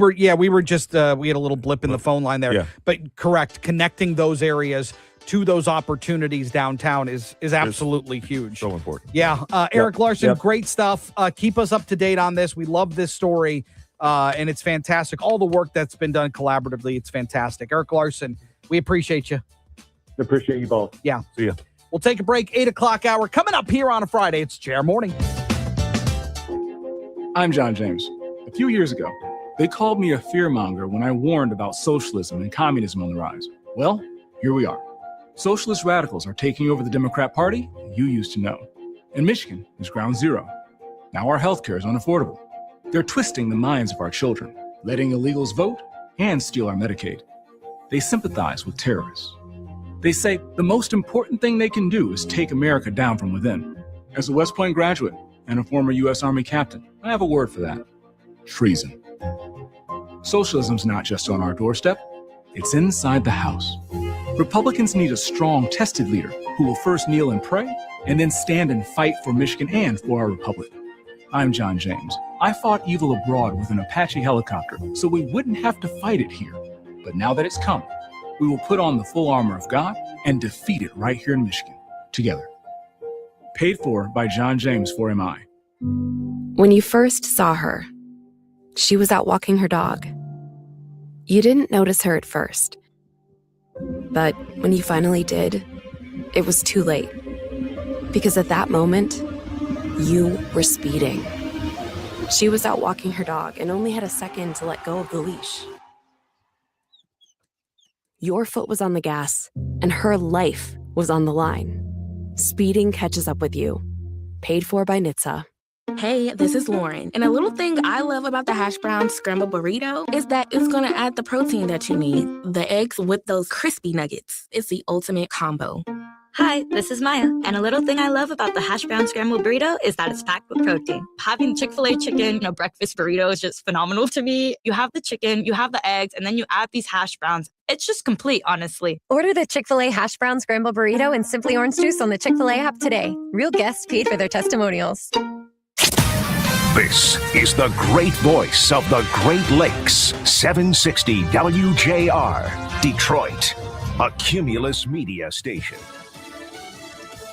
were just we had a little blip in the phone line there. Yeah. But correct, connecting those areas to those opportunities downtown is absolutely huge. So important. Yeah. Eric Larson, great stuff. Keep us up to date on this. We love this story, and it's fantastic. All the work that's been done collaboratively, it's fantastic. Eric Larson, we appreciate you. Appreciate you both. Yeah. See ya. We'll take a break. 8 o'clock hour coming up here on a Friday. It's JR Morning. I'm John James. A few years ago, they called me a fearmonger when I warned about socialism and communism on the rise. Well, here we are. Socialist radicals are taking over the Democrat Party you used to know. And Michigan is ground zero. Now our healthcare is unaffordable. They're twisting the minds of our children, letting illegals vote and steal our Medicaid. They sympathize with terrorists. They say the most important thing they can do is take America down from within. As a West Point graduate and a former U.S. Army captain, I have a word for that: treason. Socialism's not just on our doorstep, it's inside the house. Republicans need a strong, tested leader who will first kneel and pray, and then stand and fight for Michigan and for our republic. I'm John James. I fought evil abroad with an Apache helicopter so we wouldn't have to fight it here. But now that it's come, we will put on the full armor of God and defeat it right here in Michigan, together. Paid for by John James for MI. When you first saw her, she was out walking her dog. You didn't notice her at first. But when you finally did, it was too late. Because at that moment, you were speeding. She was out walking her dog and only had a second to let go of the leash. Your foot was on the gas, and her life was on the line. Speeding catches up with you. Paid for by NHTSA. Hey, this is Lauren. And a little thing I love about the hash brown scrambled burrito is that it's going to add the protein that you need. The eggs with those crispy nuggets. It's the ultimate combo. Hi, this is Maya, and a little thing I love about the hash brown scrambled burrito is that it's packed with protein. Having Chick-fil-A chicken in a breakfast burrito is just phenomenal to me. You have the chicken, you have the eggs, and then you add these hash browns. It's just complete, honestly. Order the Chick-fil-A hash brown scrambled burrito and Simply Orange Juice on the Chick-fil-A app today. Real guests paid for their testimonials. This is the great voice of the Great Lakes, 760 WJR, Detroit, a Cumulus media station.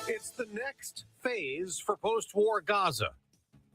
It's the next phase for post-war Gaza.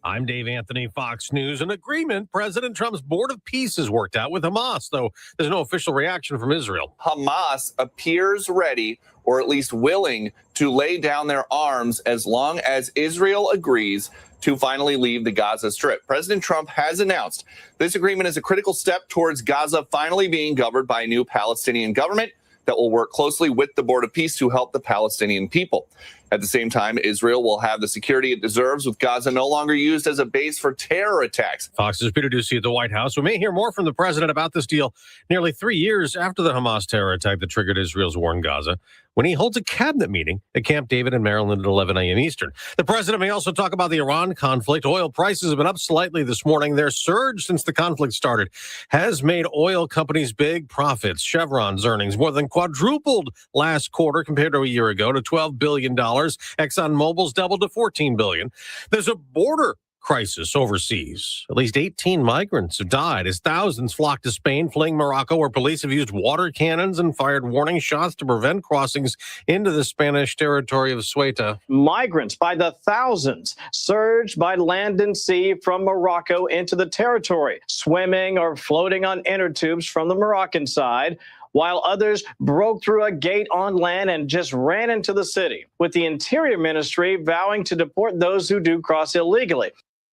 I'm Dave Anthony, Fox News. An agreement President Trump's Board of Peace has worked out with Hamas, though there's no official reaction from Israel. Hamas appears ready, or at least willing, to lay down their arms as long as Israel agrees to finally leave the Gaza Strip. President Trump has announced this agreement is a critical step towards Gaza finally being governed by a new Palestinian government that will work closely with the Board of Peace to help the Palestinian people. At the same time, Israel will have the security it deserves, with Gaza no longer used as a base for terror attacks. Fox's Peter Ducey at the White House. We may hear more from the president about this deal nearly 3 years after the Hamas terror attack that triggered Israel's war in Gaza, when he holds a cabinet meeting at Camp David in Maryland at 11 a.m. Eastern. The president may also talk about the Iran conflict. Oil prices have been up slightly this morning. Their surge since the conflict started has made oil companies big profits. Chevron's earnings more than quadrupled last quarter compared to a year ago to $12 billion. ExxonMobil's doubled to $14 billion. There's a border crisis overseas. At least 18 migrants have died as thousands flock to Spain, fleeing Morocco, where police have used water cannons and fired warning shots to prevent crossings into the Spanish territory of Ceuta. Migrants by the thousands surged by land and sea from Morocco into the territory, swimming or floating on inner tubes from the Moroccan side, while others broke through a gate on land and just ran into the city, with the Interior Ministry vowing to deport those who do cross illegally.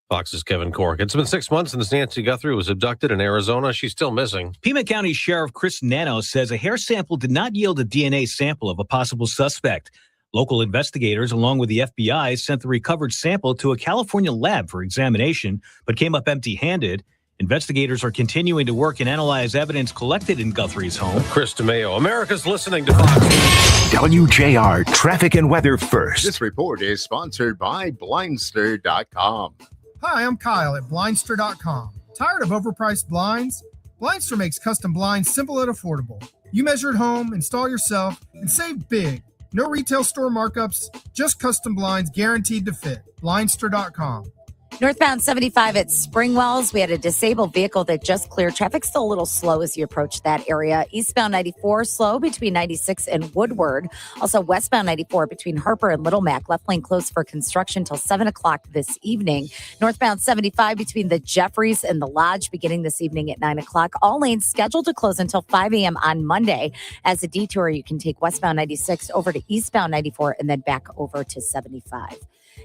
Fox's Kevin Cork. It's been 6 months since Nancy Guthrie was abducted in Arizona. She's still missing. Pima County Sheriff Chris Nano says a hair sample did not yield a DNA sample of a possible suspect. Local investigators, along with the FBI, sent the recovered sample to a California lab for examination, but came up empty-handed. Investigators are continuing to work and analyze evidence collected in Guthrie's home. Chris DeMeo, America's listening to Fox News. WJR Traffic and Weather First. This report is sponsored by Blindster.com. Hi, I'm Kyle at Blindster.com. Tired of overpriced blinds? Blindster makes custom blinds simple and affordable. You measure at home, install yourself, and save big. No retail store markups, just custom blinds guaranteed to fit. Blindster.com. Northbound 75 at Springwells, we had a disabled vehicle that just cleared. Traffic still a little slow as you approach that area. Eastbound 94 slow between 96 and Woodward. Also westbound 94 between Harper and Little Mac. Left lane closed for construction till 7 o'clock this evening. Northbound 75 between the Jeffries and the Lodge beginning this evening at 9 o'clock. All lanes scheduled to close until 5 a.m. on Monday. As a detour, you can take westbound 96 over to eastbound 94 and then back over to 75.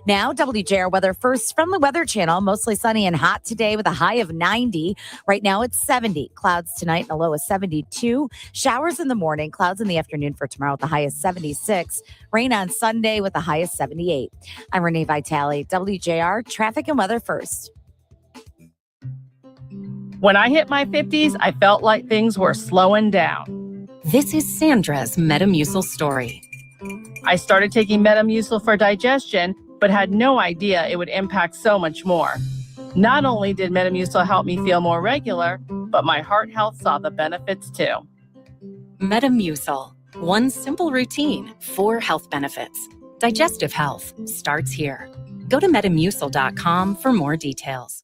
Now, WJR weather first from the Weather Channel. Mostly sunny and hot today with a high of 90. Right now it's 70. Clouds tonight and a low of 72. Showers in the morning, clouds in the afternoon for tomorrow with the high of 76. Rain on Sunday with the high of 78. I'm Renee Vitale, WJR Traffic and Weather First. When I hit my 50s, I felt like things were slowing down. This is Sandra's Metamucil story. I started taking Metamucil for digestion, but had no idea it would impact so much more. Not only did Metamucil help me feel more regular, but but my heart health saw the benefits too. Metamucil, one simple routine, 4 health benefits. Digestive health starts here. Go to metamucil.com for more details.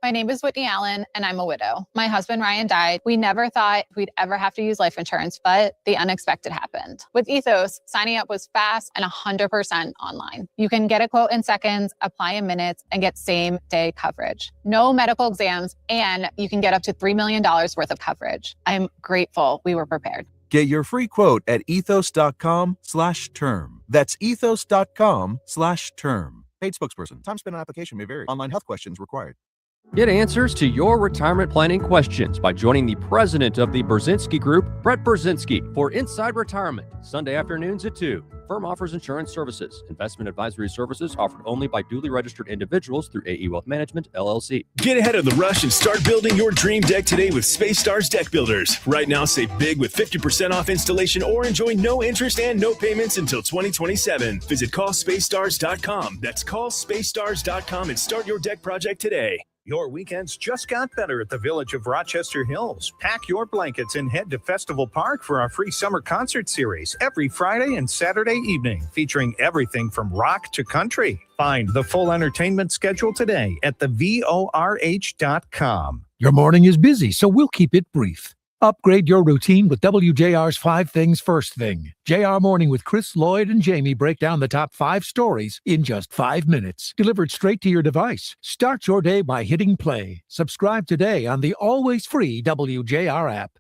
My name is Whitney Allen, and I'm a widow. My husband, Ryan, died. We never thought we'd ever have to use life insurance, but the unexpected happened. With Ethos, signing up was fast and 100% online. You can get a quote in seconds, apply in minutes, and get same-day coverage. No medical exams, and you can get up to $3 million worth of coverage. I'm grateful we were prepared. Get your free quote at ethos.com/term. That's ethos.com/term. Paid spokesperson. Time spent on application may vary. Online health questions required. Get answers to your retirement planning questions by joining the president of the Brzezinski Group, Brett Brzezinski, for Inside Retirement, Sunday afternoons at 2. Firm offers insurance services. Investment advisory services offered only by duly registered individuals through AE Wealth Management, LLC. Get ahead of the rush and start building your dream deck today with Space Stars Deck Builders. Right now, save big with 50% off installation or enjoy no interest and no payments until 2027. Visit callspacestars.com. That's callspacestars.com and start your deck project today. Your weekends just got better at the Village of Rochester Hills. Pack your blankets and head to Festival Park for our free summer concert series every Friday and Saturday evening, featuring everything from rock to country. Find the full entertainment schedule today at thevorh.com. Your morning is busy, so we'll keep it brief. Upgrade your routine with WJR's 5 Things First Thing. JR Morning with Chris, Lloyd, and Jamie break down the top 5 stories in just 5 minutes. Delivered straight to your device. Start your day by hitting play. Subscribe today on the always free WJR app.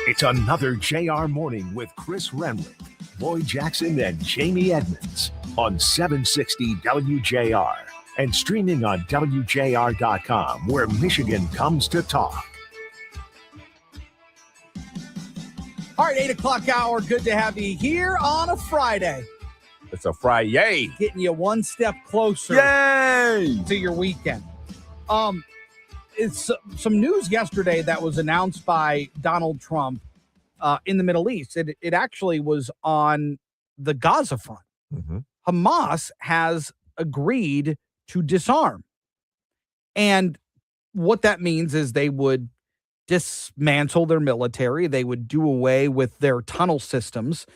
It's another JR Morning with Chris Renwick, Lloyd Jackson, and Jamie Edmonds on 760 WJR and streaming on WJR.com, where Michigan comes to talk. All right, 8 o'clock hour. Good to have you here on a Friday. It's a Friday. Getting you one step closer to your weekend. It's some news yesterday that was announced by Donald Trump in the Middle East. It actually was on the Gaza front. Mm-hmm. Hamas has agreed to disarm. And what that means is they would dismantle their military. They would do away with their tunnel systems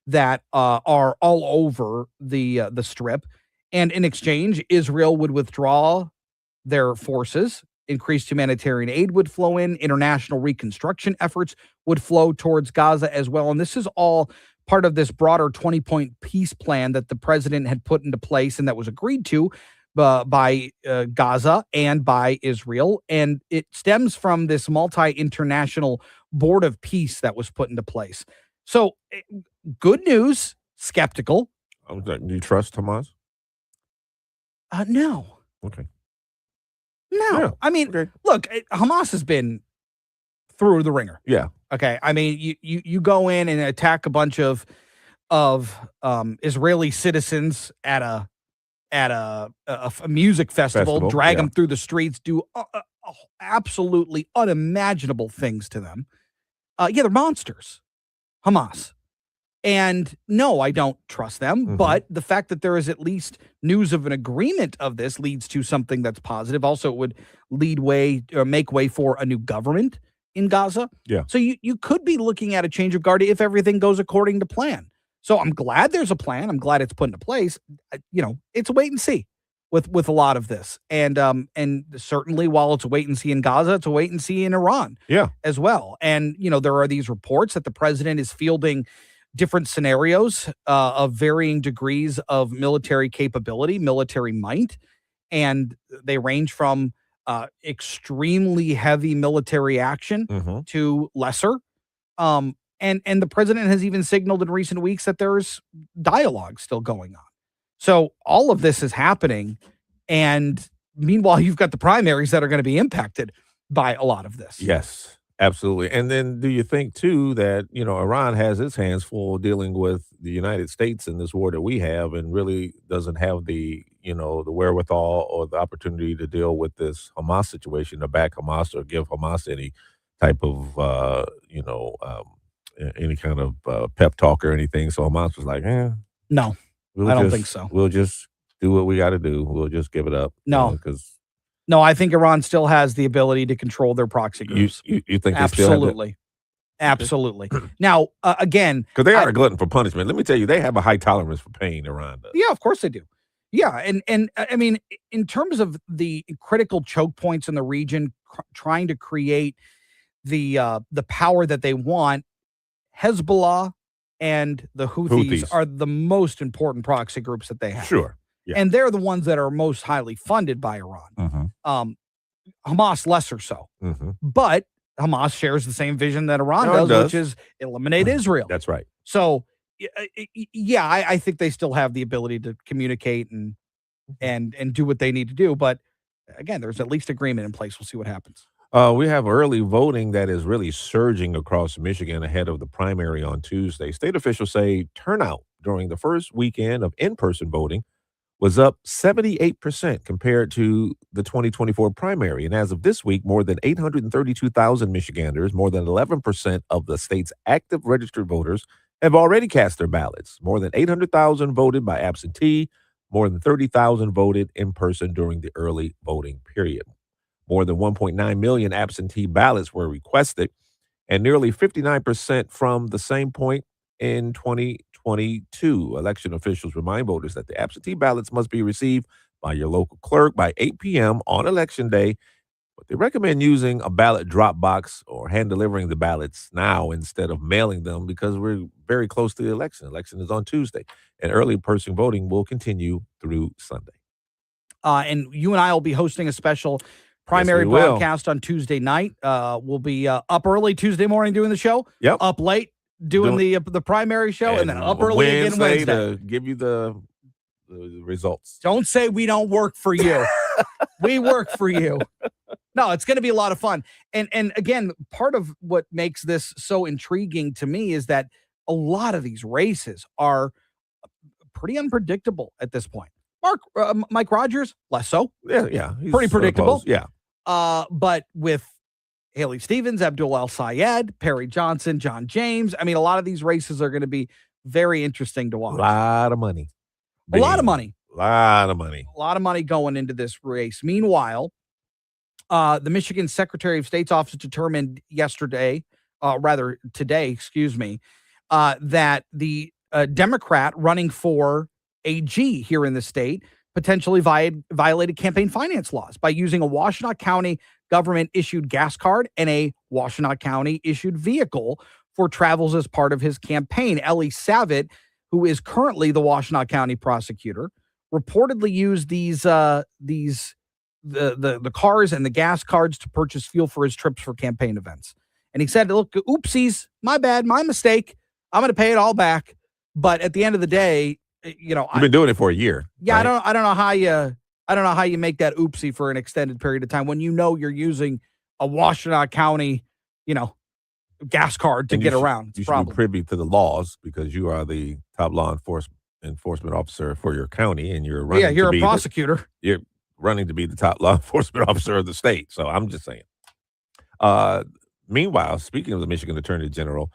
that are all over the Strip. And in exchange, Israel would withdraw their forces. Increased humanitarian aid would flow in. International reconstruction efforts would flow towards Gaza as well. And this is all part of this broader 20-point peace plan that the president had put into place and that was agreed to by Gaza and by Israel. And it stems from this multi-international board of peace that was put into place. So good news, skeptical. Do you trust Hamas? No. Okay. No. Yeah. I mean, look, Hamas has been through the ringer. Yeah. Okay. I mean, you go in and attack a bunch of Israeli citizens at a music festival, drag them through the streets, do absolutely unimaginable things to them. They're monsters, Hamas. And no, I don't trust them. Mm-hmm. But the fact that there is at least news of an agreement of this leads to something that's positive. Also, it would make way for a new government in Gaza. Yeah. So you could be looking at a change of guard if everything goes according to plan. So I'm glad there's a plan. I'm glad it's put into place. It's a wait and see with a lot of this. And certainly while it's a wait and see in Gaza, it's a wait and see in Iran as well. And, there are these reports that the president is fielding different scenarios of varying degrees of military capability, military might. And they range from extremely heavy military action to lesser. And the president has even signaled in recent weeks that there's dialogue still going on. So all of this is happening. And meanwhile, you've got the primaries that are going to be impacted by a lot of this. Yes, absolutely. And then do you think, too, that, Iran has its hands full dealing with the United States in this war that we have and really doesn't have the wherewithal or the opportunity to deal with this Hamas situation, to back Hamas or give Hamas any type of, any kind of pep talk or anything. So Hamas was like, No. I don't think so. We'll just do what we got to do. We'll just give it up. No. Because No, I think Iran still has the ability to control their proxy groups. you think they still have that? Absolutely. Now, again, Because they are a glutton for punishment. Let me tell you, they have a high tolerance for pain, Iran does. yeah, of course they do. Yeah, and I mean, in terms of the critical choke points in the region, trying to create the power that they want, Hezbollah and the Houthis are the most important proxy groups that they have. Sure. Yeah. And they're the ones that are most highly funded by Iran. Hamas lesser so. But Hamas shares the same vision that Iran No, it does, which does. is eliminate Israel. That's right. So, yeah, I think they still have the ability to communicate and do what they need to do. But again, there's at least agreement in place. We'll see what happens. We have early voting that is really surging across Michigan ahead of the primary on Tuesday. State officials say turnout during the first weekend of in-person voting was up 78% compared to the 2024 primary. And as of this week, more than 832,000 Michiganders, more than 11% of the state's active registered voters, have already cast their ballots. More than 800,000 voted by absentee, more than 30,000 voted in person during the early voting period. More than 1.9 million absentee ballots were requested, and nearly 59% from the same point in 2022. Election officials remind voters that the absentee ballots must be received by your local clerk by 8 p.m. on Election Day, but they recommend using a ballot drop box or hand delivering the ballots now instead of mailing them because we're very close to the election. Election is on Tuesday, and early person voting will continue through Sunday. And you and I will be hosting a special primary we will. broadcast on Tuesday night. We'll be up early Tuesday morning doing the show. Yep. Up late doing the primary show, and then up early again Wednesday. to give you the results. Don't say we don't work for you. We work for you. No, it's going to be a lot of fun. And again, part of what makes this so intriguing to me is that a lot of these races are pretty unpredictable at this point. Mike Rogers, less so. Yeah. He's Pretty predictable. close. Yeah. But with Haley Stevens, Abdul El Sayed, Perry Johnson, John James, I mean, a lot of these races are going to be very interesting to watch. A lot of money. A lot of money. A lot of money. A lot of money going into this race. Meanwhile, the Michigan Secretary of State's office determined today, that the Democrat running for AG here in the state potentially violated campaign finance laws by using a Washtenaw County government-issued gas card and a Washtenaw County-issued vehicle for travels as part of his campaign. Ellie Savitt, who is currently the Washtenaw County prosecutor, reportedly used the cars and the gas cards to purchase fuel for his trips for campaign events. And he said, look, oopsies, my bad, my mistake. I'm going to pay it all back. But at the end of the day, you've been doing it for a year. Yeah, right? I don't know how you make that oopsie for an extended period of time when you know you're using a Washtenaw County, gas card to get around. You should be privy to the laws because you are the top law enforcement officer for your county, and you're running. Yeah, you're to a prosecutor. You're running to be the top law enforcement officer of the state. So I'm just saying. Meanwhile, speaking of the Michigan Attorney General,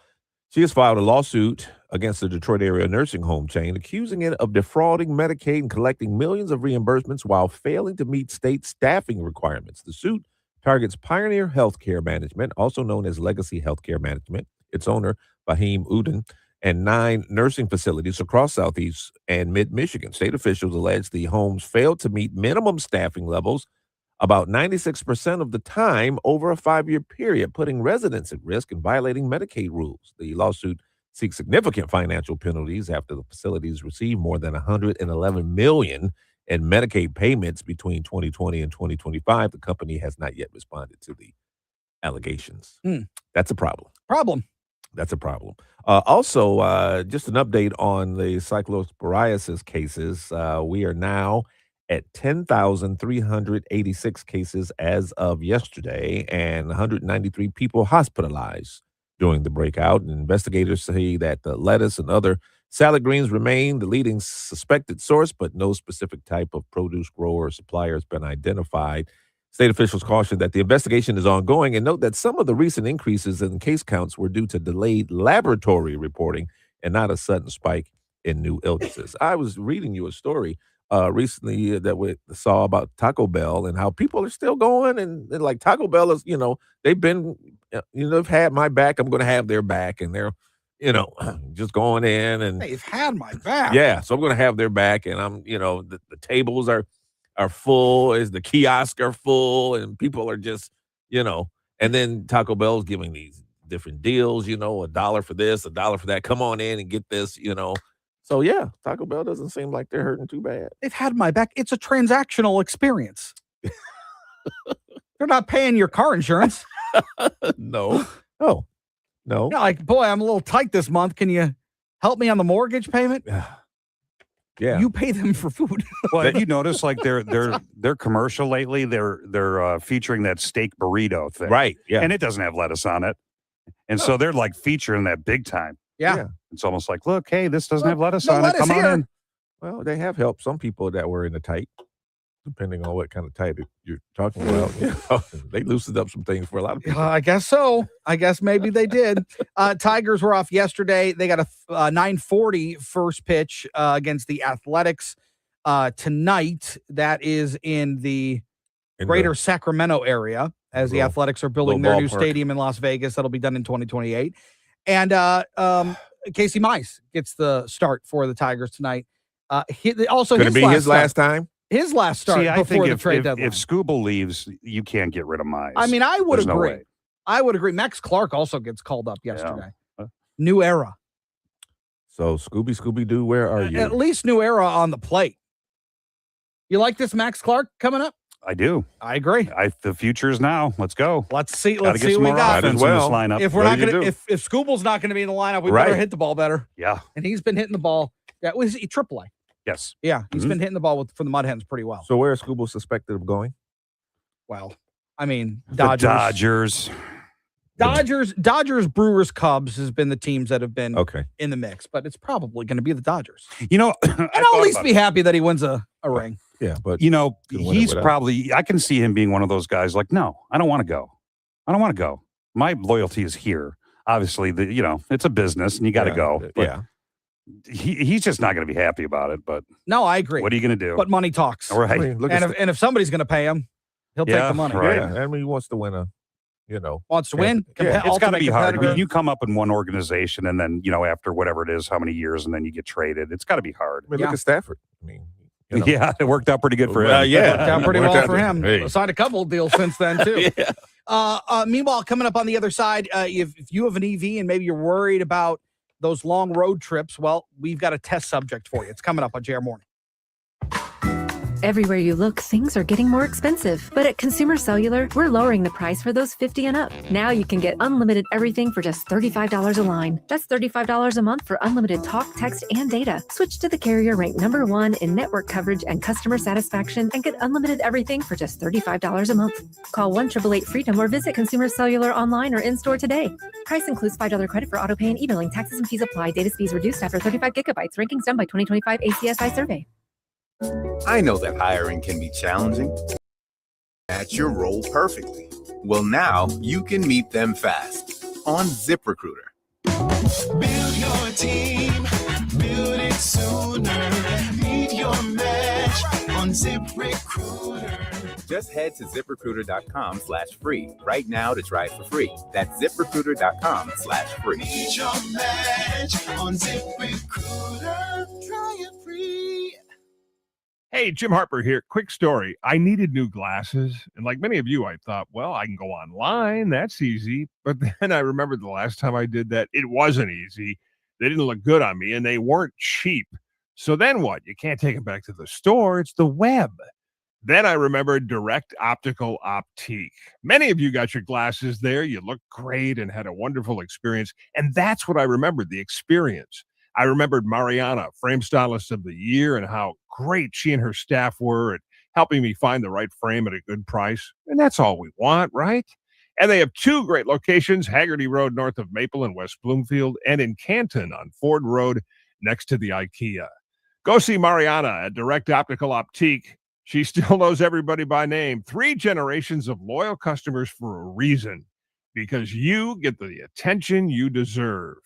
she has filed a lawsuit against the Detroit area nursing home chain, accusing it of defrauding Medicaid and collecting millions of reimbursements while failing to meet state staffing requirements. The suit targets Pioneer Healthcare Management, also known as Legacy Healthcare Management, its owner, Bahim Uden, and 9 nursing facilities across Southeast and Mid-Michigan. State officials allege the homes failed to meet minimum staffing levels about 96% of the time over a 5-year period, putting residents at risk and violating Medicaid rules. The lawsuit seeks significant financial penalties after the facilities received more than $111 million in Medicaid payments between 2020 and 2025. The company has not yet responded to the allegations. That's a problem. That's a problem. Also, just an update on the cyclosporiasis cases. We are now at 10,386 cases as of yesterday, and 193 people hospitalized during the breakout. And investigators say that the lettuce and other salad greens remain the leading suspected source, but no specific type of produce grower or supplier has been identified. State officials caution that the investigation is ongoing and note that some of the recent increases in case counts were due to delayed laboratory reporting and not a sudden spike in new illnesses. I was reading you a story recently that we saw about Taco Bell and how people are still going and like Taco Bell is, they've been, they've had my back. I'm going to have their back, and they're, just going in and They've had my back. yeah. So I'm going to have their back, and I'm, the tables are full, as the kiosks are full, and people are just, and then Taco Bell's giving these different deals, $1 for this, $1 for that. Come on in and get this, So yeah, Taco Bell doesn't seem like they're hurting too bad. They've had my back. It's a transactional experience. They're not paying your car insurance. No. Oh, no. Yeah, like, boy, I'm a little tight this month. Can you help me on the mortgage payment? Yeah. You pay them for food. Well, have you noticed like their commercial lately? They're featuring that steak burrito thing, Right. Yeah. And it doesn't have lettuce on it, and so they're like featuring that big time. Yeah. It's almost like, look, hey, this doesn't have lettuce no on lettuce it. Come here. on in. Well, they have helped some people that were in the tight, depending on what kind of tight you're talking about. They loosened up some things for a lot of people. I guess so. I guess maybe they did. Tigers were off yesterday. They got a 9:40 first pitch against the Athletics tonight. That is in the greater Sacramento area, as the Athletics are building their new ballpark. stadium in Las Vegas. That'll be done in 2028. And Casey Mize gets the start for the Tigers tonight. Also, Could it be his last time? His last start See, I before think the if trade deadline. if Scooble leaves, you can't get rid of Mize. I mean, I would There's no agree. way. I would agree. Max Clark also gets called up yesterday. New era. So Scooby Doo, where are you? At least new era on the plate. You like this Max Clark coming up? I do. I agree. The future is now. Let's go. Let's see. Gotta Let's get see some what we more got. offense in this lineup. If we're What not do you going to, do? if Scooble's not going to be in the lineup, we Right. better hit the ball better. Yeah. And he's been hitting the ball. Yeah, was he AAA? Yes. Yeah, he's been hitting the ball for the Mud Hens pretty well. So where is Scooble suspected of going? Well, I mean, The Dodgers. Dodgers, Brewers, Cubs has been the teams that have been in the mix, but it's probably going to be the Dodgers. You know, And I'll at least be happy that he wins a ring. Yeah, but You know, Could win it he's without. probably, I can see him being one of those guys like, no, I don't want to go. I don't want to go. My loyalty is here. Obviously, it's a business and you got to go. But yeah. He's just not going to be happy about it. But No, I agree. what are you going to do? But money talks. All right. I mean, look at And if somebody's going to pay him, he'll take Yeah, the money. right. yeah, I mean, he wants to win Wants to win. Yeah. It's got to ultimate be hard. I mean, competitor. you come up in one organization and then, after whatever it is, how many years, and then you get traded. It's got to be hard. I mean, Yeah. look at Stafford. I mean, Yeah, it worked out pretty good for him. yeah. Worked out pretty Worked well out for good. him. Hey. Signed a couple of deals since then, too. Yeah. Meanwhile, coming up on the other side, if you have an EV and maybe you're worried about those long road trips, well, we've got a test subject for you. It's coming up on JR Morning. Everywhere you look, things are getting more expensive. But at Consumer Cellular, we're lowering the price for those 50 and up. Now you can get unlimited everything for just $35 a line. That's $35 a month for unlimited talk, text, and data. Switch to the carrier ranked #1 in network coverage and customer satisfaction and get unlimited everything for just $35 a month. Call 1-888-FREEDOM or visit Consumer Cellular online or in-store today. Price includes $5 credit for auto pay and e-billing. Taxes and fees apply. Data speeds reduced after 35 gigabytes. Rankings done by 2025 ACSI survey. I know that hiring can be challenging. Match your role perfectly. Well, now you can meet them fast on ZipRecruiter. Build your team, build it sooner. Meet your match on ZipRecruiter. Just head to ZipRecruiter.com/free right now to try it for free. That's ZipRecruiter.com/free. Meet your match on ZipRecruiter. Try it free. Hey, Jim Harper here. Quick story. I needed new glasses. And like many of you, I thought, well, I can go online. That's easy. But then I remembered the last time I did that, it wasn't easy. They didn't look good on me and they weren't cheap. So then what? You can't take them back to the store. It's the web. Then I remembered Direct Optical Optique. Many of you got your glasses there. You looked great and had a wonderful experience. And that's what I remembered, the experience. I remembered Mariana, Frame Stylist of the Year, and how great she and her staff were at helping me find the right frame at a good price. And that's all we want, right? And they have two great locations, Haggerty Road north of Maple in West Bloomfield, and in Canton on Ford Road next to the IKEA. Go see Mariana at Direct Optical Optique. She still knows everybody by name. 3 generations of loyal customers for a reason, because you get the attention you deserve.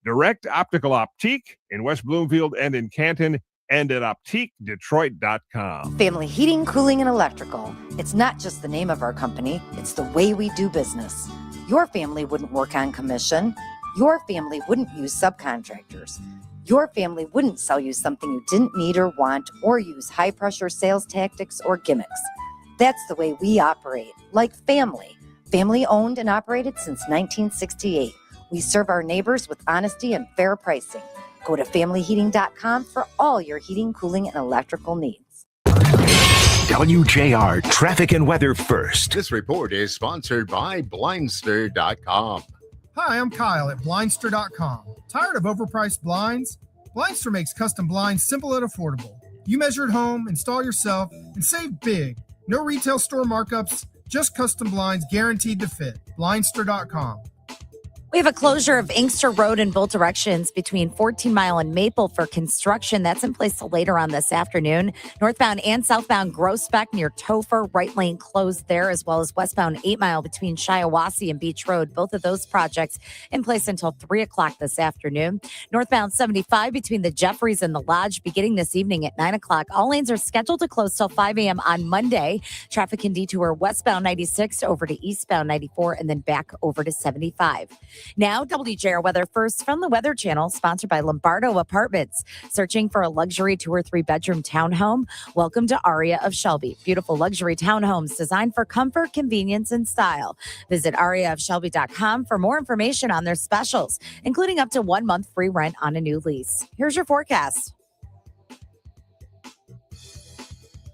Direct Optical Optique in West Bloomfield and in Canton, and at OptiqueDetroit.com. Family Heating, Cooling, and Electrical. It's not just the name of our company, it's the way we do business. Your family wouldn't work on commission. Your family wouldn't use subcontractors. Your family wouldn't sell you something you didn't need or want, or use high-pressure sales tactics or gimmicks. That's the way we operate, like family. Family owned and operated since 1968. We serve our neighbors with honesty and fair pricing. Go to familyheating.com for all your heating, cooling, and electrical needs. WJR traffic and weather first. This report is sponsored by Blindster.com. Hi, I'm Kyle at Blindster.com. Tired of overpriced blinds? Blindster makes custom blinds simple and affordable. You measure at home, install yourself, and save big. No retail store markups, just custom blinds guaranteed to fit. Blindster.com. We have a closure of Inkster Road in both directions between 14 Mile and Maple for construction. That's in place till later on this afternoon. Northbound and southbound Groesbeck near Topher, right lane closed there, as well as westbound 8 Mile between Shiawassee and Beach Road. Both of those projects in place until 3 o'clock this afternoon. Northbound 75 between the Jeffries and the Lodge beginning this evening at 9 o'clock. All lanes are scheduled to close till 5 a.m. on Monday. Traffic can detour westbound 96 over to eastbound 94 and then back over to 75. Now, WJR weather first from the Weather Channel, sponsored by Lombardo Apartments. Searching for a luxury 2 or 3 bedroom townhome? Welcome to Aria of Shelby. Beautiful luxury townhomes designed for comfort, convenience, and style. Visit ariaofshelby.com for more information on their specials, including up to 1 month free rent on a new lease. Here's your forecast.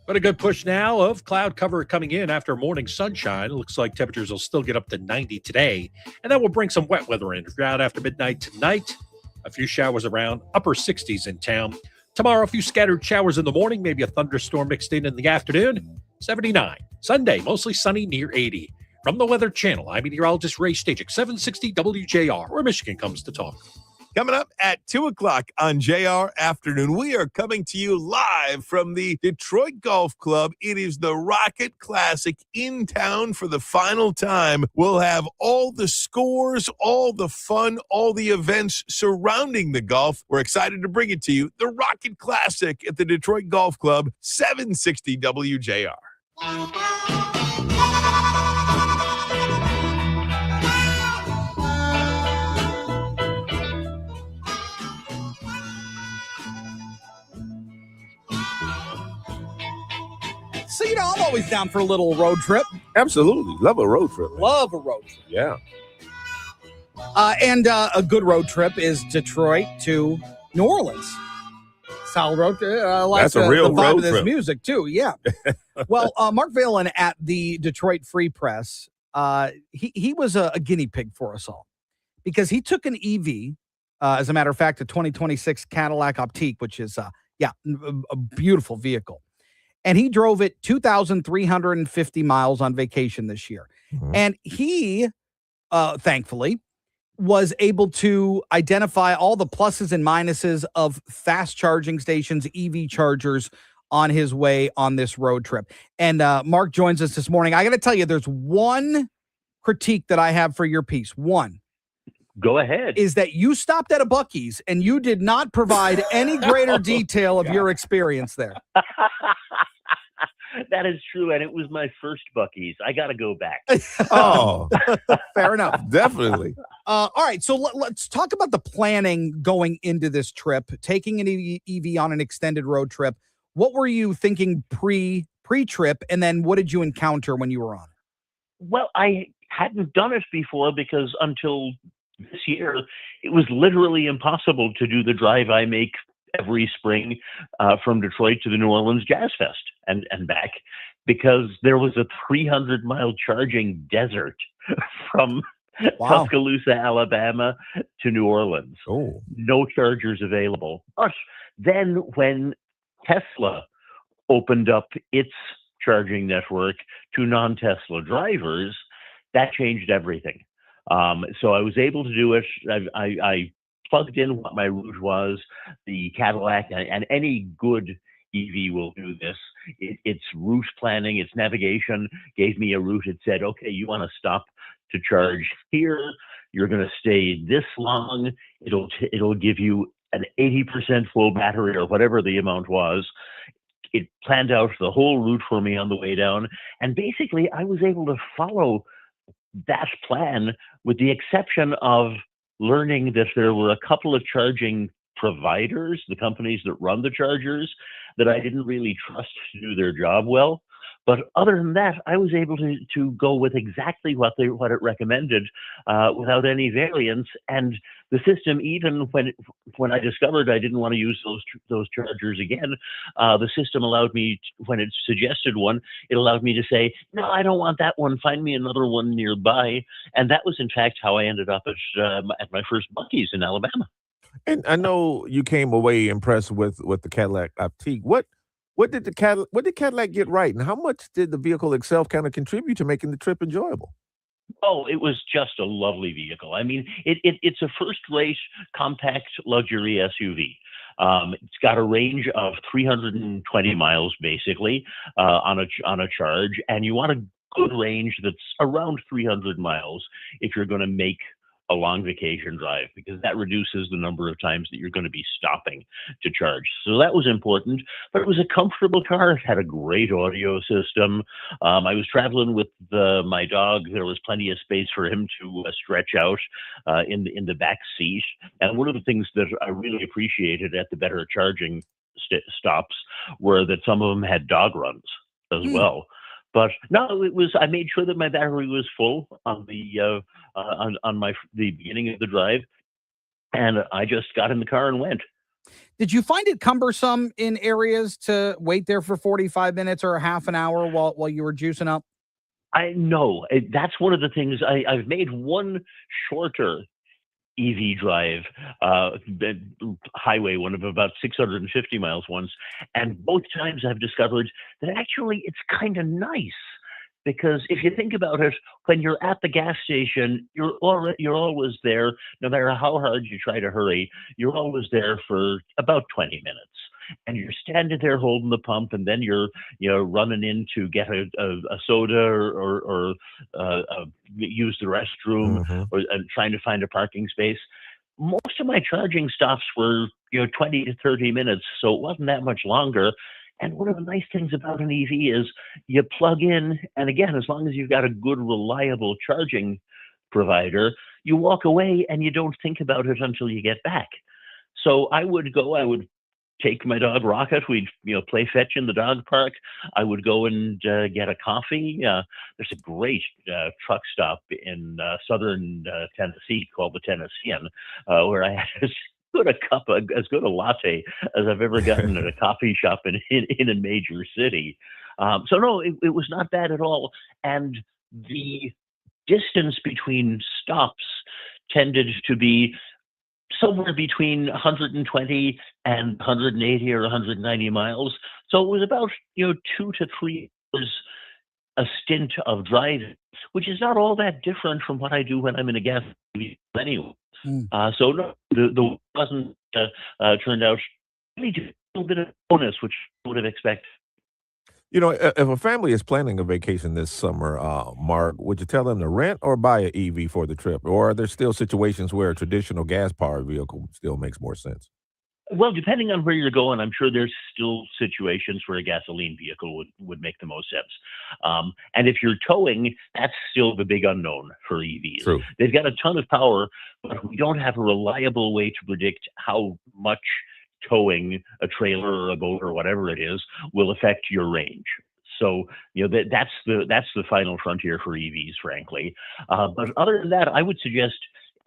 But a good push now of cloud cover coming in after morning sunshine. It looks like temperatures will still get up to 90 today, and that will bring some wet weather in. Drought after midnight tonight. A few showers around, upper 60s in town. Tomorrow, a few scattered showers in the morning, maybe a thunderstorm mixed in the afternoon. 79. Sunday, mostly sunny, near 80. From the Weather Channel, I'm meteorologist Ray Stajic, 760 WJR, where Michigan comes to talk. Coming up at 2 o'clock on JR Afternoon, we are coming to you live from the Detroit Golf Club. It is the Rocket Classic in town for the final time. We'll have all the scores, all the fun, all the events surrounding the golf. We're excited to bring it to you. The Rocket Classic at the Detroit Golf Club, 760 WJR. So, I'm always down for a little road trip. Absolutely. Love a road trip. Love a road trip. Yeah. And a good road trip is Detroit to New Orleans. Solid road trip. I like That's a real the vibe road of this trip. music, too. Yeah. Well, Mark Valen at the Detroit Free Press, he was a guinea pig for us all because he took an EV, as a matter of fact, a 2026 Cadillac Optique, which is, a beautiful vehicle. And he drove it 2,350 miles on vacation this year. Mm-hmm. And he, thankfully, was able to identify all the pluses and minuses of fast charging stations, EV chargers on his way on this road trip. And Mark joins us this morning. I got to tell you, there's one critique that I have for your piece. One. Go ahead. Is that you stopped at a Buc-ee's and you did not provide any greater detail of your experience there. That is true, and it was my first Buc-ee's. I got to go back. Oh, fair enough. Definitely. All right, so let's talk about the planning going into this trip, taking an EV on an extended road trip. What were you thinking pre-trip, and then what did you encounter when you were on it? Well, I hadn't done it before because until this year, it was literally impossible to do the drive I make every spring from Detroit to the New Orleans Jazz Fest and back, because there was a 300-mile charging desert from Tuscaloosa, Alabama to New Orleans. Oh. No chargers available. But then when Tesla opened up its charging network to non-Tesla drivers, that changed everything. So I was able to do it. I plugged in what my route was. The Cadillac and any good EV will do this. Its route planning, its navigation gave me a route. It said, okay, you want to stop to charge here. you're going to stay this long. It'll give you an 80% full battery or whatever the amount was. It planned out the whole route for me on the way down. And basically, I was able to follow that plan with the exception of learning that there were a couple of charging providers, the companies that run the chargers, that I didn't really trust to do their job well. But other than that, I was able to go with exactly what it recommended without any variance. And the system, even when I discovered I didn't want to use those chargers again, the system allowed me, when it suggested one, it allowed me to say, no, I don't want that one. Find me another one nearby. And that was, in fact, how I ended up at my first Buc-ee's in Alabama. And I know you came away impressed with the Cadillac Optique. What did Cadillac get right, and how much did the vehicle itself kind of contribute to making the trip enjoyable? Oh, it was just a lovely vehicle. I mean, it's a first-rate compact luxury SUV. It's got a range of 320 miles, basically, on a charge, and you want a good range that's around 300 miles if you're going to make a long vacation drive, because that reduces the number of times that you're going to be stopping to charge. So that was important, but it was a comfortable car. It had a great audio system. I was traveling with my dog. There was plenty of space for him to stretch out in the back seat. And one of the things that I really appreciated at the better charging stops were that some of them had dog runs as well. But no, I made sure that my battery was full on the beginning of the drive, and I just got in the car and went. Did you find it cumbersome in areas to wait there for 45 minutes or a half an hour while you were juicing up? I know that's one of the things. I've made one shorter EV drive, highway one of about 650 miles once, and both times I've discovered that actually it's kind of nice, because if you think about it, when you're at the gas station, you're always there. No matter how hard you try to hurry, you're always there for about 20 minutes. And you're standing there holding the pump, and then you're running in to get a soda or use the restroom, and trying to find a parking space. Most of my charging stops were 20 to 30 minutes, so it wasn't that much longer. And one of the nice things about an EV is you plug in, and again, as long as you've got a good, reliable charging provider, you walk away and you don't think about it until you get back. So I would take my dog Rocket. We'd play fetch in the dog park. I would go and get a coffee. There's a great truck stop in southern Tennessee called the Tennessean, where I had as good a latte as I've ever gotten at a coffee shop in a major city. So no, it was not bad at all. And the distance between stops tended to be somewhere between 120 and 180 or 190 miles. So it was about 2 to 3 hours a stint of driving, which is not all that different from what I do when I'm in a gas vehicle anyway. So no, the wasn't turned out really just a little bit of bonus, which I would have expected. If a family is planning a vacation this summer, Mark, would you tell them to rent or buy an EV for the trip? Or are there still situations where a traditional gas-powered vehicle still makes more sense? Well, depending on where you're going, I'm sure there's still situations where a gasoline vehicle would make the most sense. And if you're towing, that's still the big unknown for EVs. True. They've got a ton of power, but we don't have a reliable way to predict how much towing a trailer or a boat or whatever it is will affect your range. So that's the final frontier for EVs, frankly. But other than that, I would suggest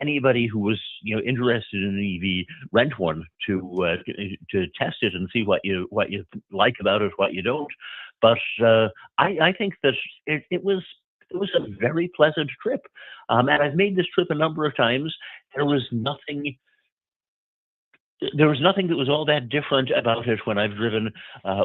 anybody who was interested in an EV rent one to test it and see what you like about it, what you don't. But I think that it was a very pleasant trip, and I've made this trip a number of times. There was nothing that was all that different about it when I've driven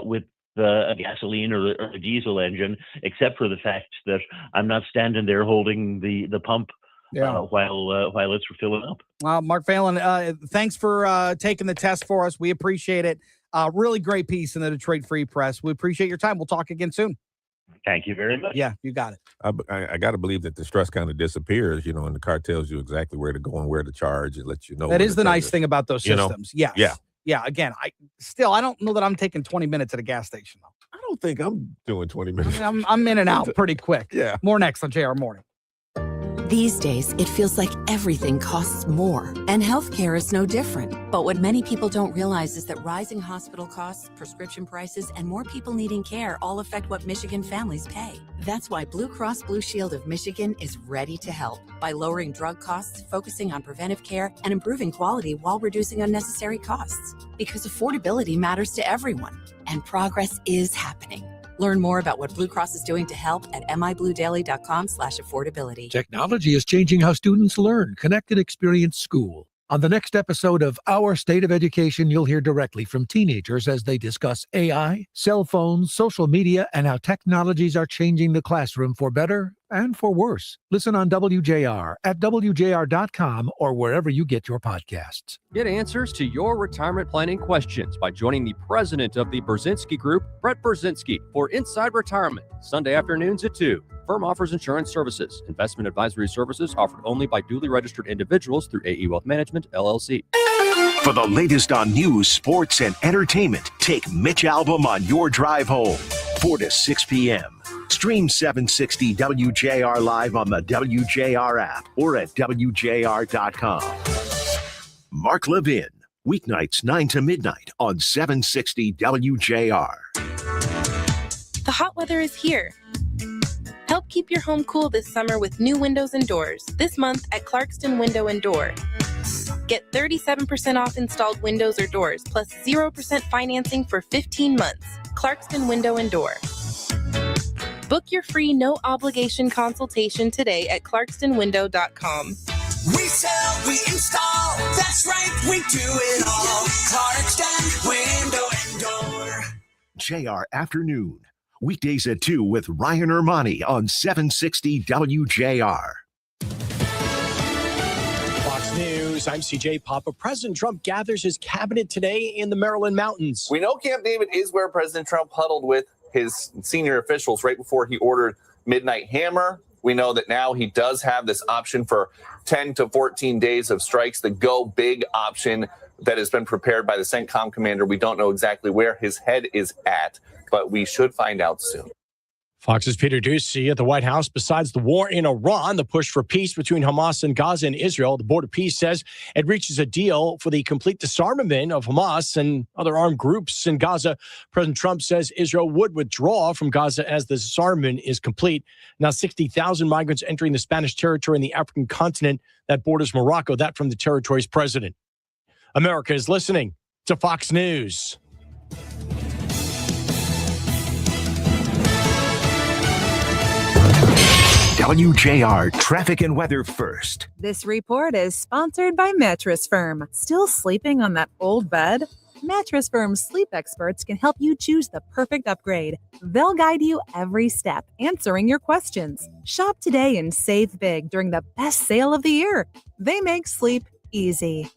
with a gasoline or a diesel engine, except for the fact that I'm not standing there holding the pump while it's filling up. Mark Phelan, thanks for taking the test for us. We appreciate it. Really great piece in the Detroit Free Press. We appreciate your time. We'll talk again soon. Thank you very much. Yeah, you got it. I got to believe that the stress kind of disappears, and the car tells you exactly where to go and where to charge and lets you know. That is the nice thing about those You know? systems. Yes. Yeah. Yeah. Again, I don't know that I'm taking 20 minutes at a gas station, though. I don't think I'm doing 20 minutes. I'm in and out pretty quick. Yeah. More next on JR Morning. These days, it feels like everything costs more, and healthcare is no different. But what many people don't realize is that rising hospital costs, prescription prices, and more people needing care all affect what Michigan families pay. That's why Blue Cross Blue Shield of Michigan is ready to help by lowering drug costs, focusing on preventive care, and improving quality while reducing unnecessary costs. Because affordability matters to everyone, and progress is happening. Learn more about what Blue Cross is doing to help at mibluedaily.com/affordability. Technology is changing how students learn, connect, and experience school. On the next episode of Our State of Education, you'll hear directly from teenagers as they discuss AI, cell phones, social media, and how technologies are changing the classroom for better and for worse. Listen on WJR, at WJR.com, or wherever you get your podcasts. Get answers to your retirement planning questions by joining the president of the Brzezinski Group, Brett Brzezinski, for Inside Retirement, Sunday afternoons at 2. Firm offers insurance services. Investment advisory services offered only by duly registered individuals through AE Wealth Management, LLC. For the latest on news, sports, and entertainment, take Mitch Albom on your drive home, 4 to 6 p.m. Stream 760 WJR live on the WJR app or at WJR.com. Mark Levin, weeknights 9 to midnight on 760 WJR. The hot weather is here. Help keep your home cool this summer with new windows and doors. This month at Clarkston Window and Door. Get 37% off installed windows or doors, plus 0% financing for 15 months. Clarkston Window and Door. Book your free no-obligation consultation today at clarkstonwindow.com. We sell, we install. That's right, we do it all. Clarkston Window and Door. JR Afternoon. Weekdays at 2 with Ryan Ermani on 760 WJR. Fox News, I'm CJ Papa. President Trump gathers his cabinet today in the Maryland mountains. We know Camp David is where President Trump huddled with his senior officials right before he ordered Midnight Hammer. We know that now he does have this option for 10 to 14 days of strikes, the go big option that has been prepared by the CENTCOM commander. We don't know exactly where his head is at, but we should find out soon. Fox's Peter Doocy at the White House. Besides the war in Iran, the push for peace between Hamas and Gaza and Israel, the Board of Peace says it reaches a deal for the complete disarmament of Hamas and other armed groups in Gaza. President Trump says Israel would withdraw from Gaza as the disarmament is complete. Now 60,000 migrants entering the Spanish territory in the African continent that borders Morocco. That from the territory's president. America is listening to Fox News. WJR traffic and weather first. This report is sponsored by Mattress Firm. Still sleeping on that old bed? Mattress Firm's sleep experts can help you choose the perfect upgrade. They'll guide you every step, answering your questions. Shop today and save big during the best sale of the year. They make sleep easy.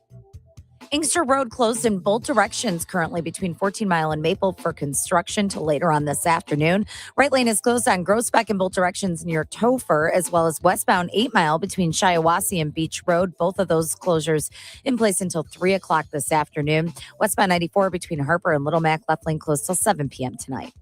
Inkster Road closed in both directions currently between 14 Mile and Maple for construction till later on this afternoon. Right lane is closed on Groesbeck in both directions near Topher, as well as westbound 8 Mile between Shiawassee and Beach Road. Both of those closures in place until 3 o'clock this afternoon. Westbound 94 between Harper and Little Mac, left lane closed till 7 p.m. tonight.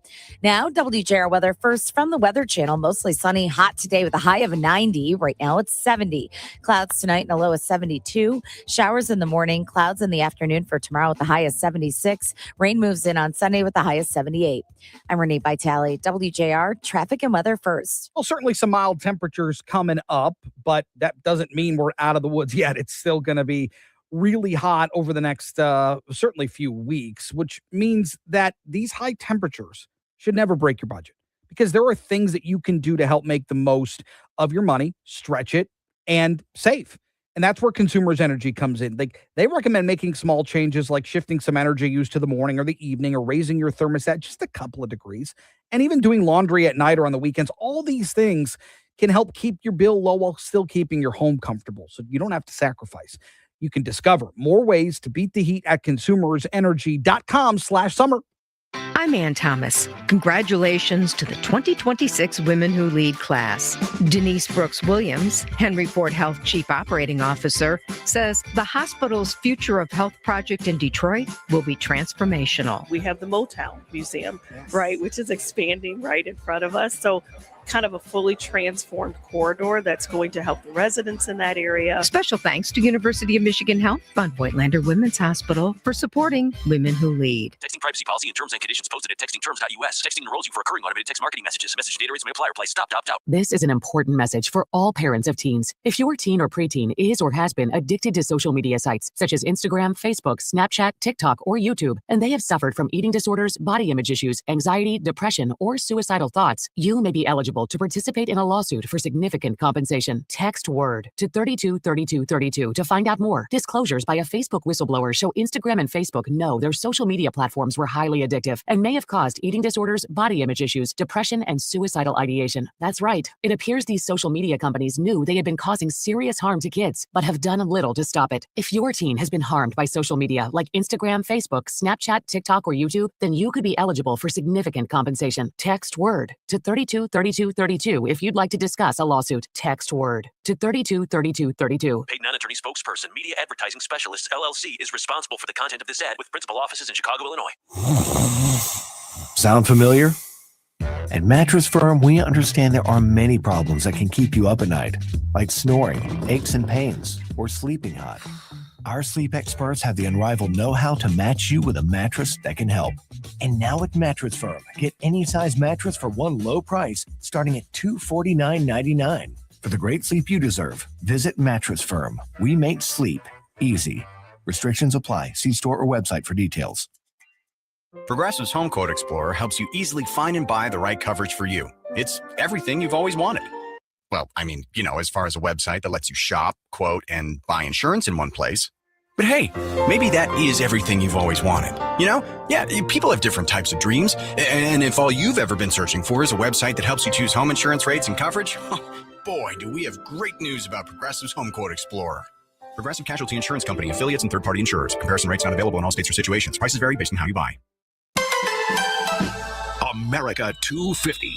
Now, WJR weather first from the Weather Channel. Mostly sunny, hot today with a high of 90. Right now it's 70. Clouds tonight and a low of 72. Showers in the morning, clouds in the afternoon for tomorrow with a high of 76. Rain moves in on Sunday with a high of 78. I'm Renee Vitale, WJR traffic and weather first. Well, certainly some mild temperatures coming up, but that doesn't mean we're out of the woods yet. It's still going to be really hot over the next certainly few weeks, which means that these high temperatures should never break your budget, because there are things that you can do to help make the most of your money, stretch it, and save. And that's where Consumers Energy comes in. They recommend making small changes like shifting some energy use to the morning or the evening, or raising your thermostat just a couple of degrees, and even doing laundry at night or on the weekends. All these things can help keep your bill low while still keeping your home comfortable, so you don't have to sacrifice. You can discover more ways to beat the heat at consumersenergy.com/summer. I'm Man Thomas. Congratulations to the 2026 Women Who Lead class. Denise Brooks Williams, Henry Ford Health Chief Operating Officer, says the hospital's Future of Health project in Detroit will be transformational. We have the Motown Museum, right, which is expanding right in front of us. So kind of a fully transformed corridor that's going to help the residents in that area. Special thanks to University of Michigan Health Fund Voigtlander Women's Hospital for supporting Women Who Lead. Texting privacy policy and terms and conditions posted at textingterms.us. Texting enrolls you for recurring automated text marketing messages. Message data rates may apply. Reply stop to opt out. This is an important message for all parents of teens. If your teen or preteen is or has been addicted to social media sites such as Instagram, Facebook, Snapchat, TikTok, or YouTube, and they have suffered from eating disorders, body image issues, anxiety, depression, or suicidal thoughts, you may be eligible to participate in a lawsuit for significant compensation. Text WORD to 323232 to find out more. Disclosures by a Facebook whistleblower show Instagram and Facebook know their social media platforms were highly addictive and may have caused eating disorders, body image issues, depression, and suicidal ideation. That's right. It appears these social media companies knew they had been causing serious harm to kids, but have done little to stop it. If your teen has been harmed by social media like Instagram, Facebook, Snapchat, TikTok, or YouTube, then you could be eligible for significant compensation. Text WORD to 323232 if you'd like to discuss a lawsuit. Text WORD to 323232. Paid non-attorney spokesperson, Media Advertising Specialists, LLC, is responsible for the content of this ad with principal offices in Chicago, Illinois. Sound familiar? At Mattress Firm, we understand there are many problems that can keep you up at night, like snoring, aches and pains, or sleeping hot. Our sleep experts have the unrivaled know-how to match you with a mattress that can help. And now at Mattress Firm, get any size mattress for one low price, starting at $249.99. For the great sleep you deserve, visit Mattress Firm. We make sleep easy. Restrictions apply. See store or website for details. Progressive's Home Quote Explorer helps you easily find and buy the right coverage for you. It's everything you've always wanted. Well, I mean, as far as a website that lets you shop, quote, and buy insurance in one place. But hey, maybe that is everything you've always wanted. Yeah, people have different types of dreams. And if all you've ever been searching for is a website that helps you choose home insurance rates and coverage, boy, do we have great news about Progressive's Home Quote Explorer. Progressive Casualty Insurance Company, affiliates, and third-party insurers. Comparison rates not available in all states or situations. Prices vary based on how you buy. America 250.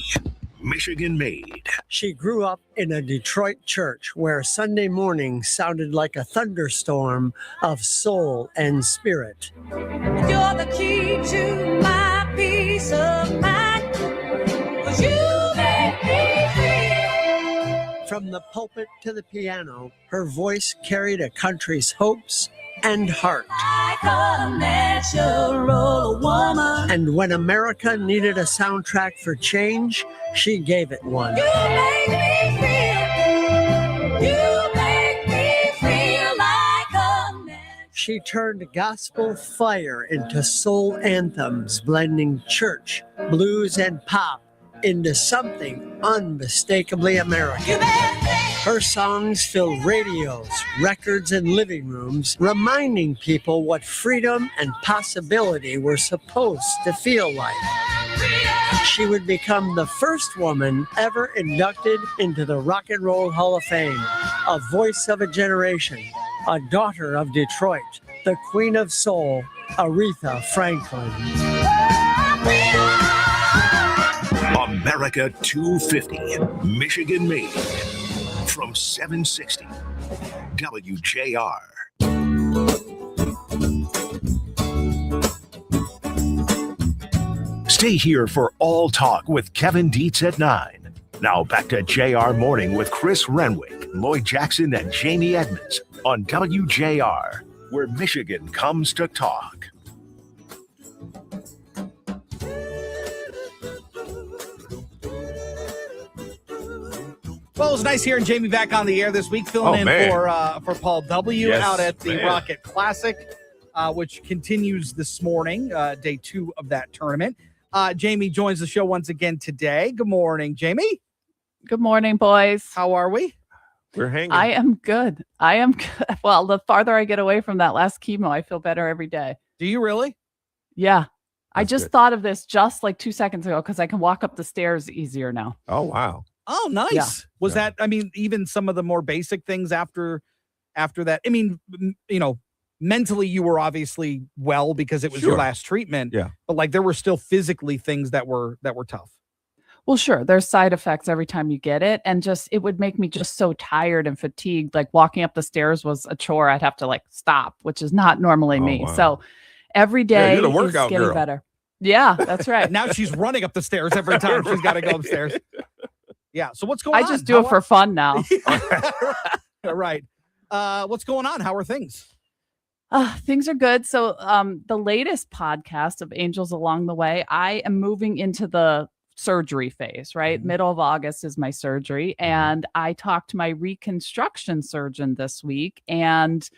Michigan made. She grew up in a Detroit church where Sunday morning sounded like a thunderstorm of soul and spirit. You're the key to my peace of mind. 'Cause you make me feel. From the pulpit to the piano, her voice carried a country's hopes and heart. Like a natural woman. And when America needed a soundtrack for change, she gave it one. You make me feel. You make me feel like a man. She turned gospel fire into soul anthems, blending church, blues, and pop into something unmistakably American. Her songs fill radios, records, and living rooms, reminding people what freedom and possibility were supposed to feel like. She would become the first woman ever inducted into the Rock and Roll Hall of Fame, a voice of a generation, a daughter of Detroit, the Queen of Soul, Aretha Franklin. America 250. Michigan made. From 760 WJR. Stay here for All Talk with Kevin Dietz at 9. Now back to JR Morning with Chris Renwick, Lloyd Jackson, and Jamie Edmonds on WJR, where Michigan comes to talk. Well, it was nice hearing Jamie back on the air this week, filling in for Paul W. out at the Rocket Classic, which continues this morning, day 2 of that tournament. Jamie joins the show once again today. Good morning, Jamie. Good morning, boys. How are we? We're hanging. I am good. Well, the farther I get away from that last chemo, I feel better every day. Do you really? Yeah. I just thought of this just like 2 seconds ago because I can walk up the stairs easier now. Oh, wow. Oh, nice. Yeah. Was that, even some of the more basic things after that? mentally you were obviously well because it was your Sure. last treatment. Yeah. But like there were still physically things that were tough. Well, sure. There's side effects every time you get it. And just, it would make me just so tired and fatigued. Like walking up the stairs was a chore. I'd have to like stop, which is not normally me. wow. So every Yeah, day you're the is workout getting girl. better. Yeah, that's right. Now she's running up the stairs every time she's got to go upstairs. Yeah. So what's going I on? just do it for fun now. Right. What's going on? How are things? Things are good. So the latest podcast of Angels Along the Way, I am moving into the surgery phase, right? Middle of August is my surgery. And I talked to my reconstruction surgeon this week. And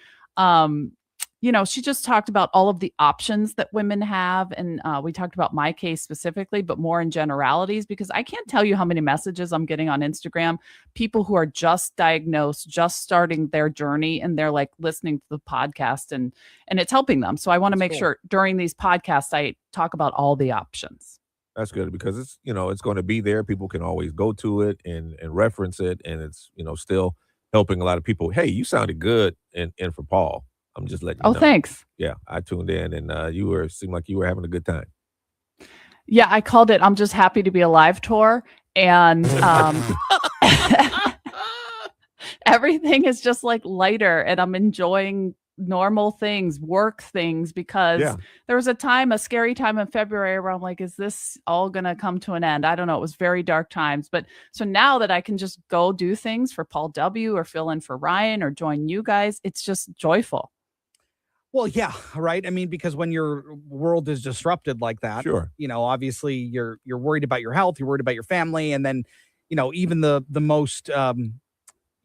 she just talked about all of the options that women have. And we talked about my case specifically, but more in generalities, because I can't tell you how many messages I'm getting on Instagram, people who are just diagnosed, just starting their journey, and they're like listening to the podcast and it's helping them. So I want to make sure during these podcasts, I talk about all the options. That's good because it's it's going to be there. People can always go to it and reference it, and it's still helping a lot of people. Hey, you sounded good in for Paul. I'm just letting you know. Oh, thanks. Yeah, I tuned in, and you seemed like you were having a good time. Yeah, I called it I'm Just Happy to Be Alive tour. And everything is just like lighter, and I'm enjoying normal things, work things, because there was a scary time in February where I'm like, is this all going to come to an end? I don't know. It was very dark times. But so now that I can just go do things for Paul W. or fill in for Ryan or join you guys, it's just joyful. Well, yeah, right. I mean, because when your world is disrupted like that, sure, obviously you're worried about your health, you're worried about your family, and then, even the most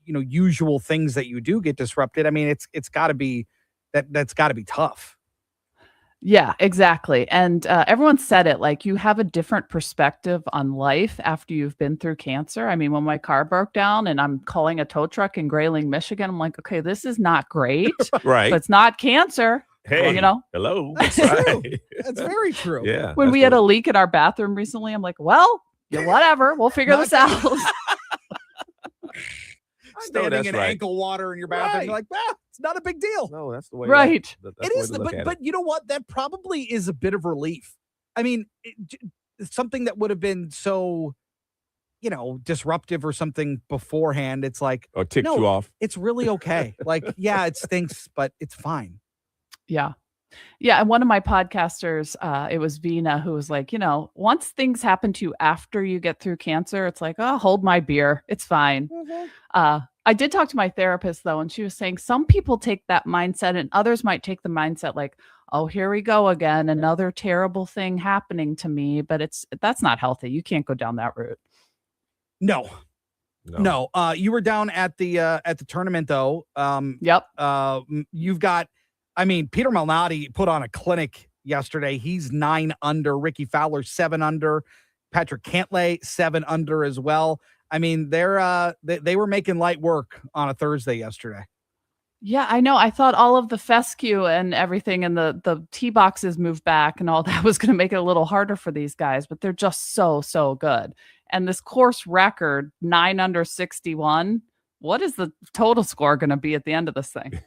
usual things that you do get disrupted. I mean, it's got to be that's got to be tough. Yeah, exactly. And everyone said it, like, you have a different perspective on life after you've been through cancer. I mean, when my car broke down and I'm calling a tow truck in Grayling, Michigan, I'm like, okay, this is not great, right? But it's not cancer. Hey, hello. That's true. That's very true. Yeah. When we had a leak in our bathroom recently, I'm like, well, yeah, whatever, we'll figure this out. Standing in ankle water in your bathroom, you're like, it's not a big deal. No, that's the way. Right. It is, but you know what? That probably is a bit of relief. I mean, something that would have been so, disruptive or something beforehand. It's like, or ticked you off. It's really okay. Like, yeah, it stinks, but it's fine. Yeah. Yeah. And one of my podcasters, it was Vina, who was like, once things happen to you after you get through cancer, it's like, oh, hold my beer. It's fine. I did talk to my therapist, though, and she was saying some people take that mindset and others might take the mindset like, oh, here we go again. Another terrible thing happening to me. But that's not healthy. You can't go down that route. No. You were down at the tournament, though. Yep. You've got, Peter Malnati put on a clinic yesterday. He's 9 under. Ricky Fowler 7 under. Patrick Cantlay 7 under as well. I mean, they were making light work on a Thursday yesterday. Yeah, I know. I thought all of the fescue and everything and the tee boxes moved back and all that was going to make it a little harder for these guys, but they're just so good. And this course record, 9 under 61, what is the total score going to be at the end of this thing?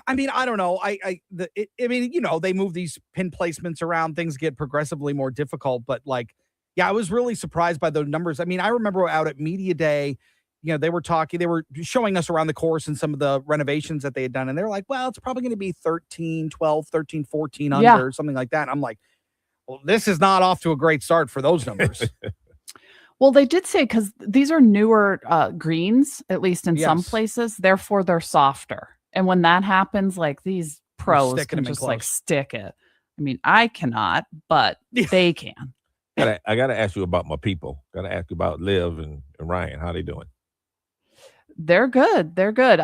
I mean, I don't know. They move these pin placements around. Things get progressively more difficult, but yeah, I was really surprised by the numbers. I mean, I remember out at Media Day, they were showing us around the course and some of the renovations that they had done. And they're like, well, it's probably going to be 13, 12, 13, 14 under, something like that. And I'm like, well, this is not off to a great start for those numbers. Well, they did say, because these are newer greens, at least in some places, therefore they're softer. And when that happens, like these pros can just stick it. I mean, I cannot, but they can. I got to ask you about my people. Got to ask you about Liv and Ryan. How they doing? They're good. They're good.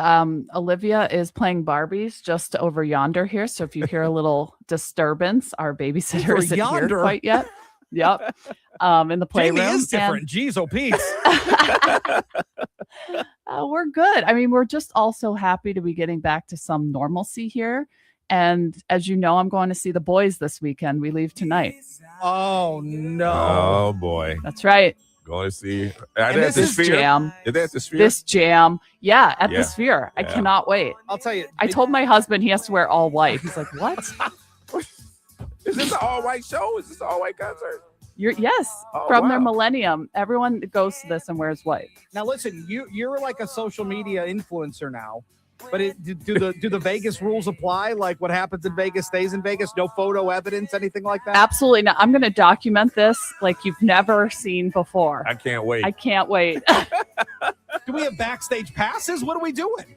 Olivia is playing Barbies just over yonder here. So if you hear a little disturbance, our babysitter isn't here quite yet. Yep. In the playroom. Jamie is different. Jeez, oh, Pete. We're good. I mean, we're just also happy to be getting back to some normalcy here. And as you know, I'm going to see the boys this weekend. We leave tonight. Oh, no. Oh, boy. That's right. Going to see. And this is Jam. Is that the Sphere? This Jam. Yeah, at Yeah. the Sphere. I Yeah. cannot wait. I'll tell you. I told my husband he has to wear all white. He's like, what? Is this an all-white show? Is this an all-white concert? Yes, Oh, from their wow. millennium. Everyone goes to this and wears white. Now listen, you're like a social media influencer now, but do the Vegas rules apply? Like what happens in Vegas stays in Vegas? No photo evidence, anything like that? Absolutely not. I'm going to document this like you've never seen before. I can't wait. I can't wait. Do we have backstage passes? What are we doing?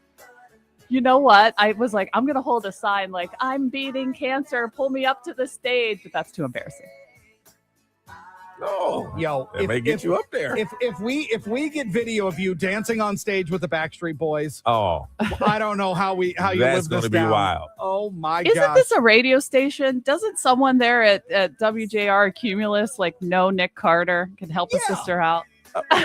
You know what? I was like, I'm going to hold a sign like, I'm beating cancer. Pull me up to the stage. But that's too embarrassing. No. Yo, It may get you up there. If we get video of you dancing on stage with the Backstreet Boys, Oh, I don't know how you that's live this going to be down. wild. Oh my Isn't god! this a radio station? Doesn't someone there at WJR Cumulus like know Nick Carter can help a sister out?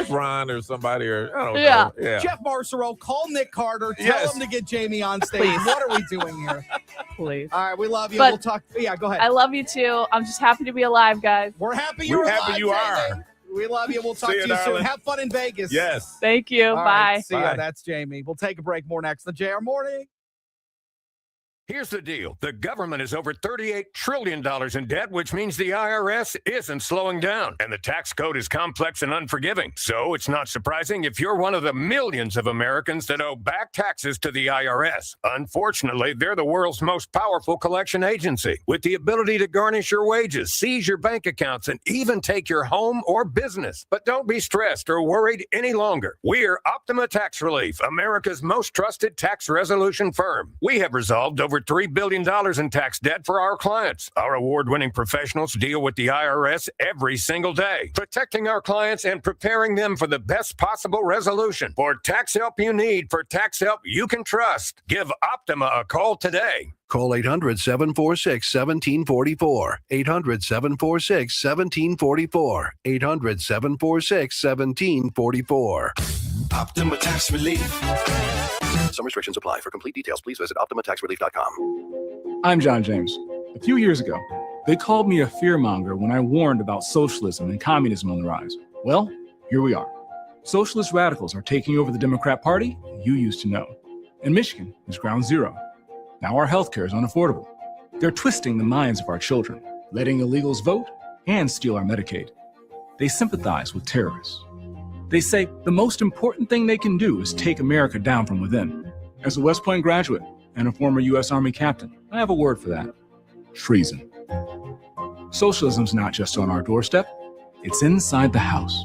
Ron or somebody, or I don't Yeah. know. Yeah. Jeff Marcero, call Nick Carter. Tell Yes. him to get Jamie on stage. Please. What are we doing here? Please. All right, we love you. But- We'll talk. Yeah, go ahead. I love you too. I'm just happy to be alive, guys. We're happy We're you're happy alive, you are. Jamie. We love you. We'll talk See to you, you soon. darling. Have fun in Vegas. Yes. Thank you. All Bye. right, see ya. Bye. That's Jamie. We'll take a break. More next. The JR Morning. Here's the deal. The government is over $38 trillion in debt, which means the IRS isn't slowing down. And the tax code is complex and unforgiving. So it's not surprising if you're one of the millions of Americans that owe back taxes to the IRS. Unfortunately, they're the world's most powerful collection agency, with the ability to garnish your wages, seize your bank accounts, and even take your home or business. But don't be stressed or worried any longer. We're Optima Tax Relief, America's most trusted tax resolution firm. We have resolved over $3 billion in tax debt for our clients. Our award-winning professionals deal with the IRS every single day, protecting our clients and preparing them for the best possible resolution. For tax help you need, for tax help you can trust, give Optima a call today. Call 800-746-1744. 800-746-1744. 800-746-1744. Optima Tax Relief. Some restrictions apply. For complete details, please visit OptimaTaxRelief.com. I'm John James. A few years ago, they called me a fearmonger when I warned about socialism and communism on the rise. Well, here we are. Socialist radicals are taking over the Democrat Party you used to know. And Michigan is ground zero. Now our healthcare is unaffordable. They're twisting the minds of our children, letting illegals vote and steal our Medicaid. They sympathize with terrorists. They say the most important thing they can do is take America down from within. As a West Point graduate and a former U.S. Army captain, I have a word for that: treason. Socialism's not just on our doorstep, it's inside the house.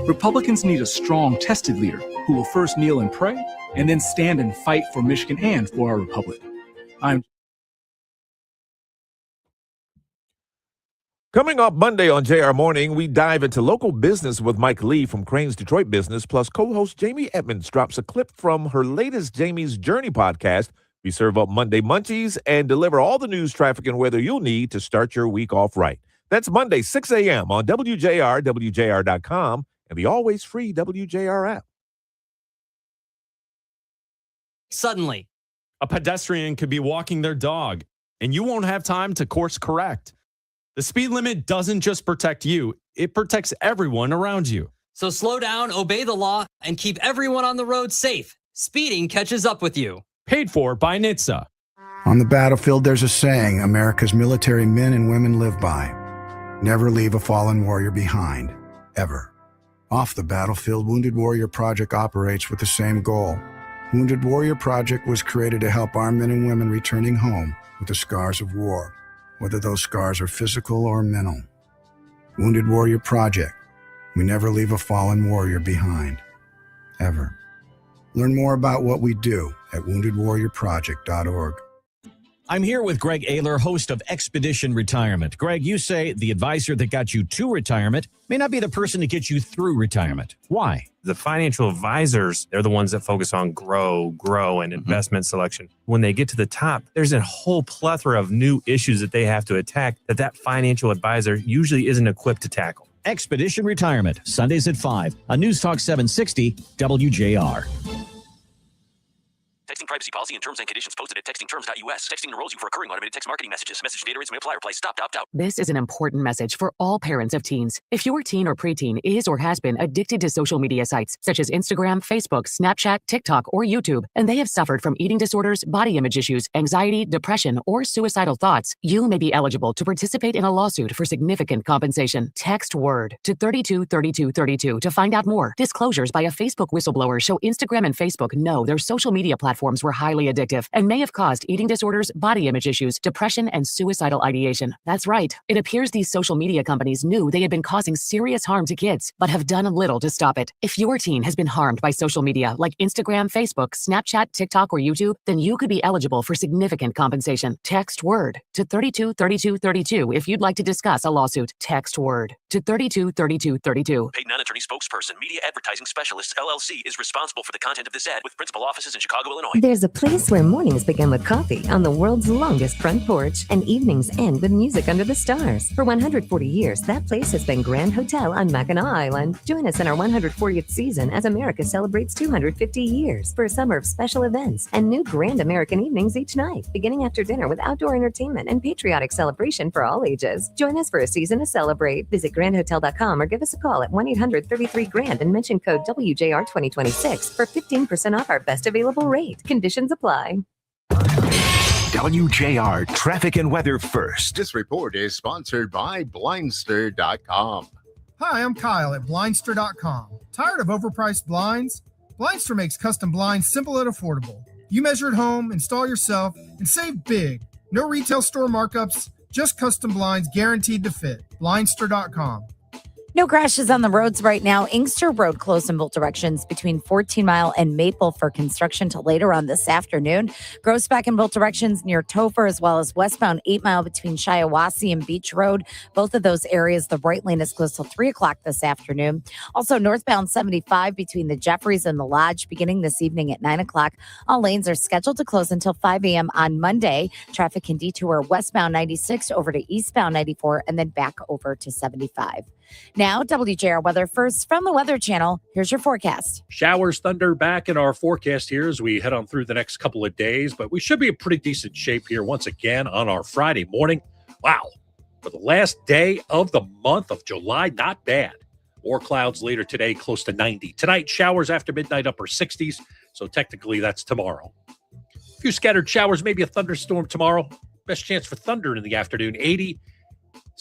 Republicans need a strong, tested leader who will first kneel and pray, and then stand and fight for Michigan and for our republic. Coming up Monday on JR Morning, we dive into local business with Mike Lee from Crane's Detroit Business, plus co-host Jamie Edmonds drops a clip from her latest Jamie's Journey podcast. We serve up Monday munchies and deliver all the news, traffic, and weather you'll need to start your week off right. That's Monday, 6 a.m. on WJR, WJR.com, and the always free WJR app. Suddenly, a pedestrian could be walking their dog, and you won't have time to course correct. The speed limit doesn't just protect you, it protects everyone around you. So slow down, obey the law, and keep everyone on the road safe. Speeding catches up with you. Paid for by NHTSA. On the battlefield, there's a saying America's military men and women live by. Never leave a fallen warrior behind, ever. Off the battlefield, Wounded Warrior Project operates with the same goal. Wounded Warrior Project was created to help our men and women returning home with the scars of war, whether those scars are physical or mental. Wounded Warrior Project. We never leave a fallen warrior behind, ever. Learn more about what we do at woundedwarriorproject.org. I'm here with Greg Ayler, host of Expedition Retirement. Greg, you say the advisor that got you to retirement may not be the person to get you through retirement. Why? The financial advisors, they're the ones that focus on grow, and investment selection. When they get to the top, there's a whole plethora of new issues that they have to attack that financial advisor usually isn't equipped to tackle. Expedition Retirement, Sundays at 5 on News Talk 760 WJR. Texting privacy policy and terms and conditions posted at textingterms.us. Texting enrolls you for recurring automated text marketing messages. Message data rates may apply. Reply stop to opt out. This is an important message for all parents of teens. If your teen or preteen is or has been addicted to social media sites such as Instagram, Facebook, Snapchat, TikTok, or YouTube, and they have suffered from eating disorders, body image issues, anxiety, depression, or suicidal thoughts, you may be eligible to participate in a lawsuit for significant compensation. Text WORD to 323232 to find out more. Disclosures by a Facebook whistleblower show Instagram and Facebook know their social media platforms were highly addictive and may have caused eating disorders, body image issues, depression, and suicidal ideation. That's right. It appears these social media companies knew they had been causing serious harm to kids, but have done little to stop it. If your teen has been harmed by social media like Instagram, Facebook, Snapchat, TikTok, or YouTube, then you could be eligible for significant compensation. Text WORD to 323232 if you'd like to discuss a lawsuit. Text WORD to 323232. Paid non-attorney spokesperson, Media Advertising Specialists, LLC, is responsible for the content of this ad with principal offices in Chicago, Illinois. There's a place where mornings begin with coffee on the world's longest front porch and evenings end with music under the stars. For 140 years, that place has been Grand Hotel on Mackinac Island. Join us in our 140th season as America celebrates 250 years for a summer of special events and new Grand American evenings each night, beginning after dinner with outdoor entertainment and patriotic celebration for all ages. Join us for a season to celebrate. Visit grandhotel.com or give us a call at 1-800-33-GRAND and mention code WJR 2026 for 15% off our best available rate. Conditions apply. WJR traffic and weather first. This report is sponsored by Blindster.com. Hi, I'm Kyle at Blindster.com. Tired of overpriced blinds? Blindster makes custom blinds simple and affordable. You measure at home, install yourself, and save big. No retail store markups, just custom blinds guaranteed to fit. Blindster.com. No crashes on the roads right now. Inkster Road closed in both directions between 14 Mile and Maple for construction till later on this afternoon. Grossback in both directions near Topher, as well as westbound 8 Mile between Shiawassee and Beach Road. Both of those areas, the right lane is closed till 3 o'clock this afternoon. Also, northbound 75 between the Jeffries and the Lodge beginning this evening at 9 o'clock. All lanes are scheduled to close until 5 a.m. on Monday. Traffic can detour westbound 96 over to eastbound 94 and then back over to 75. Now, WJR weather first from the Weather Channel. Here's your forecast. Showers, thunder back in our forecast here as we head on through the next couple of days, but we should be in pretty decent shape here once again on our Friday morning. Wow. For the last day of the month of July, not bad. More clouds later today, close to 90. Tonight, showers after midnight, upper 60s. So technically, that's tomorrow. A few scattered showers, maybe a thunderstorm tomorrow. Best chance for thunder in the afternoon, 80.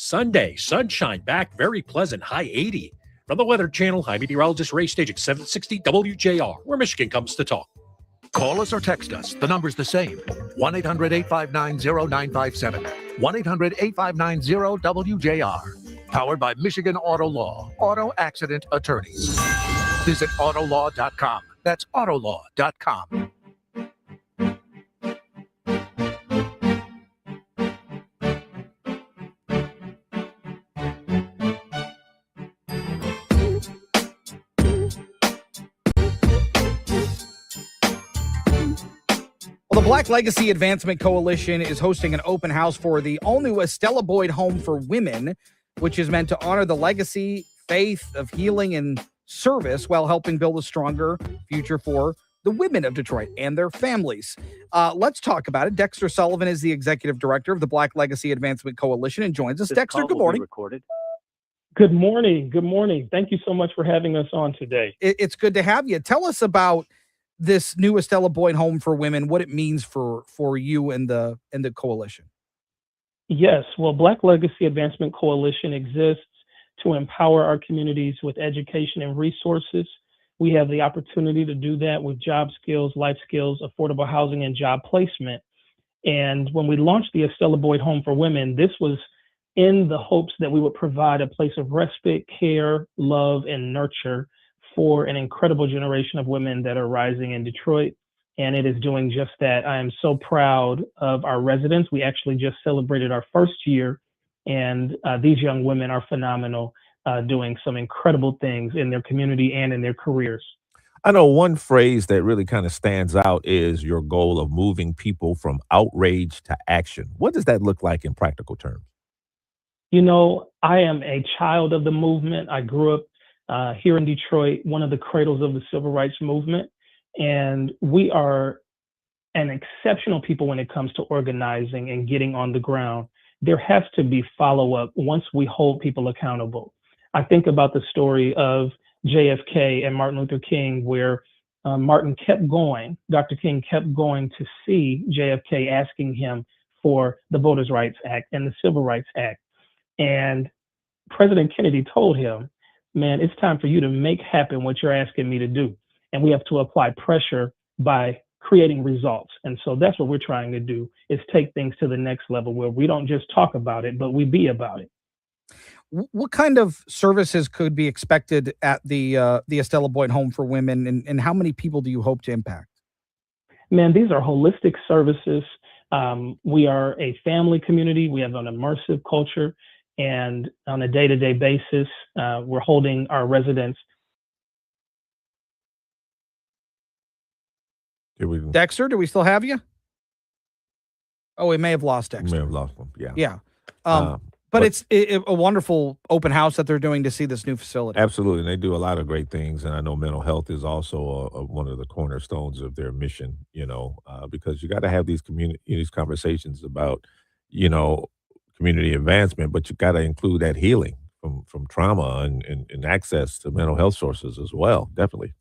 Sunday, sunshine back, very pleasant, high 80. From the Weather Channel, I'm meteorologist Ray Stagik, 760 WJR, where Michigan comes to talk. Call us or text us. The number's the same. 1-800-859-0957. 1-800-859-0WJR. Powered by Michigan Auto Law. Auto Accident Attorneys. Visit Autolaw.com. That's Autolaw.com. Well, the Black Legacy Advancement Coalition is hosting an open house for the all-new Estella Boyd Home for Women, which is meant to honor the legacy, faith of healing and service while helping build a stronger future for the women of Detroit and their families. Let's talk about it. Dexter Sullivan is the executive director of the Black Legacy Advancement Coalition and joins us. Dexter, good morning. Good morning. Good morning. Thank you so much for having us on today. It's good to have you. Tell us about this new Estella Boyd Home for Women, what it means for you and the coalition. Yes, well, Black Legacy Advancement Coalition exists to empower our communities with education and resources. We have the opportunity to do that with job skills, life skills, affordable housing, and job placement. And when we launched the Estella Boyd Home for Women, this was in the hopes that we would provide a place of respite, care, love, and nurture for an incredible generation of women that are rising in Detroit, and it is doing just that. I am so proud of our residents. We actually just celebrated our first year, and these young women are phenomenal, doing some incredible things in their community and in their careers. I know one phrase that really kind of stands out is your goal of moving people from outrage to action. What does that look like in practical terms? You know, I am a child of the movement. I grew up here in Detroit, one of the cradles of the civil rights movement. And we are and exceptional people when it comes to organizing and getting on the ground. There has to be follow-up once we hold people accountable. I think about the story of JFK and Martin Luther King, where Martin kept going, Dr. King kept going to see JFK, asking him for the Voters' Rights Act and the Civil Rights Act. And President Kennedy told him, man, it's time for you to make happen what you're asking me to do. And we have to apply pressure by creating results. And so that's what we're trying to do, is take things to the next level where we don't just talk about it, but we be about it. What kind of services could be expected at the Estella Boyd Home for Women, and how many people do you hope to impact? Man, these are holistic services. We are a family community. We have an immersive culture, and on a day-to-day basis, we're holding our residents. Dexter, do we still have you? Oh, we may have lost Dexter. We may have lost him. Yeah. Yeah. But it's a wonderful open house that they're doing to see this new facility. Absolutely. And they do a lot of great things. And I know mental health is also one of the cornerstones of their mission, because you got to have these conversations about, community advancement, but you got to include that healing from trauma and access to mental health sources as well. Definitely.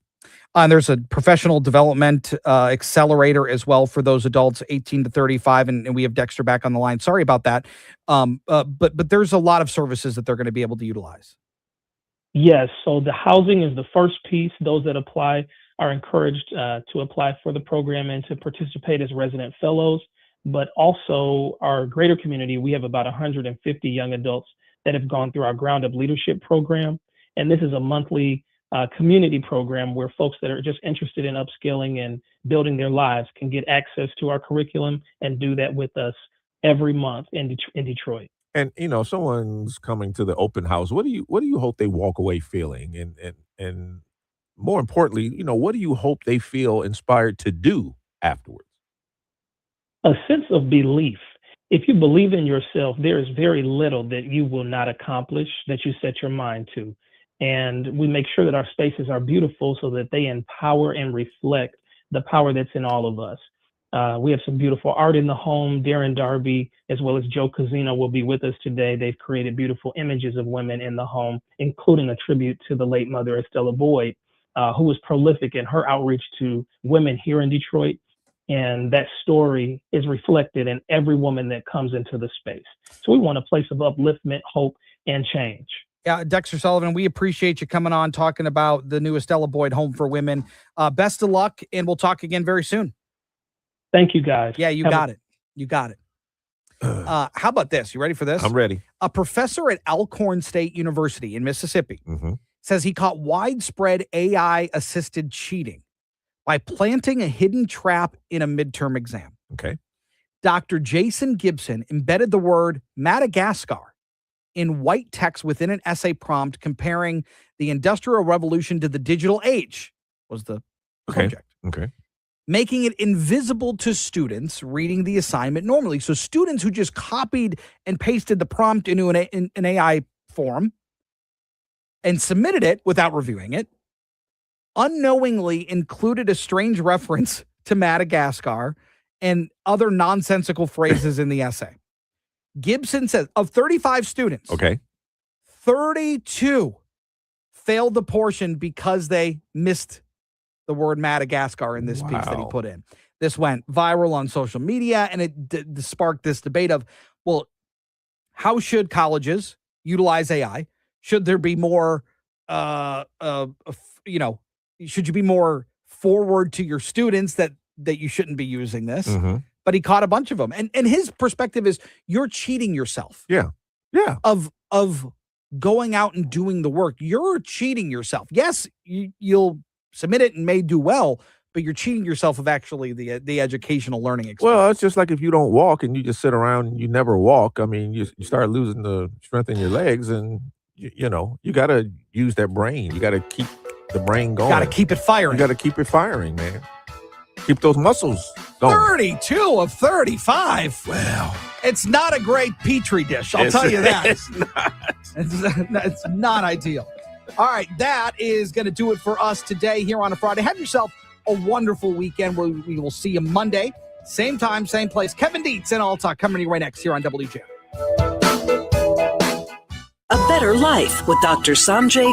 And there's a professional development accelerator as well for those adults 18 to 35. And we have Dexter back on the line. Sorry about that. But there's a lot of services that they're going to be able to utilize. Yes. So the housing is the first piece. Those that apply are encouraged to apply for the program and to participate as resident fellows. But also our greater community, we have about 150 young adults that have gone through our Ground Up Leadership program. And this is a monthly community program where folks that are just interested in upskilling and building their lives can get access to our curriculum and do that with us every month in Detroit. And someone's coming to the open house. What do you hope they walk away feeling? And more importantly, what do you hope they feel inspired to do afterwards? A sense of belief. If you believe in yourself, there is very little that you will not accomplish that you set your mind to. And we make sure that our spaces are beautiful so that they empower and reflect the power that's in all of us. We have some beautiful art in the home. Darren Darby, as well as Joe Casino, will be with us today. They've created beautiful images of women in the home, including a tribute to the late mother, Estella Boyd, who was prolific in her outreach to women here in Detroit. And that story is reflected in every woman that comes into the space. So we want a place of upliftment, hope, and change. Yeah, Dexter Sullivan, we appreciate you coming on, talking about the new Estella Boyd Home for Women. Best of luck, and we'll talk again very soon. Thank you, guys. Yeah, you got it. You got it. How about this? You ready for this? I'm ready. A professor at Alcorn State University in Mississippi says he caught widespread AI-assisted cheating by planting a hidden trap in a midterm exam. Okay. Dr. Jason Gibson embedded the word Madagascar in white text within an essay prompt comparing the Industrial Revolution to the digital age was the subject. Okay. Making it invisible to students reading the assignment normally. So students who just copied and pasted the prompt into an AI form and submitted it without reviewing it, unknowingly included a strange reference to Madagascar and other nonsensical phrases in the essay. Gibson says of 35 students, 32 failed the portion because they missed the word Madagascar in this piece that he put in. This went viral on social media, and it sparked this debate of, well, how should colleges utilize AI? Should there be more, should you be more forward to your students that you shouldn't be using this? But he caught a bunch of them. And his perspective is you're cheating yourself. Yeah. Of going out and doing the work. You're cheating yourself. Yes, you'll submit it and may do well, but you're cheating yourself of actually the educational learning experience. Well, it's just like if you don't walk and you just sit around and you never walk. I mean, you start losing the strength in your legs, and you got to use that brain. You got to keep the brain going. Got to keep it firing. You got to keep it firing, man. Keep those muscles going. 32 of 35. Wow. It's not a great Petri dish, I'll tell you that. It's not. It's not ideal. All right, that is going to do it for us today here on a Friday. Have yourself a wonderful weekend. We will see you Monday Same time, same place. Kevin Dietz and All Talk coming right next here on WJR. A better life with Dr. Sanjay